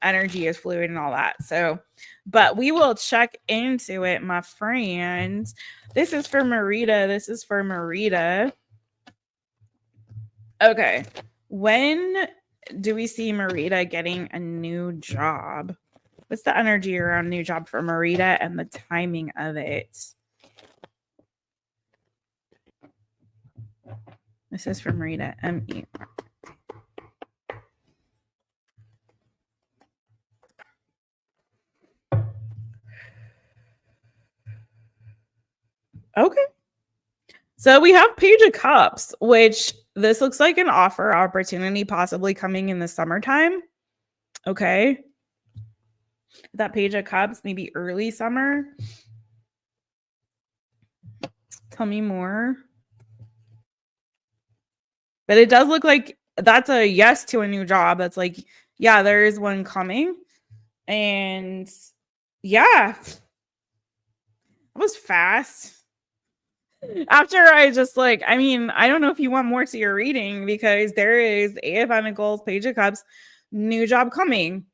energy is fluid and all that. So, but we will check into it, my friends. This is for Marita. Okay. When do we see Marita getting a new job? What's the energy around new job for Marita and the timing of it? This is for Marita, M-E. Okay. So we have Page of Cups, which this looks like an offer opportunity possibly coming in the summertime. Okay. That Page of Cups, maybe early summer. Tell me more. But it does look like that's a yes to a new job. That's like, yeah, there is one coming. And yeah, it was fast. After I just I don't know if you want more to your reading because there is Eight of Pentacles, Page of Cups, new job coming.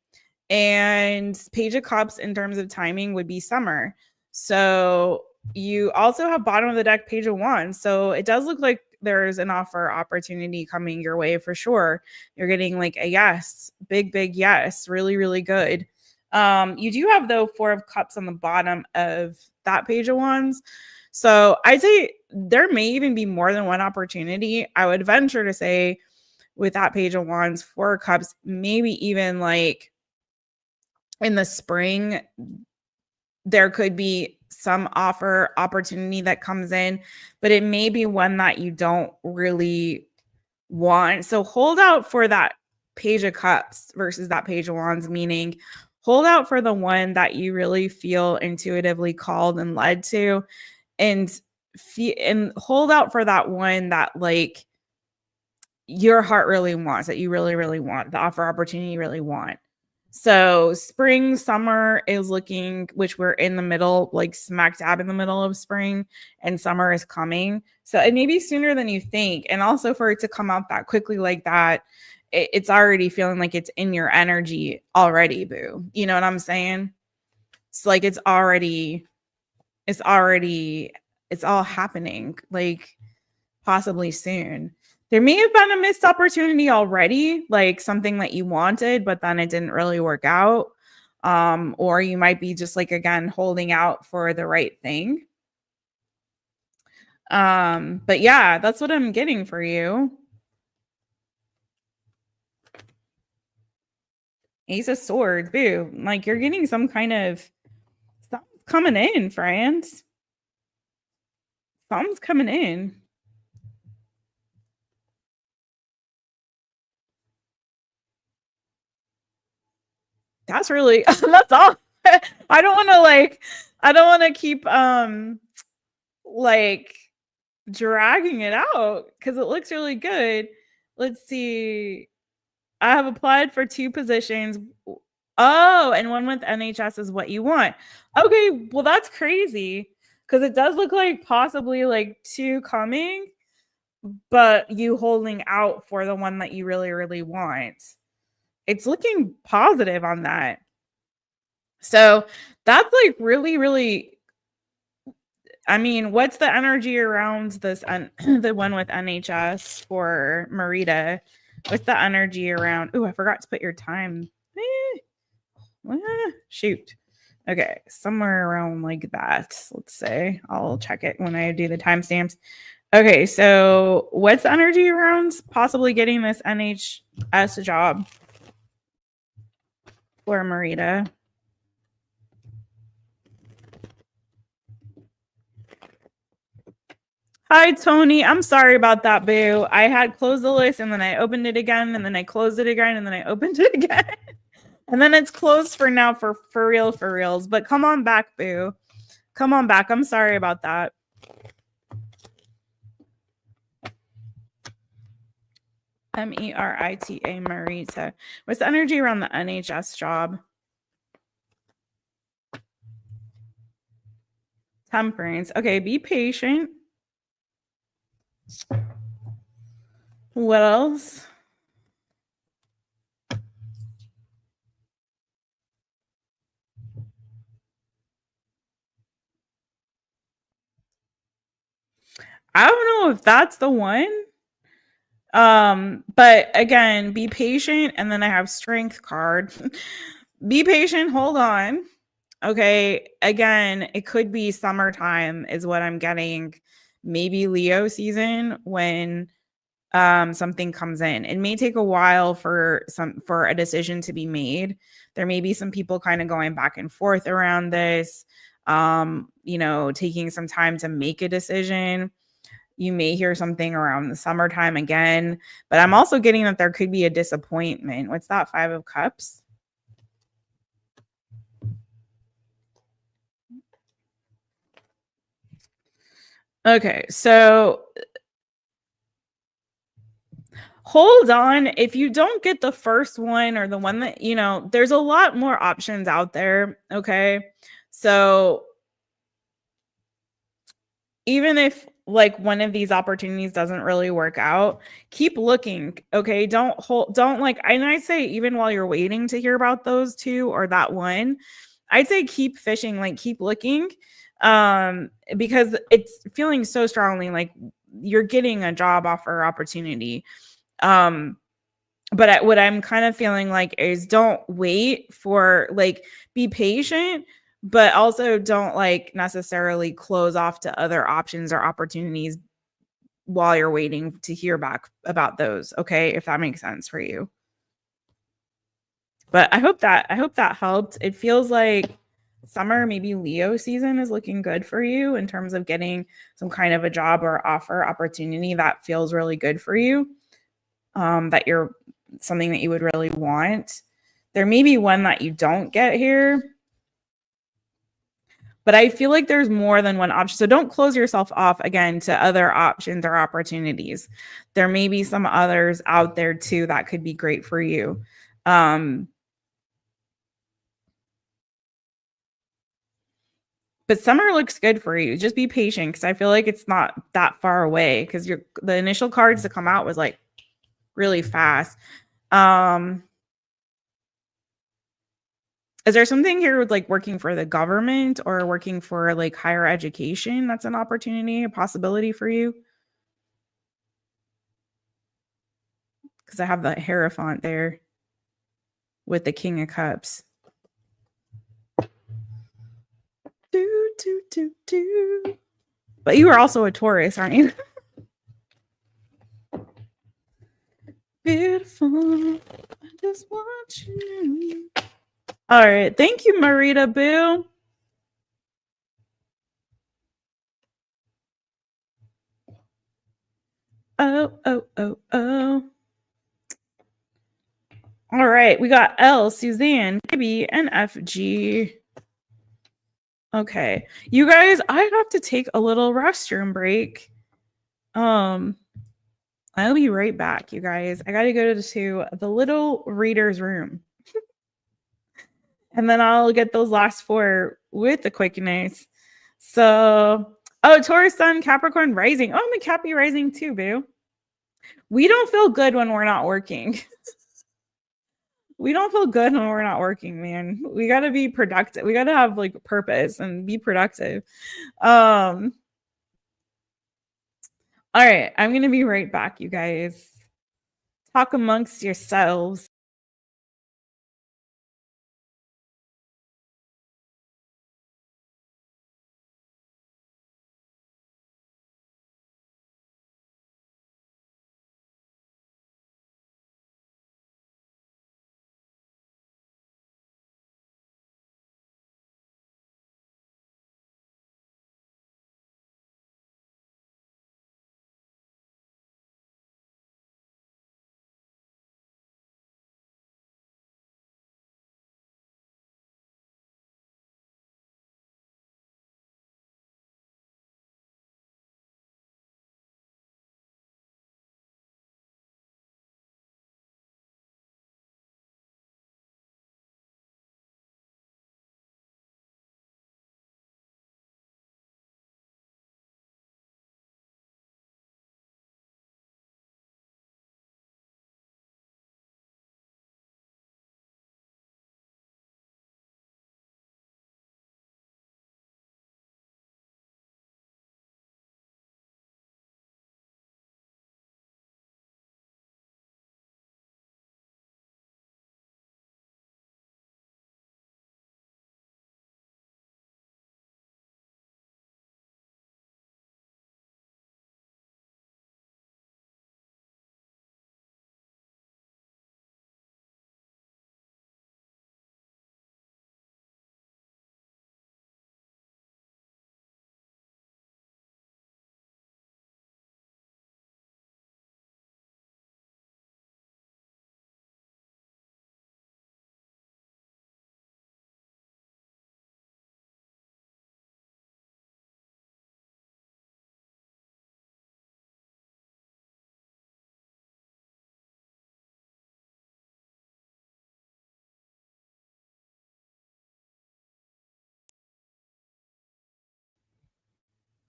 And Page of Cups in terms of timing would be summer. So you also have bottom of the deck, Page of Wands. So it does look like there's an offer opportunity coming your way for sure. You're getting like a yes, big yes, really, really good. You do have though Four of Cups on the bottom of that Page of Wands. So I'd say there may even be more than one opportunity. I would venture to say with that Page of Wands, Four of Cups, maybe even like in the spring, there could be some offer opportunity that comes in, but it may be one that you don't really want. So hold out for that Page of Cups versus that Page of Wands, meaning hold out for the one that you really feel intuitively called and led to, and hold out for that one that like your heart really wants, that you really, really want, the offer opportunity you really want. So spring, summer is looking, which we're in the middle, like smack dab in the middle of spring, and summer is coming. So it may be sooner than you think. And also for it to come out that quickly like that, it's already feeling like it's in your energy already, boo. You know what I'm saying? It's like it's all happening like possibly soon. There may have been a missed opportunity already, like something that you wanted, but then it didn't really work out. Or you might be just like, again, holding out for the right thing. But yeah, that's what I'm getting for you. Ace of Swords, boo. Like you're getting some kind of something's coming in, friends. Something's coming in. That's really that's all. I don't want to I don't want to keep like dragging it out because it looks really good. Let's see. I have applied for 2 positions. Oh, and one with NHS is what you want. Okay, well that's crazy because it does look like possibly like 2 coming, but you holding out for the one that you really, really want. It's looking positive on that. So that's like really, really. I mean, what's the energy around this? The one with NHS for Marita. What's the energy around? Oh, I forgot to put your time. Shoot. Okay, somewhere around like that. Let's say I'll check it when I do the timestamps. Okay, so what's the energy around possibly getting this NHS job for Marita? Hi, Tony. I'm sorry about that, boo. I had closed the list and then I opened it again and then I closed it again and then I opened it again. And then it's closed for now for reals. But come on back, boo. Come on back. I'm sorry about that. Merita, Marita. What's the energy around the NHS job? Temperance. Okay, be patient. What else? I don't know if that's the one. But again, be patient. And then I have strength card. Be patient. Hold on. Okay. Again, it could be summertime, is what I'm getting. Maybe Leo season when something comes in. It may take a while for a decision to be made. There may be some people kind of going back and forth around this, taking some time to make a decision. You may hear something around the summertime again, but I'm also getting that there could be a disappointment. What's that? 5 of Cups. Okay, so hold on. If you don't get the first one or the one that, there's a lot more options out there. Okay. So even if like one of these opportunities doesn't really work out, keep looking. Okay. Don't like, and I say, even while you're waiting to hear about those 2 or that one, I'd say keep fishing, like keep looking. Because it's feeling so strongly like you're getting a job offer opportunity. But what I'm kind of feeling like is don't wait for like be patient, but also don't like necessarily close off to other options or opportunities while you're waiting to hear back about those. Okay, if that makes sense for you. But I hope that helped. It feels like summer, maybe Leo season is looking good for you in terms of getting some kind of a job or offer opportunity that feels really good for you. That you're something that you would really want. There may be one that you don't get here, but I feel like there's more than one option. So don't close yourself off again to other options or opportunities. There may be some others out there too that could be great for you. But summer looks good for you. Just be patient because I feel like it's not that far away because the initial cards to come out was like really fast. Is there something here with like working for the government or working for like higher education that's an opportunity, a possibility for you? Because I have the Hierophant there with the King of Cups. Do, do, do, do. But you are also a Taurus, aren't you? Beautiful. I just want you. All right. Thank you, Marita Boo. Oh. All right. We got L, Suzanne, KB, and FG. Okay. You guys, I have to take a little restroom break. I'll be right back, you guys. I got to go to the little reader's room. And then I'll get those last 4 with the quickness. So, Taurus, Sun, Capricorn, Rising. Oh, I'm a Cappy Rising too, boo. We don't feel good when we're not working. We don't feel good when we're not working, man. We got to be productive. We got to have like purpose and be productive. All right, I'm going to be right back, you guys. Talk amongst yourselves.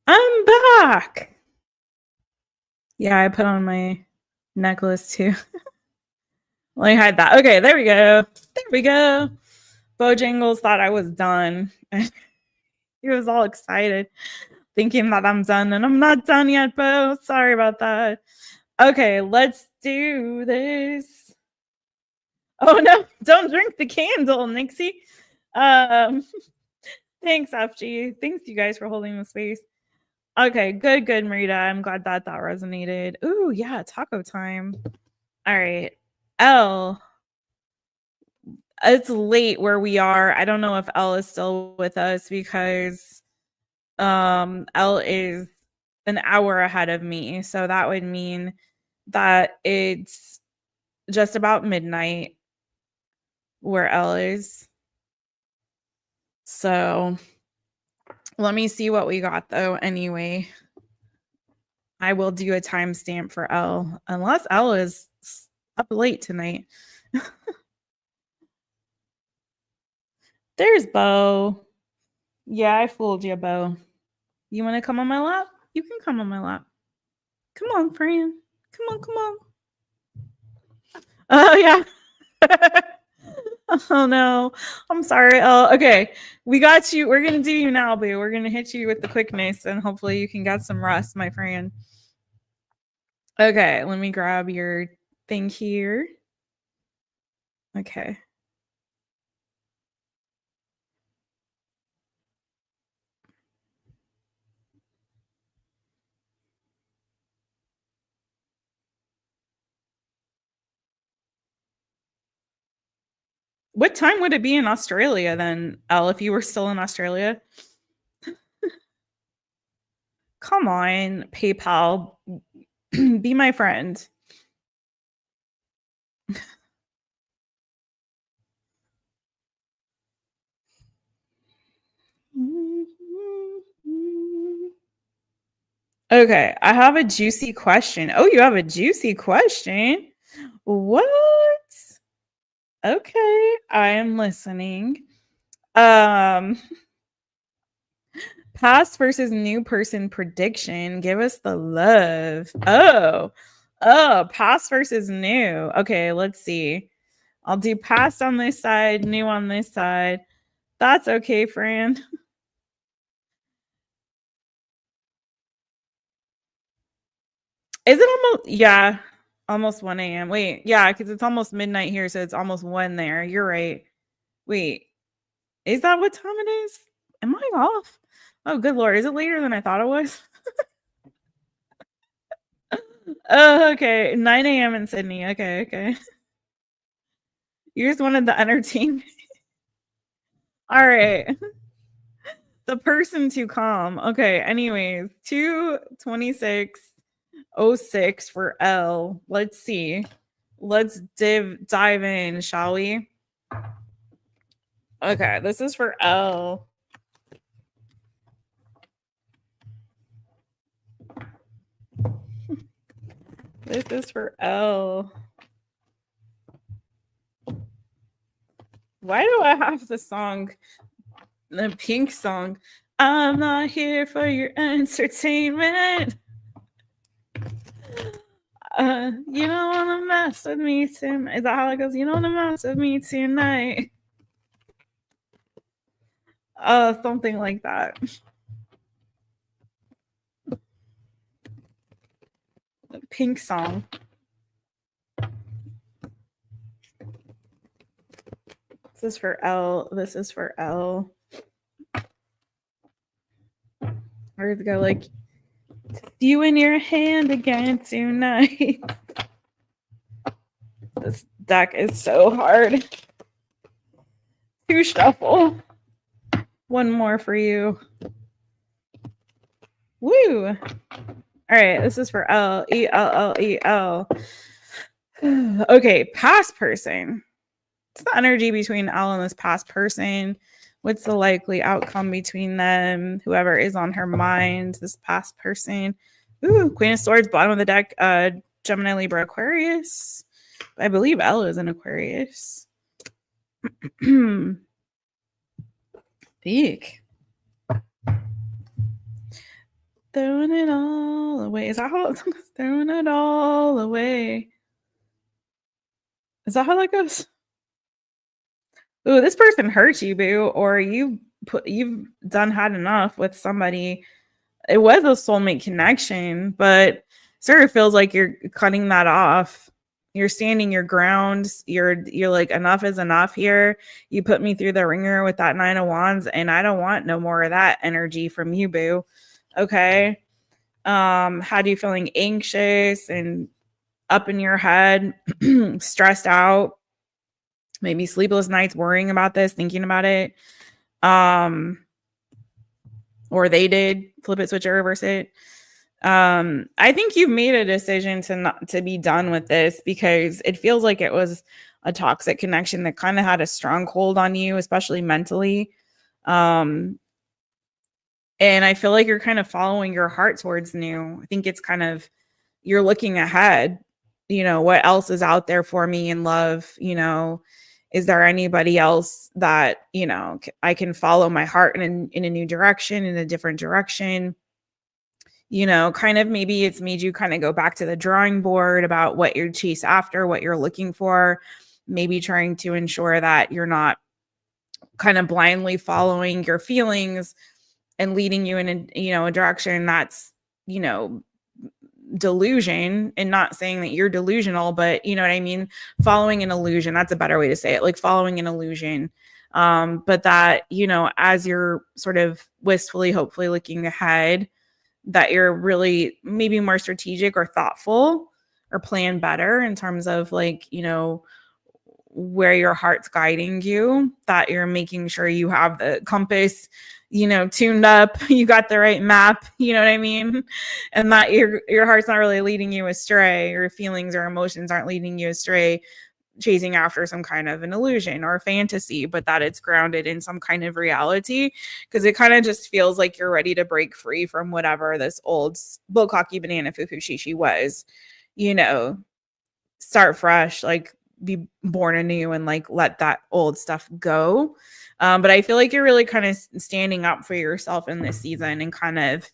I'm back. Yeah, I put on my necklace too. Let me hide that. Okay, there we go. There we go. Bojangles thought I was done. He was all excited, thinking that I'm done, and I'm not done yet, Bo. Sorry about that. Okay, let's do this. Oh no, don't drink the candle, Nixie. Thanks, FG. Thanks, you guys, for holding the space. Okay, good, Marita. I'm glad that resonated. Ooh, yeah, taco time. All right, L. It's late where we are. I don't know if L is still with us because L is an hour ahead of me. So that would mean that it's just about midnight where L is. So let me see what we got though. Anyway, I will do a timestamp for L unless L is up late tonight. There's Bo. Yeah, I fooled you, Bo. You want to come on my lap? You can come on my lap. Come on, friend. Come on. Oh, yeah. Oh, no. I'm sorry. Oh, okay. We got you. We're going to do you now, boo. We're going to hit you with the quickness, and hopefully you can get some rest, my friend. Okay, let me grab your thing here. Okay. What time would it be in Australia then, Elle, if you were still in Australia? Come on, PayPal. Be my friend. Okay, I have a juicy question. Oh, you have a juicy question? What? Okay, I am listening. Um, Past versus new person prediction. Give us the love. Oh, past versus new. Okay, let's see. I'll do past on this side, new on this side. That's okay, Fran. Is it almost? Yeah, almost 1 a.m. Wait, yeah, because it's almost midnight here, so it's almost 1 there. You're right. Wait, is that what time it is? Am I off? Oh, good Lord. Is it later than I thought it was? Oh, okay. 9 a.m. in Sydney. Okay. You just wanted the entertainment. All right. The person to calm. Okay. Anyways, 22606 for L. Let's see. Let's dive in, shall we? Okay. This is for L. This is for L. Why do I have the song, the Pink song? I'm not here for your entertainment. You don't want to mess with me tonight. Is that how it goes? You don't want to mess with me tonight. Something like that. The Pink song. This is for L. This is for L. We're gonna go like you in your hand again tonight. This deck is so hard to shuffle. One more for you. Woo! All right, this is for L. E-L-L-E-L. Okay, past person. What's the energy between L and this past person? What's the likely outcome between them? Whoever is on her mind, this past person. Ooh, Queen of Swords, bottom of the deck. Gemini, Libra, Aquarius. I believe L is an Aquarius. Eek. Throwing it all away. Is that how it's throwing it all away? Is that how that goes? Ooh, this person hurt you, boo, or you've had enough with somebody. It was a soulmate connection, but sort of feels like you're cutting that off. You're standing your ground. You're like, enough is enough here. You put me through the ringer with that 9 of Wands, and I don't want no more of that energy from you, boo. Okay. Had you feeling anxious and up in your head, stressed out, maybe sleepless nights worrying about this, thinking about it. Or they did flip it, switch it, reverse it. I think you've made a decision to be done with this because it feels like it was a toxic connection that kind of had a stronghold on you, especially mentally. And I feel like you're kind of following your heart towards new. I think it's kind of, you're looking ahead, what else is out there for me in love, is there anybody else that, I can follow my heart in a new direction, in a different direction? Kind of maybe it's made you kind of go back to the drawing board about what you're chase after, what you're looking for, maybe trying to ensure that you're not kind of blindly following your feelings and leading you in a direction that's, delusion, and not saying that you're delusional, but you know what I mean? Following an illusion. That's a better way to say it, like following an illusion. But that, as you're sort of wistfully, hopefully looking ahead, that you're really maybe more strategic or thoughtful or plan better in terms of like, where your heart's guiding you, that you're making sure you have the compass, tuned up, you got the right map, you know what I mean? And that your heart's not really leading you astray, your feelings or emotions aren't leading you astray, chasing after some kind of an illusion or fantasy, but that it's grounded in some kind of reality, because it kind of just feels like you're ready to break free from whatever this old bullcocky banana foo-foo shishi was, start fresh, like be born anew and like let that old stuff go. But I feel like you're really kind of standing up for yourself in this season and kind of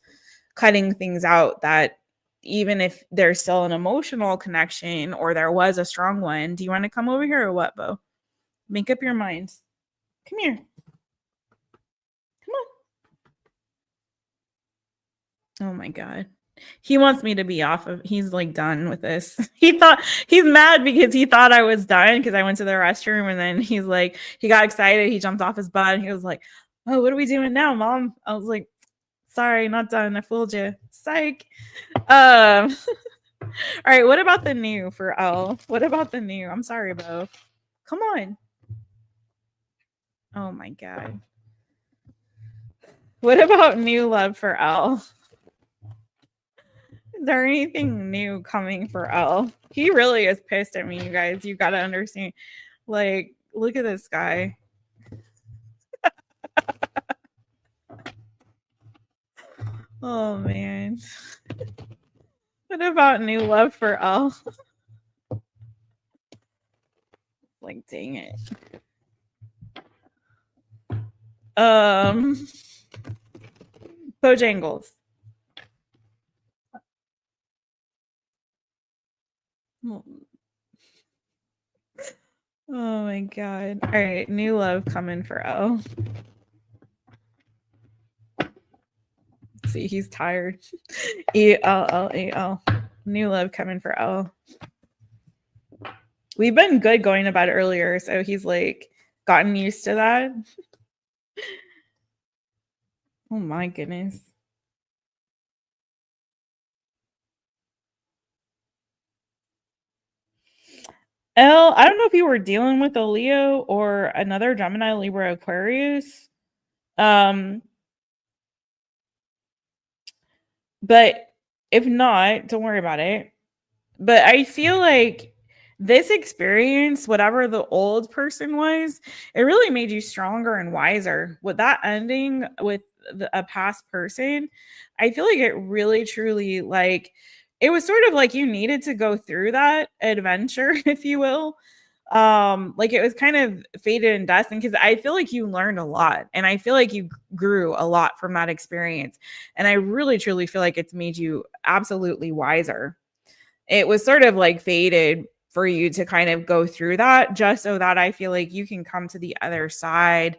cutting things out that even if there's still an emotional connection or there was a strong one. Do you want to come over here or what, Bo? Make up your mind. Come here. Come on. Oh my God. He wants me to be off of, he's like done with this. He's mad because he thought I was done because I went to the restroom, and then he's like, he got excited. He jumped off his butt and he was like, oh, what are we doing now, Mom? I was like, sorry, not done. I fooled you. Psych. All right. What about the new for L? What about the new? I'm sorry, Bo. Come on. Oh my God. What about new love for L? Is there anything new coming for L? He really is pissed at me, you guys. You gotta understand. Like, look at this guy. Oh man. What about new love for L? Like, dang it. Bojangles. Oh my God. All right, new love coming for L. See, he's tired. ELLAL. New love coming for L. We've been good going about it earlier, so he's like gotten used to that. Oh my goodness. L, I don't know if you were dealing with a Leo or another Gemini, Libra, Aquarius. But if not, don't worry about it. But I feel like this experience, whatever the old person was, it really made you stronger and wiser. With that ending with a past person, I feel like it really, truly, like, it was sort of like you needed to go through that adventure, if you will. Like it was kind of fated and destined, because I feel like you learned a lot, and I feel like you grew a lot from that experience, and I really truly feel like it's made you absolutely wiser. It was sort of like fated for you to kind of go through that, just so that I feel like you can come to the other side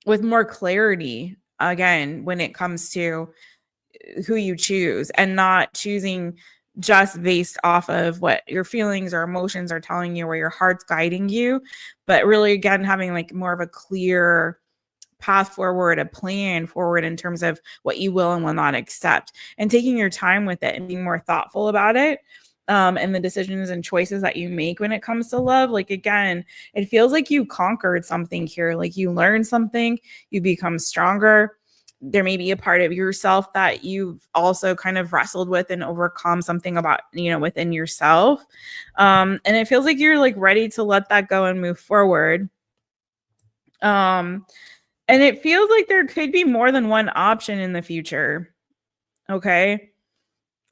with more clarity again when it comes to who you choose, and not choosing just based off of what your feelings or emotions are telling you or your heart's guiding you, but really again having like more of a clear path forward, a plan forward in terms of what you will and will not accept, and taking your time with it and being more thoughtful about it. And the decisions and choices that you make when it comes to love. Like, again, it feels like you conquered something here. Like you learned something, you become stronger. There may be a part of yourself that you've also kind of wrestled with and overcome something about, within yourself. And it feels like you're like ready to let that go and move forward. And it feels like there could be more than one option in the future. Okay.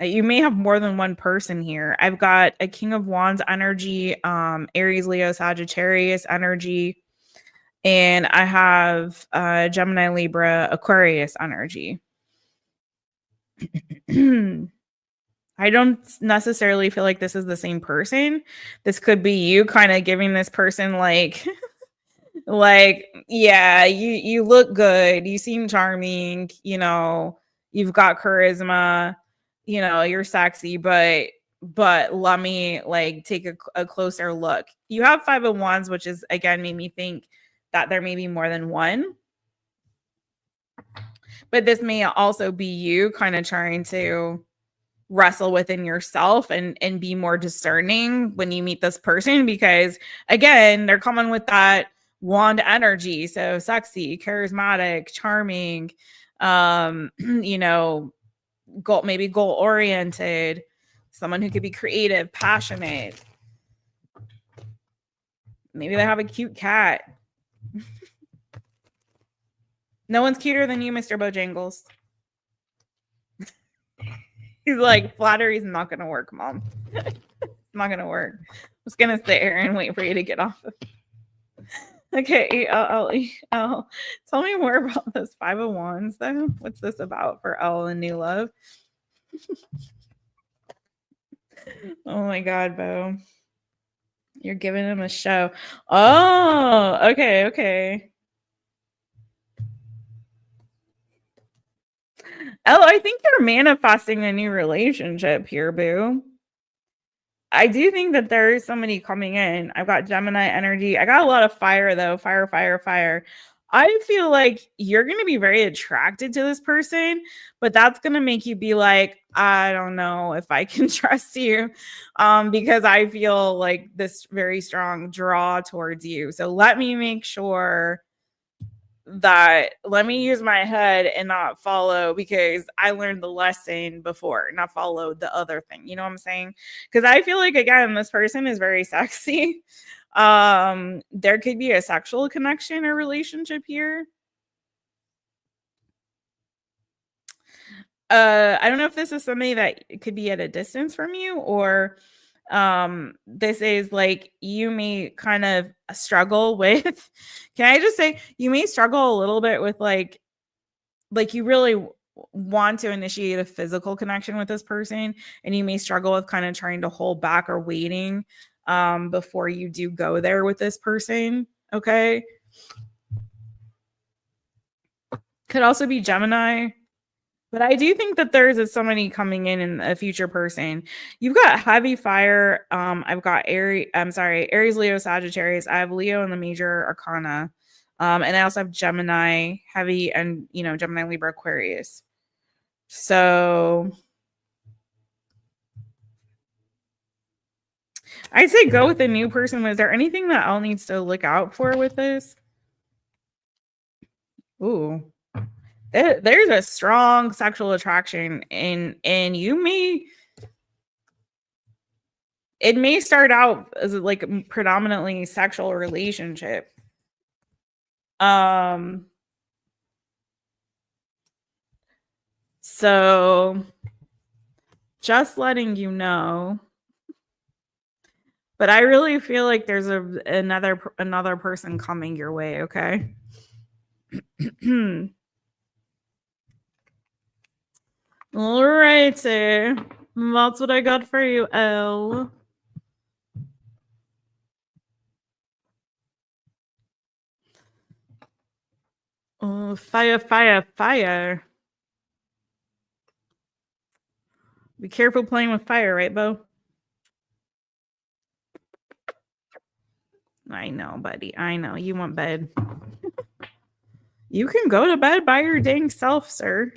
You may have more than one person here. I've got a King of Wands energy, Aries, Leo, Sagittarius energy, and I have Gemini, Libra, Aquarius energy. I don't necessarily feel like this is the same person. This could be you kind of giving this person like yeah, you look good, you seem charming, you've got charisma, you're sexy, but let me like take a closer look. You have 5 of Wands, which is again made me think that there may be more than one, but this may also be you kind of trying to wrestle within yourself and be more discerning when you meet this person, because again, they're coming with that wand energy. So sexy, charismatic, charming, goal oriented, someone who could be creative, passionate. Maybe they have a cute cat. No one's cuter than you, Mr. Bojangles. He's like, flattery's not gonna work, Mom. It's not gonna work. I'm just gonna sit here and wait for you to get off of. Okay, L. Tell me more about this 5 of Wands, though. What's this about for L and new love? Oh my God, Bo. You're giving him a show. Oh, okay. Oh, I think you're manifesting a new relationship here, Boo. I do think that there is somebody coming in. I've got Gemini energy. I got a lot of fire, though. Fire. I feel like you're going to be very attracted to this person, but that's going to make you be like, I don't know if I can trust you, because I feel like this very strong draw towards you. So let me make sure that, let me use my head and not follow, because I learned the lesson before, not follow the other thing. You know what I'm saying? Because I feel like, again, this person is very sexy. There could be a sexual connection or relationship here. I don't know if this is somebody that could be at a distance from you, or this is like you may kind of struggle with, can I just say, you may struggle a little bit with like you really want to initiate a physical connection with this person, and you may struggle with kind of trying to hold back or waiting before you do go there with this person. Okay. Could also be Gemini. But I do think that there's somebody coming in a future person. You've got heavy fire. I've got Aries, Leo, Sagittarius. I have Leo in the major arcana. And I also have Gemini, heavy, and Gemini, Libra, Aquarius. So I'd say go with a new person. Is there anything that Elle needs to look out for with this? Ooh. There's a strong sexual attraction, and it may start out as like a predominantly sexual relationship. So just letting you know. But I really feel like there's another person coming your way, okay? All righty. That's what I got for you, Elle. Oh, fire. Be careful playing with fire, right, Bo? I know, buddy. I know. You want bed. You can go to bed by your dang self, sir.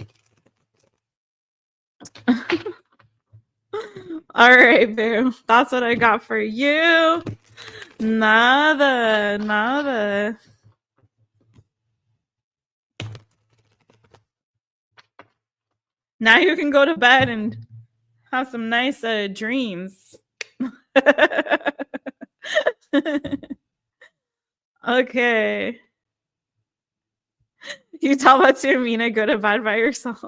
All right, boo. That's what I got for you. Nada. Now you can go to bed and have some nice dreams. Okay. You tell that to Amina, go to bed by yourself.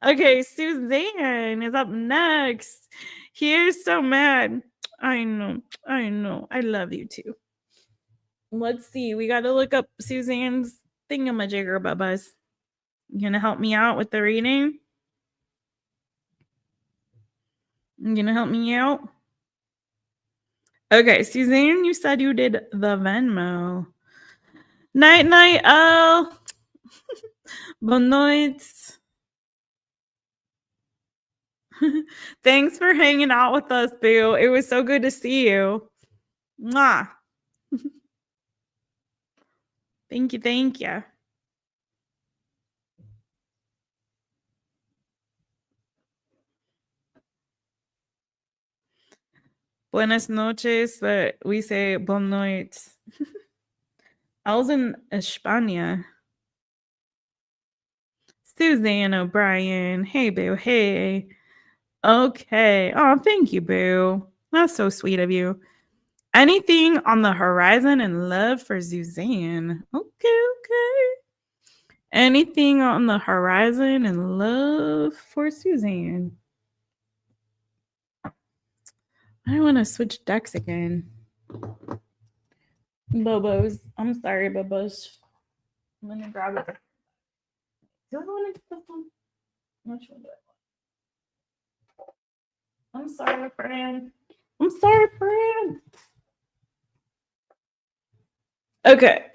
Okay, Suzanne is up next. He's so mad. I know. I love you too. Let's see. We got to look up Suzanne's thingamajigger bubbas. You gonna help me out with the reading? You gonna help me out? Okay, Suzanne, you said you did the Venmo. Night, oh. Bon noite. Thanks for hanging out with us, boo. It was so good to see you. Mwah. Thank you. Buenas noches, but we say bonne nuit. I was in España. Suzanne O'Brien. Hey, boo. Hey. Okay. Oh, thank you, boo. That's so sweet of you. Anything on the horizon in love for Suzanne? Okay. Anything on the horizon in love for Suzanne? I want to switch decks again. Bobos. I'm sorry, Bobos. I'm going to grab it. Do I want to get this one? Which one do I want? I'm sorry, friend. I'm sorry, friend. Okay.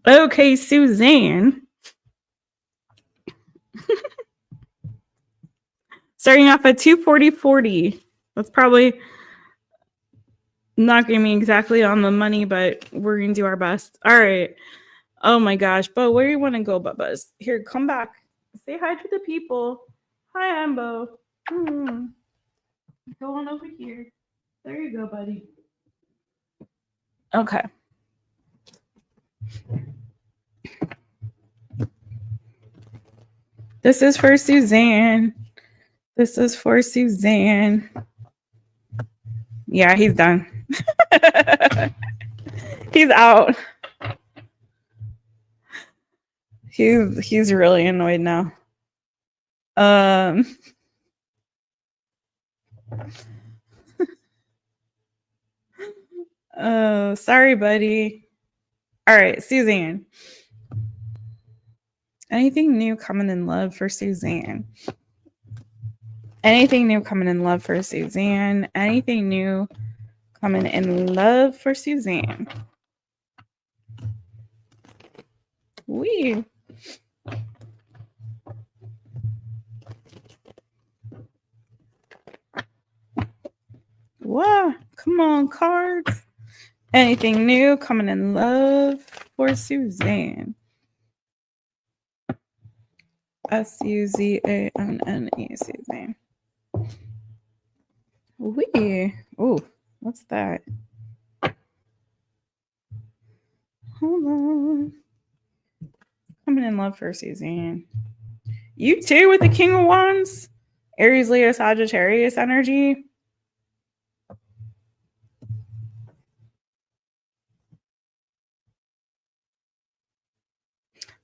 Okay, Suzanne. Starting off at 240.40. That's probably not going to be exactly on the money, but we're going to do our best. All right. Oh my gosh. Bo, where do you want to go, Bubba's? Here, come back. Say hi to the people. Hi, Ambo. Go on over here. There you go, buddy. Okay. This is for Suzanne. This is for Suzanne. Yeah, he's done. He's out. He's really annoyed now. Oh, sorry, buddy. All right, Suzanne. Anything new coming in love for Suzanne? Anything new coming in love for Suzanne? Anything new coming in love for Suzanne? Wee. Wow. Come on, cards. Anything new coming in love for Suzanne? Suzanne, Suzanne. Wee. Oh, what's that? Hold on. Coming in love for Suzanne. You too with the King of Wands? Aries, Leo, Sagittarius energy.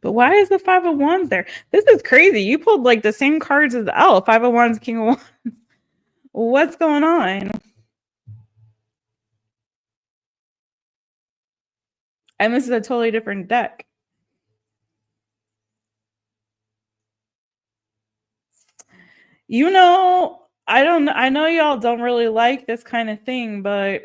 But why is the Five of Wands there? This is crazy. You pulled like the same cards as the L. Five of Wands, King of Wands. What's going on? And this is a totally different deck. You know, I know y'all don't really like this kind of thing, but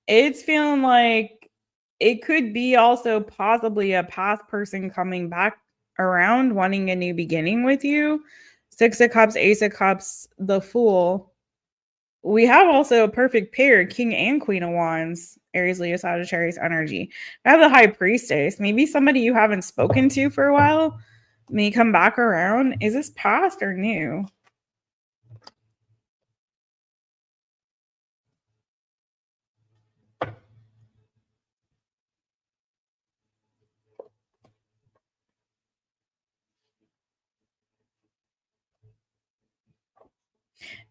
it's feeling like it could be also possibly a past person coming back around wanting a new beginning with you. Six of Cups, Ace of Cups, the Fool. We have also a perfect pair, King and Queen of Wands, Aries, Leo, Sagittarius energy. I have the High Priestess. Maybe somebody you haven't spoken to for a while may come back around. Is this past or new?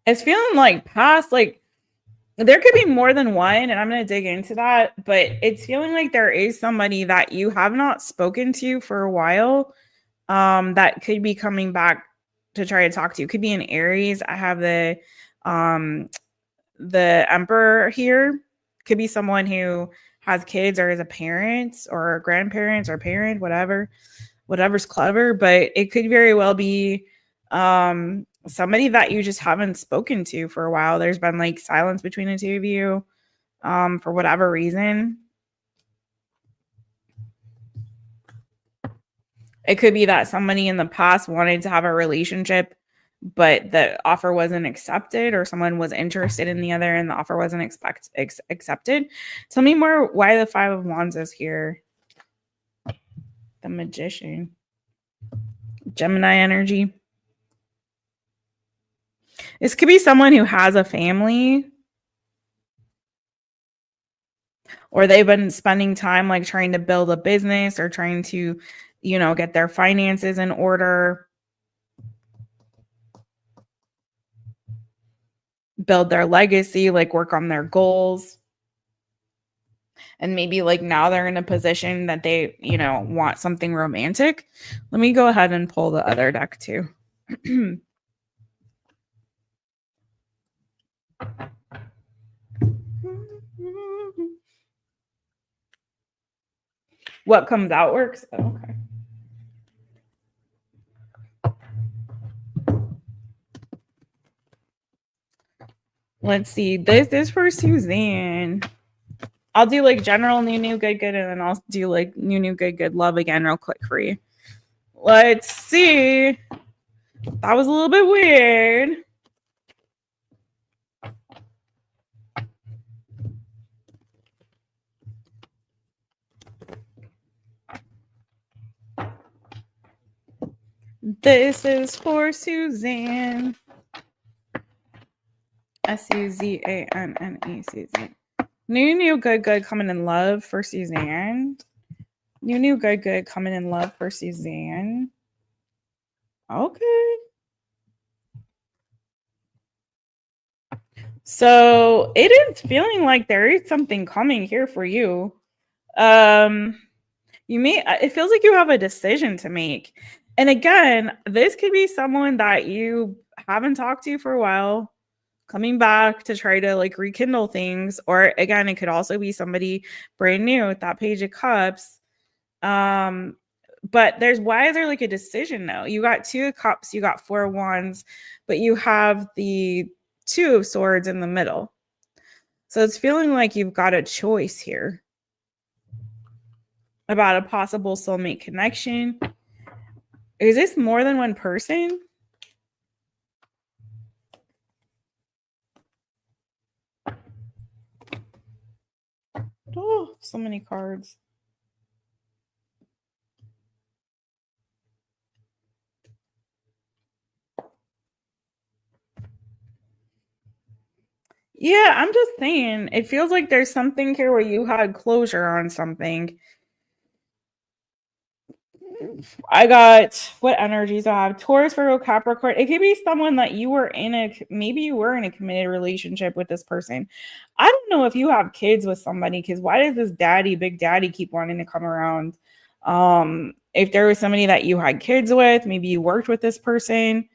It's feeling like past, like there could be more than one, and I'm going to dig into that, but it's feeling like there is somebody that you have not spoken to for a while that could be coming back to try to talk to you. Could be an Aries. I have the Emperor here. Could be someone who has kids or is a parent or grandparents or parent, whatever's clever, but it could very well be somebody that you just haven't spoken to for a while. There's been like silence between the two of you for whatever reason. It could be that somebody in the past wanted to have a relationship, but the offer wasn't accepted, or someone was interested in the other and the offer wasn't accepted. Tell me more why the Five of Wands is here. The Magician. Gemini energy. This could be someone who has a family, or they've been spending time like trying to build a business or trying to, get their finances in order, build their legacy, like work on their goals. And maybe like now they're in a position that they, want something romantic. Let me go ahead and pull the other deck too. What comes out works. Oh, okay. Let's see. This is for Suzanne. I'll do like general new, good, and then I'll do like new, good, love again real quick for you. Let's see. That was a little bit weird. This is for Suzanne. Suzanne. Suzanne. New, good, coming in love for Suzanne. New, good, coming in love for Suzanne. Okay. So it is feeling like there is something coming here for you. It feels like you have a decision to make. And again, this could be someone that you haven't talked to for a while, coming back to try to like rekindle things. Or again, it could also be somebody brand new with that Page of Cups. But why is there like a decision though? You got 2 of Cups, you got 4 of Wands, but you have the 2 of Swords in the middle. So it's feeling like you've got a choice here about a possible soulmate connection. Is this more than one person? Oh, so many cards. Yeah, I'm just saying, it feels like there's something here where you had closure on something. I got, what energies I have? Taurus, Virgo, Capricorn. It could be someone that maybe you were in a committed relationship with this person. I don't know if you have kids with somebody, because why does this big daddy keep wanting to come around? If there was somebody that you had kids with, maybe you worked with this person.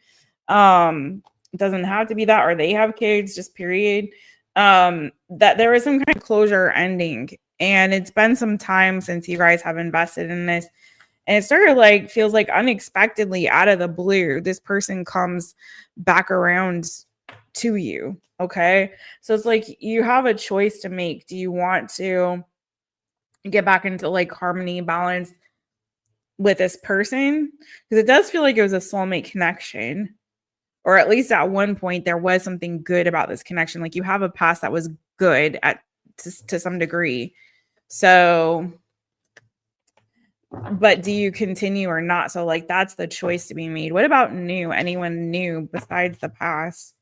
It doesn't have to be that, or they have kids, just period. That there was some kind of closure ending, and it's been some time since you guys have invested in this. And it sort of like feels like unexpectedly out of the blue, this person comes back around to you. Okay. So it's like you have a choice to make. Do you want to get back into like harmony, balance with this person? Because it does feel like it was a soulmate connection, or at least at one point there was something good about this connection. Like you have a past that was good to some degree. So, but do you continue or not? So like that's the choice to be made. What about new? Anyone new besides the past?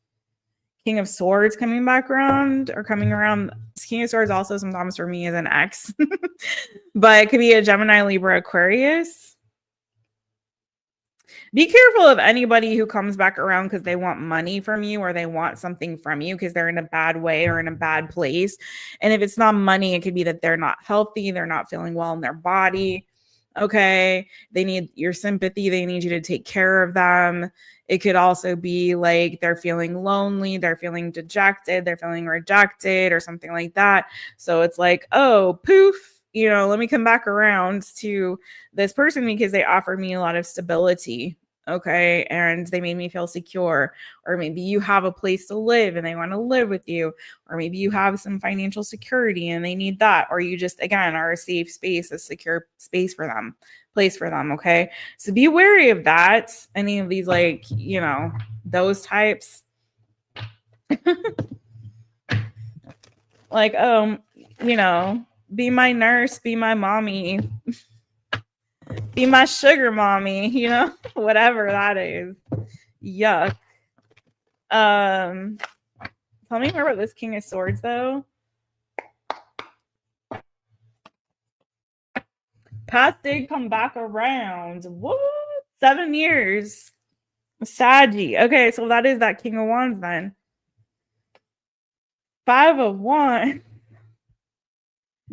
King of Swords coming back around, or coming around. King of Swords also sometimes for me is an ex, but it could be a Gemini, Libra, Aquarius. Be careful of anybody who comes back around because they want money from you, or they want something from you because they're in a bad way or in a bad place. And if it's not money, it could be that they're not healthy, they're not feeling well in their body. Okay. They need your sympathy. They need you to take care of them. It could also be like they're feeling lonely, they're feeling dejected, they're feeling rejected, or something like that. So it's like, oh, poof, let me come back around to this person because they offered me a lot of stability. Okay. And they made me feel secure. Or maybe you have a place to live and they want to live with you. Or maybe you have some financial security and they need that. Or you just, again, are a safe space, a secure space for them, place for them. Okay. So be wary of that. Any of these, like, those types. Like, be my nurse, be my mommy. Be my sugar mommy, you know, whatever that is. Yuck. Tell me more about this King of Swords, though. Past did come back around. What? 7 years. Saggy. Okay, so that is that King of Wands then. 5 of Wands.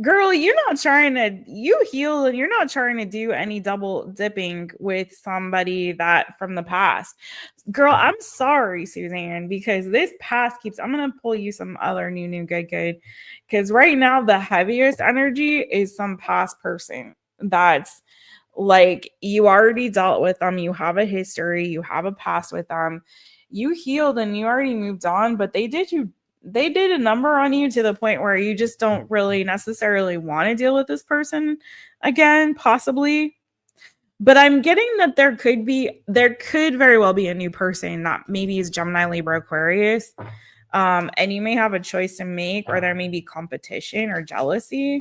Girl, you're not trying to, you heal and you're not trying to do any double dipping with somebody that from the past. Girl, I'm sorry, Suzanne, because this past keeps, I'm going to pull you some other new, good. Because right now, the heaviest energy is some past person that's like you already dealt with them. You have a history, you have a past with them. You healed and you already moved on, but they did a number on you to the point where you just don't really necessarily want to deal with this person again, possibly. But I'm getting that there could very well be a new person that maybe is Gemini, Libra, Aquarius. And you may have a choice to make, or there may be competition or jealousy.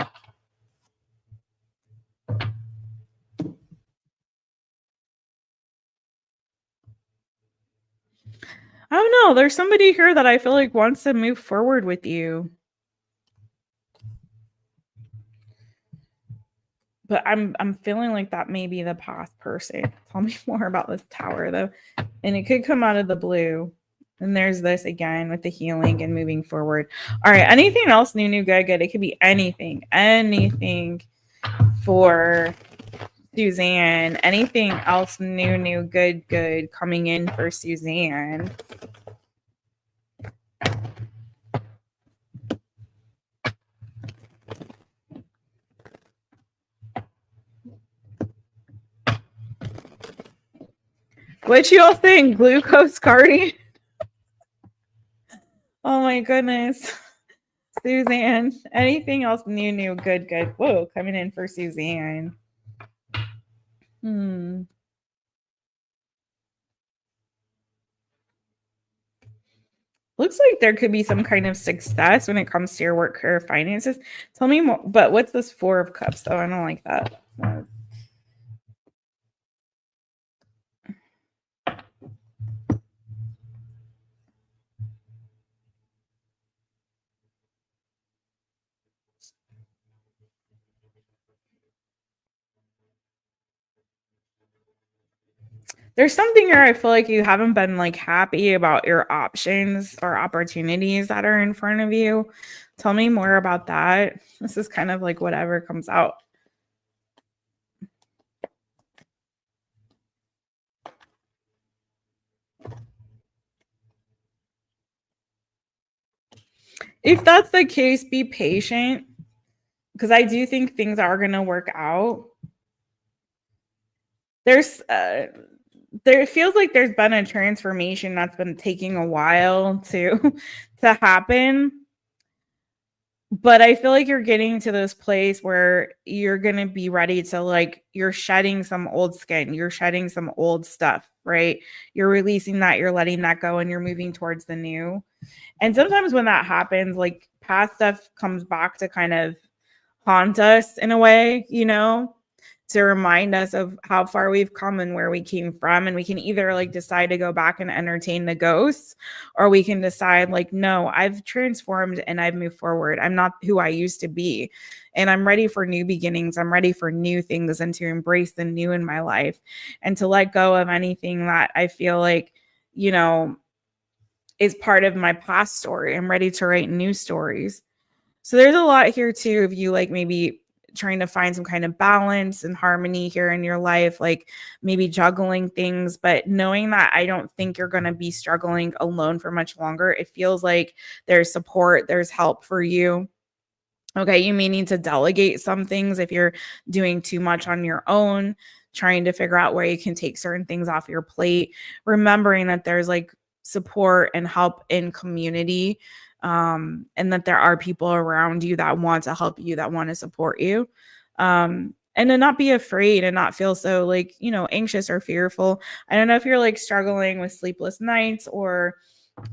I don't know. There's somebody here that I feel like wants to move forward with you. But I'm feeling like that may be the past person. Tell me more about this tower, though. And it could come out of the blue. And there's this again with the healing and moving forward. All right. Anything else new, good? It could be anything for Suzanne. Anything else new, good coming in for Suzanne? What you all think? Glucose Guardian? Oh my goodness. Suzanne. Anything else new, good? Whoa, coming in for Suzanne. Looks like there could be some kind of success when it comes to your work, career, finances. Tell me more. But what's this 4 of Cups, though? I don't like that. There's something here I feel like you haven't been like happy about your options or opportunities that are in front of you. Tell me more about that. This is kind of like whatever comes out. If that's the case, be patient because I do think things are going to work out. There feels like there's been a transformation that's been taking a while to happen. But I feel like you're getting to this place where you're going to be ready to like, you're shedding some old skin, you're shedding some old stuff, right? You're releasing that, you're letting that go, and you're moving towards the new. And sometimes when that happens, like past stuff comes back to kind of haunt us in a way, you know, to remind us of how far we've come and where we came from. And we can either like decide to go back and entertain the ghosts, or we can decide like, no, I've transformed and I've moved forward. I'm not who I used to be. And I'm ready for new beginnings. I'm ready for new things and to embrace the new in my life and to let go of anything that I feel like, you know, is part of my past story. I'm ready to write new stories. So there's a lot here too of you like maybe trying to find some kind of balance and harmony here in your life, like maybe juggling things, but knowing that I don't think you're going to be struggling alone for much longer. It feels like there's support, there's help for you. Okay, you may need to delegate some things if you're doing too much on your own, trying to figure out where you can take certain things off your plate, remembering that there's like support and help in community, and that there are people around you that want to help you, that want to support you, and to not be afraid and not feel so like, you know, anxious or fearful. I don't know if you're like struggling with sleepless nights or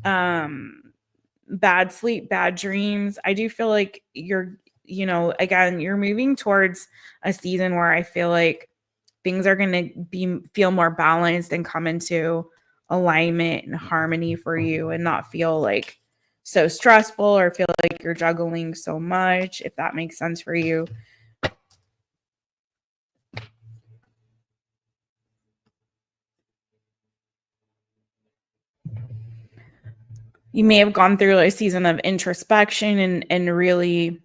bad sleep, bad dreams. I do feel like you're, you know, again, you're moving towards a season where I feel like things are going to feel more balanced and come into alignment and harmony for you, and not feel like so stressful or feel like you're juggling so much, if that makes sense for you. You may have gone through a season of introspection and really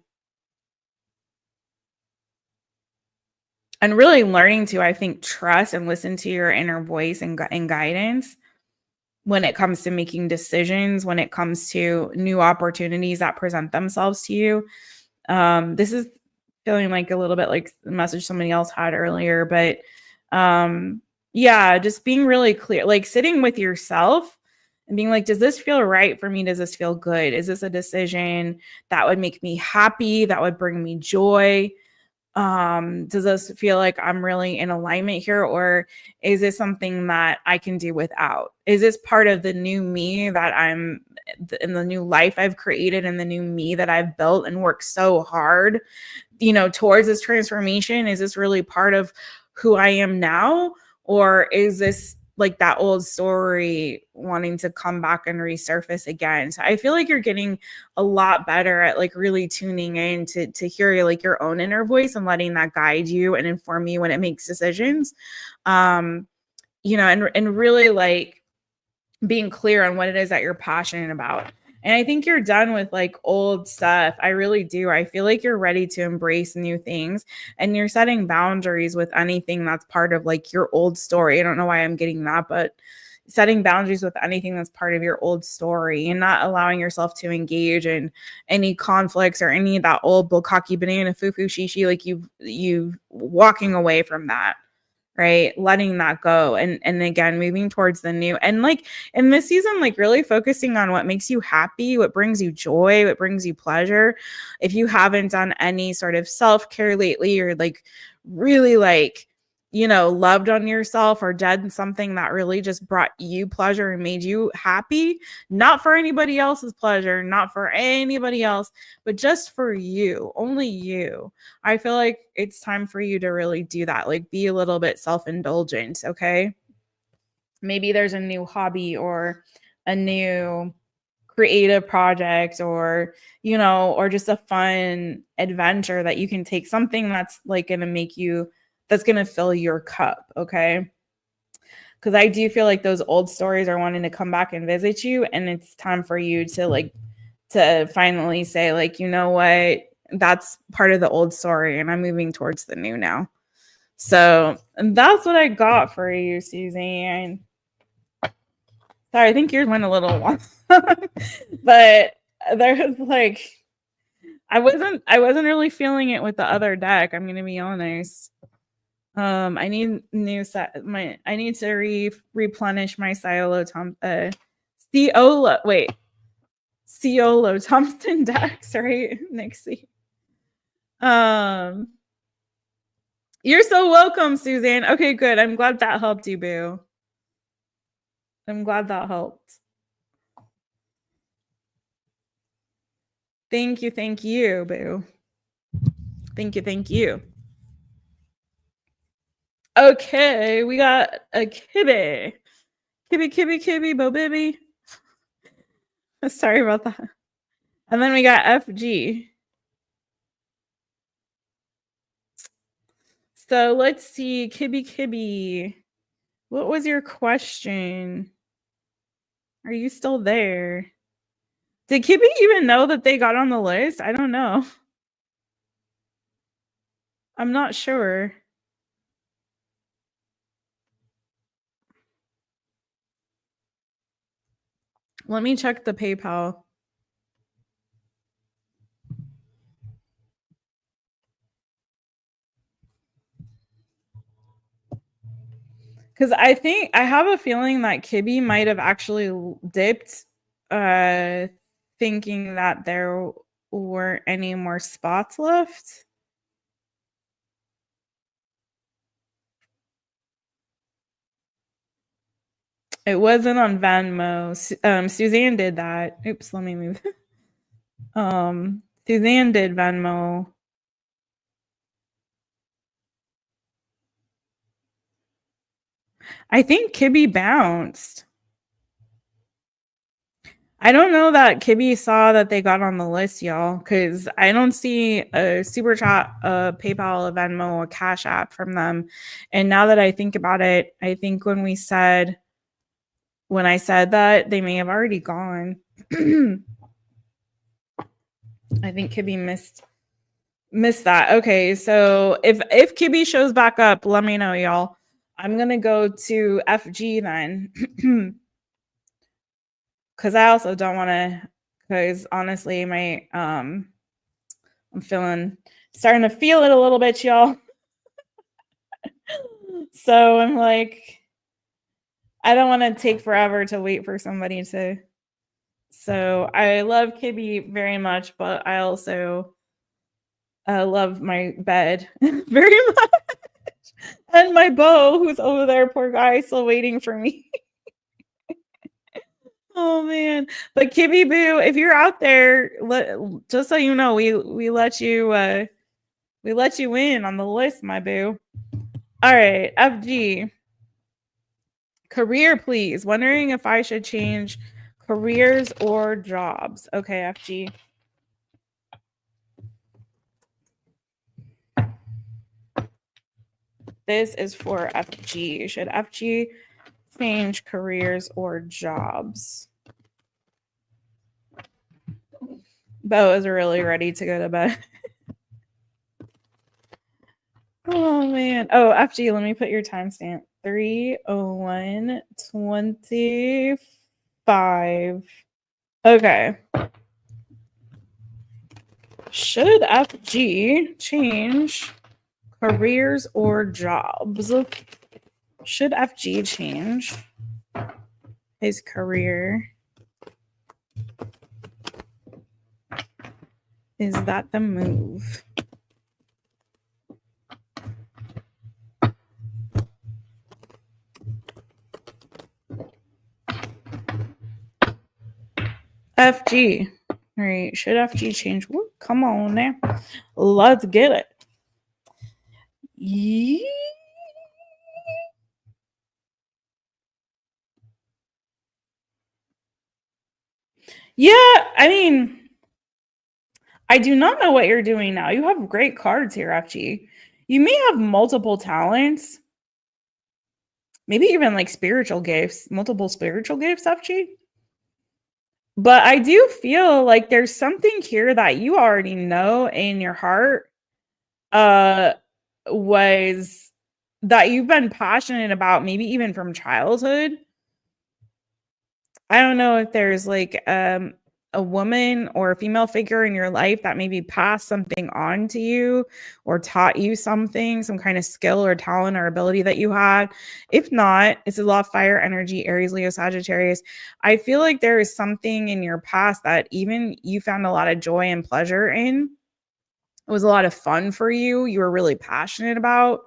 learning to, I think, trust and listen to your inner voice and guidance when it comes to making decisions, when it comes to new opportunities that present themselves to you. This is feeling like a little bit like the message somebody else had earlier, but yeah, just being really clear, like sitting with yourself and being like, does this feel right for me? Does this feel good? Is this a decision that would make me happy, that would bring me joy? Does this feel like I'm really in alignment here, or is this something that I can do without? Is this part of the new me that I'm in, the new life I've created and the new me that I've built and worked so hard, towards this transformation? Is this really part of who I am now? Or is this like that old story wanting to come back and resurface again? So I feel like you're getting a lot better at like really tuning in to hear like your own inner voice and letting that guide you and inform you when it makes decisions. And really like being clear on what it is that you're passionate about. And I think you're done with like old stuff. I really do. I feel like you're ready to embrace new things, and you're setting boundaries with anything that's part of like your old story. I don't know why I'm getting that, but setting boundaries with anything that's part of your old story and not allowing yourself to engage in any conflicts or any of that old bukkake banana foo-foo shishi, like you walking away from that. Right, letting that go, and again moving towards the new, and like in this season, like really focusing on what makes you happy, what brings you joy, what brings you pleasure. If you haven't done any sort of self-care lately, or like really like loved on yourself, or done something that really just brought you pleasure and made you happy, not for anybody else's pleasure, not for anybody else, but just for you, only you, I feel like it's time for you to really do that. Like be a little bit self-indulgent, okay? Maybe there's a new hobby or a new creative project, or or just a fun adventure that you can take, something that's like going to make you, that's going to fill your cup, okay? Because I do feel like those old stories are wanting to come back and visit you, and it's time for you to finally say like, you know what, that's part of the old story and I'm moving towards the new now. So that's what I got for you, Suzanne. Sorry, I think yours went a little long. But there was like, I wasn't really feeling it with the other deck, I'm gonna be honest. I need new set. I need to replenish my Ciolo Thompson decks, right, Nixie? You're so welcome, Suzanne. Okay, good. I'm glad that helped you, boo. I'm glad that helped. Thank you, boo. Thank you. Okay, we got a Kibby. Kibby, Bo Bibby. Sorry about that. And then we got FG. So let's see, Kibby. What was your question? Are you still there? Did Kibby even know that they got on the list? I don't know. I'm not sure. Let me check the PayPal. Because I think I have a feeling that Kibby might have actually dipped, thinking that there weren't any more spots left. It wasn't on Venmo. Suzanne did that. Oops, let me move. Suzanne did Venmo. I think Kibby bounced. I don't know that Kibby saw that they got on the list, y'all, because I don't see a super chat, a PayPal, a Venmo, a Cash App from them. And now that I think about it, I think when I said that, they may have already gone. I think Kibby missed that. Okay, so if Kibby shows back up, let me know, y'all. I'm gonna go to FG then. Because I also don't want to, because honestly, I'm starting to feel it a little bit, y'all. So I'm like, I don't want to take forever to wait for somebody to. So I love Kibby very much, but I also love my bed very much. And my beau, who's over there, poor guy, still waiting for me. Oh man. But Kibby Boo, if you're out there, just so you know, we let you in on the list, my boo. All right, FG. Career, please. Wondering if I should change careers or jobs. Okay, FG. This is for FG. Should FG change careers or jobs? Bo is really ready to go to bed. Oh man. Oh, FG, let me put your timestamp. 3:01:25. Okay. Should FG change careers or jobs? Should FG change his career? Is that the move? FG. All right. Should FG change? Woo, come on now. Let's get it. Yeah, I mean, I do not know what you're doing now. You have great cards here, FG. You may have multiple talents, maybe even like spiritual gifts, multiple spiritual gifts, FG. But I do feel like there's something here that you already know in your heart was that you've been passionate about, maybe even from childhood. I don't know if there's like a woman or a female figure in your life that maybe passed something on to you or taught you something, some kind of skill or talent or ability that you had. If not, it's a lot of fire energy, Aries, Leo, Sagittarius. I feel like there is something in your past that even you found a lot of joy and pleasure in. It was a lot of fun for you. You were really passionate about.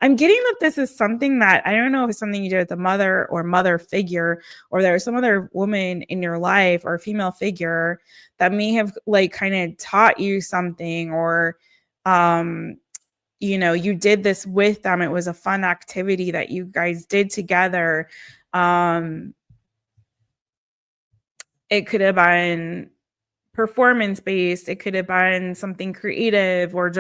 I'm getting that this is something that I don't know if it's something you did with a mother or mother figure, or there's some other woman in your life or a female figure that may have like kind of taught you something, or you did this with them. It was a fun activity that you guys did together. It could have been performance based, it could have been something creative, or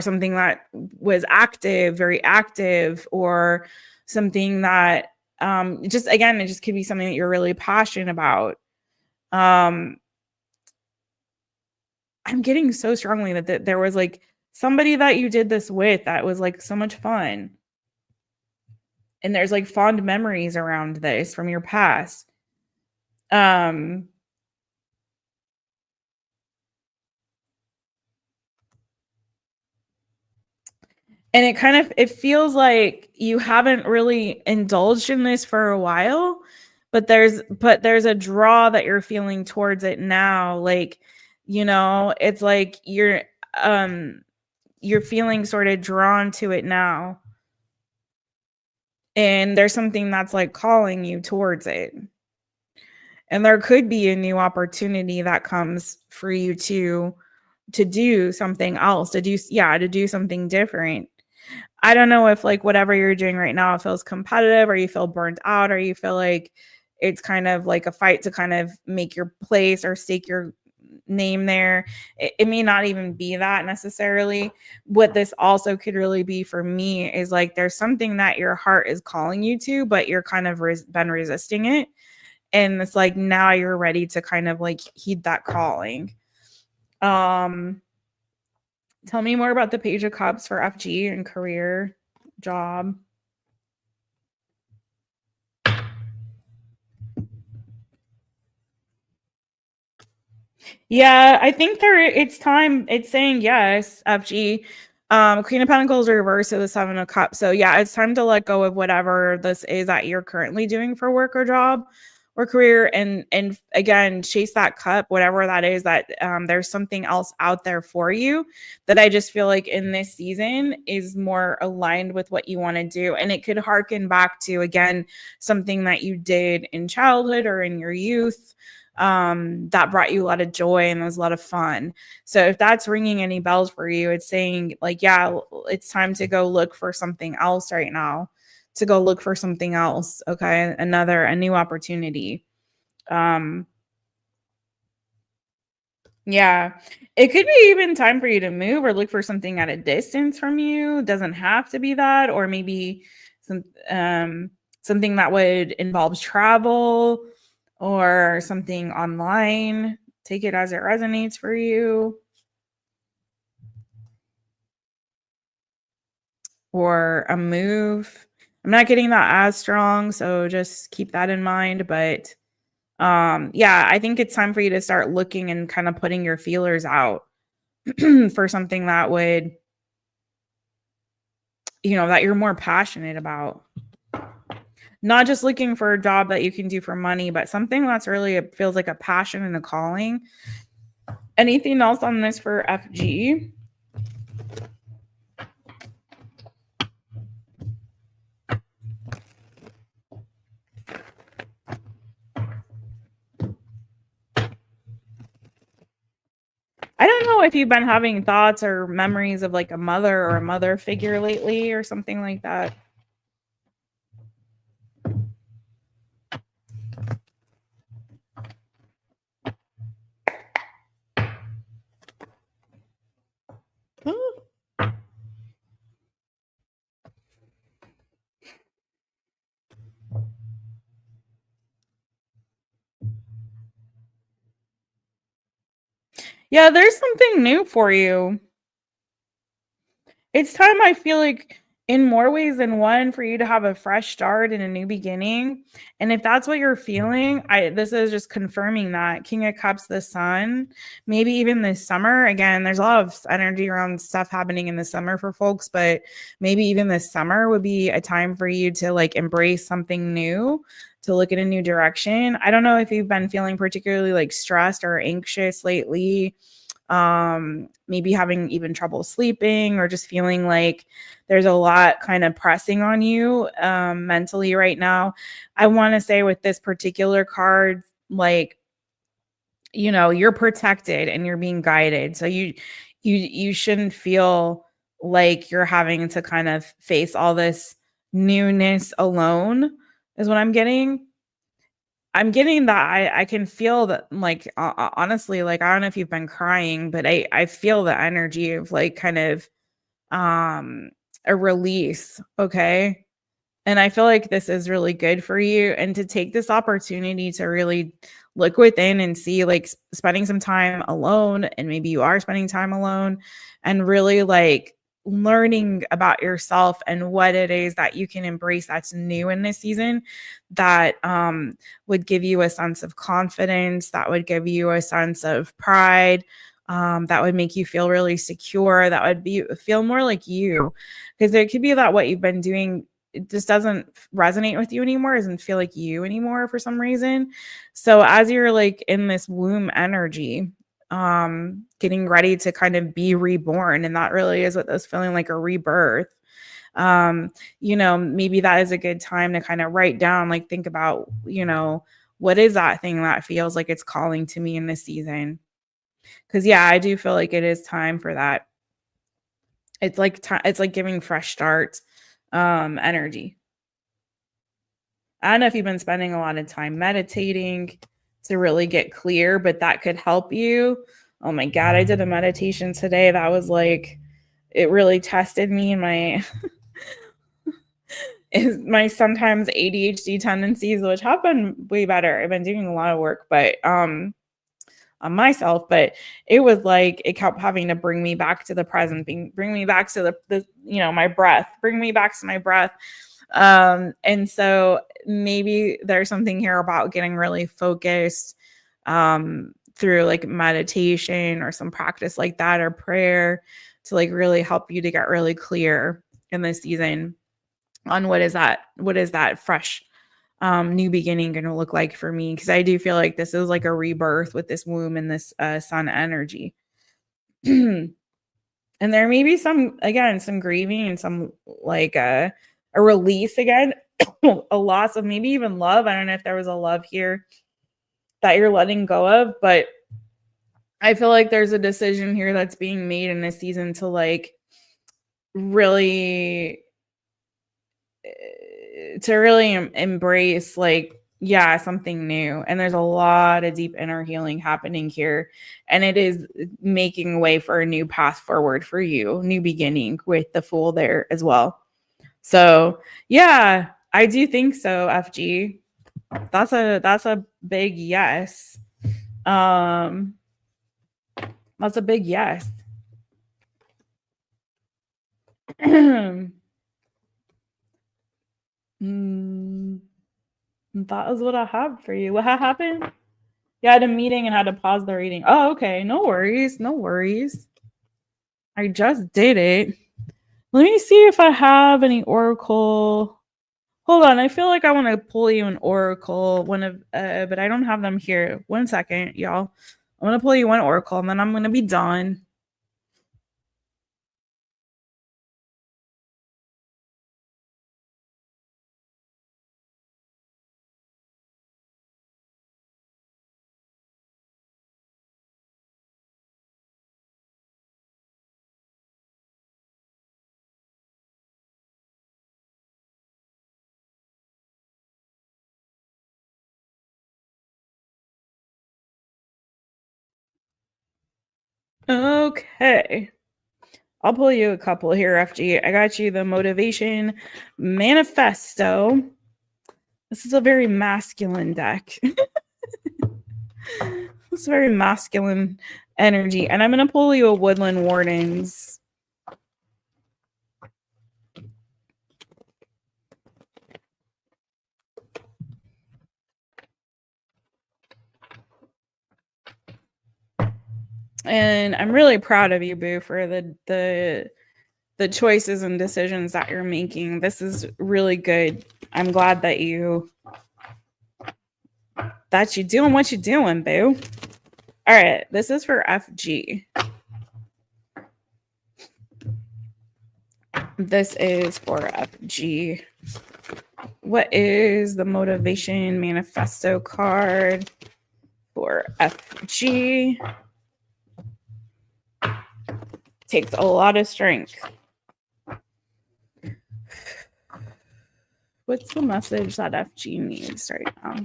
something that was active, very active, or something that it just could be something that you're really passionate about. I'm getting so strongly that there was like somebody that you did this with that was like so much fun, and there's like fond memories around this from your past. And it feels like you haven't really indulged in this for a while, but there's a draw that you're feeling towards it now. Like, it's like you're feeling sort of drawn to it now. And there's something that's like calling you towards it. And there could be a new opportunity that comes for you to do something else, to do something different. I don't know if like whatever you're doing right now feels competitive, or you feel burnt out, or you feel like it's kind of like a fight to kind of make your place or stake your name there. It may not even be that necessarily. What this also could really be for me is like there's something that your heart is calling you to, but you're kind of been resisting it. And it's like now you're ready to kind of like heed that calling. Tell me more about the Page of Cups for FG and career, job. Yeah, I think it's time. It's saying yes, FG. Queen of Pentacles reverse to the Seven of Cups. So yeah, it's time to let go of whatever this is that you're currently doing for work or job or career, and again, chase that cup, whatever that is. That there's something else out there for you that I just feel like in this season is more aligned with what you want to do, and it could harken back to again something that you did in childhood or in your youth that brought you a lot of joy and was a lot of fun. So if that's ringing any bells for you, it's saying like, yeah, it's time to go look for something else right now, to go look for something else. Okay. A new opportunity. Yeah. It could be even time for you to move or look for something at a distance from you. It doesn't have to be that, or maybe some something that would involve travel or something online. Take it as it resonates for you. Or a move. I'm not getting that as strong, so just keep that in mind. But yeah, I think it's time for you to start looking and kind of putting your feelers out for something that would, that you're more passionate about. Not just looking for a job that you can do for money, but something that's really feels like a passion and a calling. Anything else on this for FG? I don't know if you've been having thoughts or memories of like a mother or a mother figure lately or something like that. Yeah, there's something new for you. It's time, I feel like, in more ways than one, for you to have a fresh start and a new beginning. And if that's what you're feeling, this is just confirming that. King of Cups, the Sun, maybe even this summer. Again, there's a lot of energy around stuff happening in the summer for folks, but maybe even this summer would be a time for you to like embrace something new, to look at a new direction. I don't know if you've been feeling particularly like stressed or anxious lately, maybe having even trouble sleeping, or just feeling like there's a lot kind of pressing on you mentally right now. I want to say with this particular card, like, you're protected and you're being guided, so you shouldn't feel like you're having to kind of face all this newness alone, is what I'm getting. I'm getting that I can feel that, like, honestly, like, I don't know if you've been crying, but I feel the energy of like kind of a release, okay? And I feel like this is really good for you, and to take this opportunity to really look within and see, like, spending some time alone, and maybe you are spending time alone, and really like learning about yourself and what it is that you can embrace that's new in this season, that would give you a sense of confidence, that would give you a sense of pride, that would make you feel really secure, that would feel more like you. Because it could be that what you've been doing, it just doesn't resonate with you anymore, doesn't feel like you anymore for some reason. So as you're like in this womb energy, getting ready to kind of be reborn, and that really is what this feeling like, a rebirth. Maybe that is a good time to kind of write down, like, think about, what is that thing that feels like it's calling to me in this season? Because yeah, I do feel like it is time for that. It's like it's like giving fresh start energy. I don't know if you've been spending a lot of time meditating to really get clear, but that could help you. Oh my God, I did a meditation today that was like, it really tested me and my sometimes ADHD tendencies, which have been way better. I've been doing a lot of work, but on myself, but it was like it kept having to bring me back to the present, bring me back to the my breath, bring me back to my breath. And so maybe there's something here about getting really focused through like meditation or some practice like that, or prayer, to like really help you to get really clear in this season on what is that fresh new beginning going to look like for me, because I do feel like this is like a rebirth with this womb and this sun energy. And there may be some grieving and some like a release again, a loss of maybe even love. I don't know if there was a love here that you're letting go of, but I feel like there's a decision here that's being made in this season to like really embrace like, yeah, something new. And there's a lot of deep inner healing happening here, and it is making way for a new path forward for you, new beginning, with the Fool there as well. So yeah, I do think so, FG. That's a big yes. That's a big yes. That is what I have for you. What happened? You had a meeting and had to pause the reading. Oh, okay. No worries. No worries. I just did it. Let me see if I have any oracle. Hold on. I feel like I want to pull you an oracle, but I don't have them here. 1 second, y'all. I'm going to pull you one oracle and then I'm going to be done. Okay. I'll pull you a couple here, FG. I got you the Motivation Manifesto. This is a very masculine deck. It's very masculine energy. And I'm going to pull you a Woodland Wardens. And I'm really proud of you, Boo, for the choices and decisions that you're making. This is really good. I'm glad that you're doing what you're doing, Boo. All right, this is for FG. This is for FG. What is the Motivation Manifesto card for FG? Takes a lot of strength. What's the message that FG needs right now?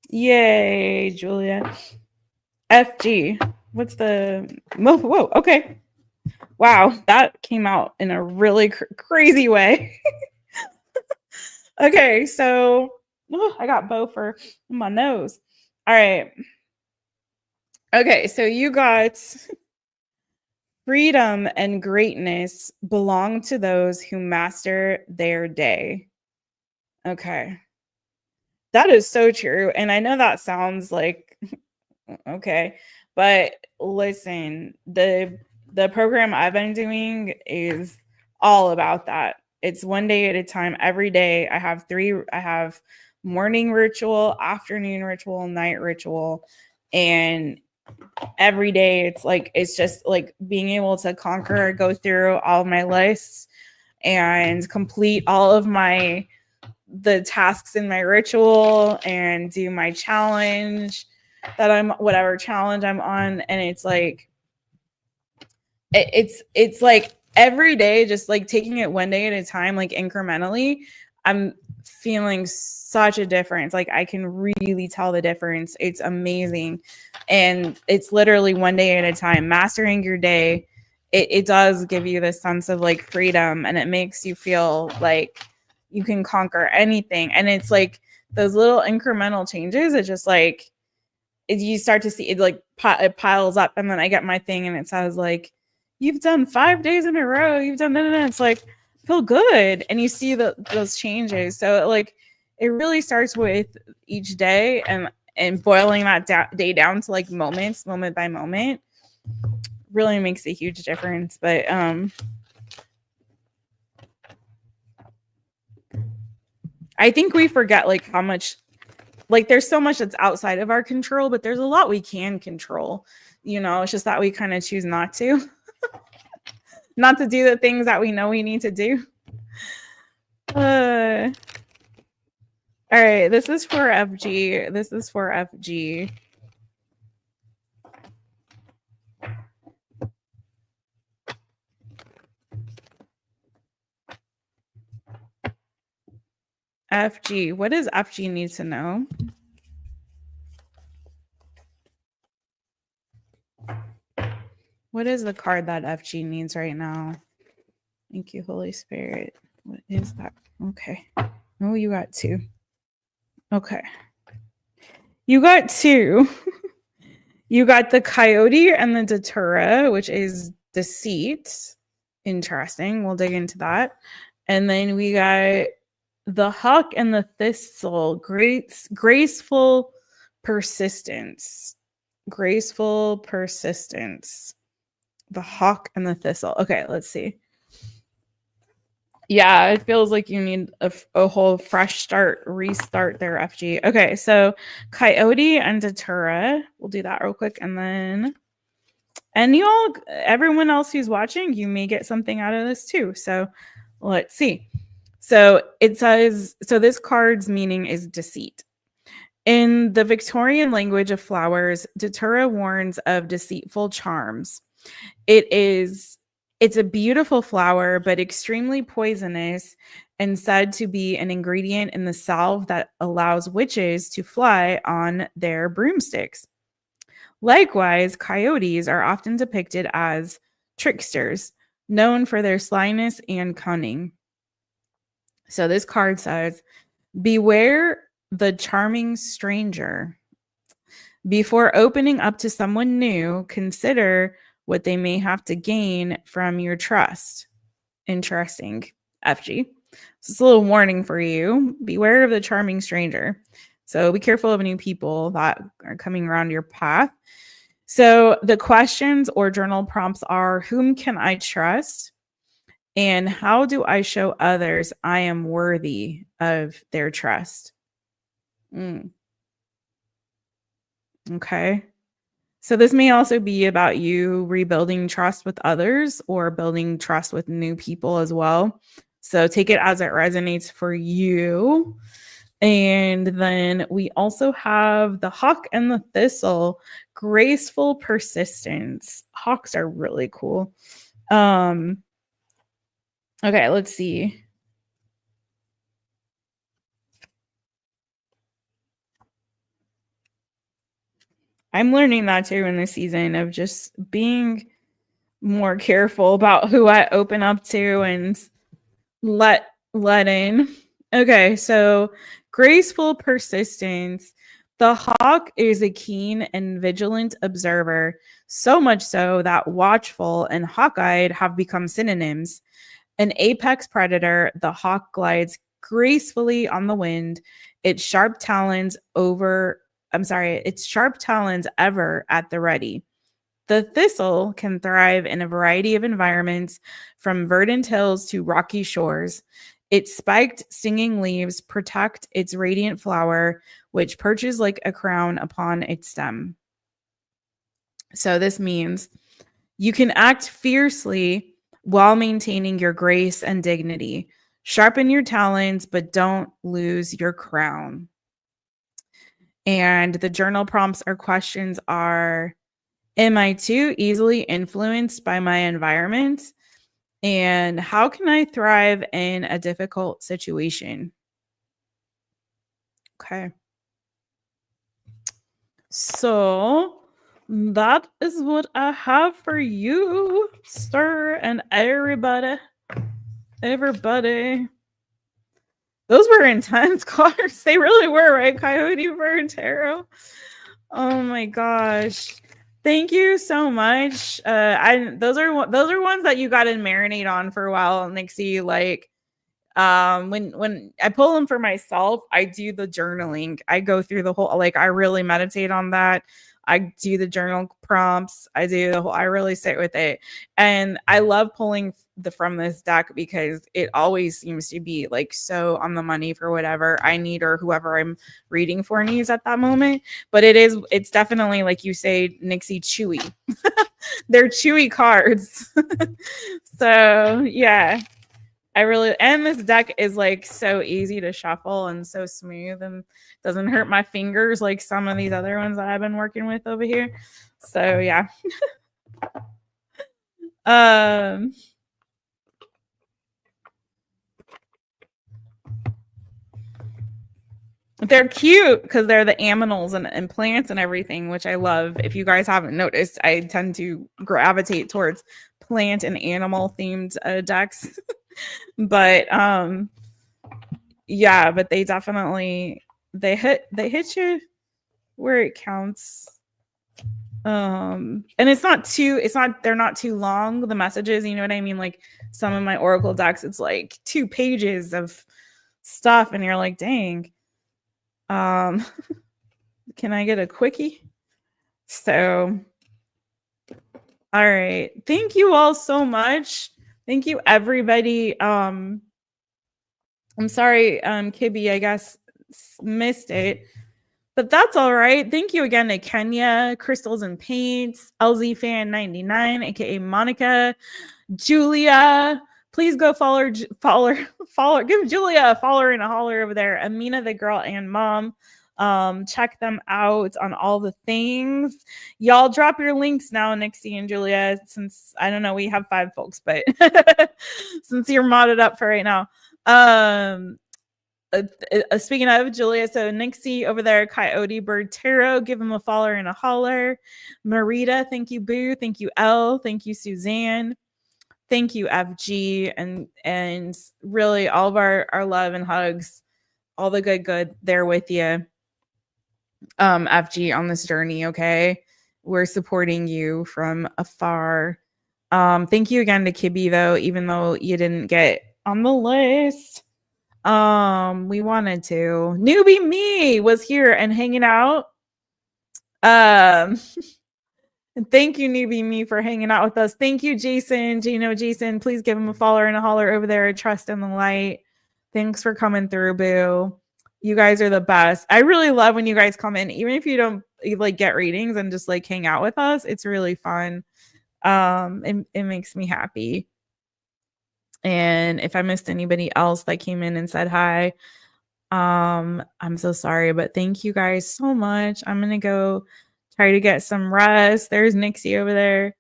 Yay, Julia. FG. What's the... Whoa, okay. Wow, that came out in a really crazy way. Okay, so I got bow for my nose. All right. Okay, so you got freedom and greatness belong to those who master their day. Okay. That is so true. And I know that sounds like, okay, but listen, the program I've been doing is all about that. It's one day at a time. Every day I have morning ritual, afternoon ritual, night ritual, and every day it's just like being able to go through all my lists and complete all of my the tasks in my ritual and do my challenge that I'm whatever challenge I'm on, and it's like it's like every day, just like taking it one day at a time, like incrementally, I'm feeling such a difference. Like I can really tell the difference. It's amazing. And it's literally one day at a time. Mastering your day, it does give you this sense of like freedom, and it makes you feel like you can conquer anything. And it's like those little incremental changes, it just like you start to see it, like it piles up. And then I get my thing and it says like, you've done 5 days in a row, you've done it's like, feel good. And you see those changes. So like it really starts with each day and boiling that day down to like moments, moment by moment, really makes a huge difference. But I think we forget like how much, like there's so much that's outside of our control, but there's a lot we can control. You know, it's just that we kind of choose not to. Not to do the things that we know we need to do. All right, this is for FG. This is for FG. FG, what does FG need to know? What is the card that FG needs right now? Thank you, Holy Spirit. What is that? Okay. Oh, you got 2. Okay. You got 2. You got the Coyote and the Datura, which is deceit. Interesting. We'll dig into that. And then we got the Hawk and the Thistle. Graceful persistence. Graceful persistence. The Hawk and the Thistle. Okay, let's see. Yeah, it feels like you need a whole fresh start, restart there, FG. Okay, so Coyote and Datura. We'll do that real quick. And then, and you all, everyone else who's watching, you may get something out of this too. So let's see. So it says, so this card's meaning is deceit. In the Victorian language of flowers, Datura warns of deceitful charms. It's a beautiful flower, but extremely poisonous and said to be an ingredient in the salve that allows witches to fly on their broomsticks. Likewise, coyotes are often depicted as tricksters, known for their slyness and cunning. So this card says, beware the charming stranger. Before opening up to someone new, consider what they may have to gain from your trust. Interesting, FG. So it's a little warning for you. Beware of the charming stranger. So be careful of new people that are coming around your path. So the questions or journal prompts are, whom can I trust? And how do I show others I am worthy of their trust? Okay. So this may also be about you rebuilding trust with others or building trust with new people as well. So take it as it resonates for you. And then we also have the Hawk and the Thistle, graceful persistence. Hawks are really cool. Okay, let's see. I'm learning that too in this season of just being more careful about who I open up to and let in. Okay, so graceful persistence. The hawk is a keen and vigilant observer, so much so that watchful and hawk-eyed have become synonyms. An apex predator, the hawk glides gracefully on the wind, its sharp talons ever at the ready. The thistle can thrive in a variety of environments, from verdant hills to rocky shores. Its spiked, stinging leaves protect its radiant flower, which perches like a crown upon its stem. So this means you can act fiercely while maintaining your grace and dignity. Sharpen your talents, but don't lose your crown. And the journal prompts or questions are, am I too easily influenced by my environment? And how can I thrive in a difficult situation? Okay. So that is what I have for you, sir, and everybody. Everybody. Those were intense cards. They really were, right? Coyote, Bird, Tarot. Oh my gosh. Thank you so much. Those are ones that you got to marinate on for a while, Nixie. Like, when I pull them for myself, I do the journaling. I go through the whole, like, I really meditate on that. I do the journal prompts. I do the whole, I really sit with it. And I love pulling from this deck because it always seems to be like so on the money for whatever I need or whoever I'm reading for needs at that moment. But it's definitely, like you say, Nixie, chewy. They're chewy cards. So yeah. And this deck is like so easy to shuffle and so smooth and doesn't hurt my fingers like some of these other ones that I've been working with over here. So yeah. They're cute because they're the aminals and plants and everything, which I love. If you guys haven't noticed, I tend to gravitate towards plant and animal themed decks. But yeah, but they definitely they hit you where it counts. And they're not too long, the messages, you know what I mean? Like some of my oracle decks, it's like 2 pages of stuff and you're like, dang. Can I get a quickie? So all right, thank you all so much. Thank you, everybody. I'm sorry, Kibby, I guess missed it, but that's all right. Thank you again to Kenya, Crystals and Paints, LZ Fan 99, aka Monica, Julia. Please go follow. Give Julia a follow and a holler over there. Amina, the girl and mom. Check them out on all the things. Y'all drop your links now, Nixie and Julia, since I don't know, we have 5 folks, but since you're modded up for right now. Speaking of Julia, so Nixie over there, Coyote Bird Tarot, give him a follow and a holler. Marita, thank you, Boo. Thank you, Elle. Thank you, Suzanne. Thank you, FG, and really all of our love and hugs, all the good there with you, FG, on this journey. Okay, we're supporting you from afar. Thank you again to Kibby, though, even though you didn't get on the list. We wanted to. Newbie me was here and hanging out. And thank you, Newbie Me, for hanging out with us. Thank you, Jason. Jason, please give him a follow and a holler over there. Trust in the light. Thanks for coming through, Boo. You guys are the best. I really love when you guys come in, even if you don't like get readings and just like hang out with us. It's really fun. It makes me happy. And if I missed anybody else that came in and said hi, I'm so sorry, but thank you guys so much. I'm gonna go try to get some rest. There's Nixie over there.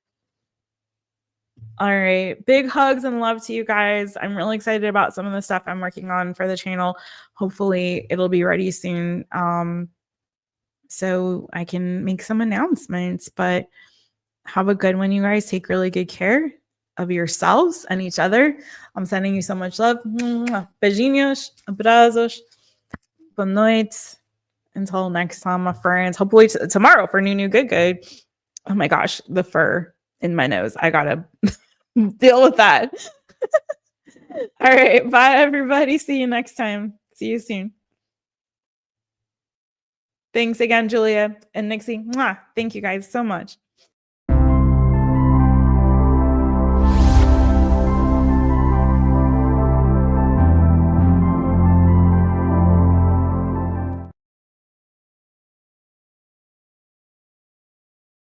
All right. Big hugs and love to you guys. I'm really excited about some of the stuff I'm working on for the channel. Hopefully it'll be ready soon. So I can make some announcements, but have a good one, you guys. Take really good care of yourselves and each other. I'm sending you so much love. Beijinhos, abrazos, boa noite. Until next time, my friends. Hopefully tomorrow for new good. Oh my gosh, the fur in my nose. I gotta deal with that. All right, bye everybody. See you next time. See you soon. Thanks again, Julia and Nixie. Mwah. Thank you guys so much.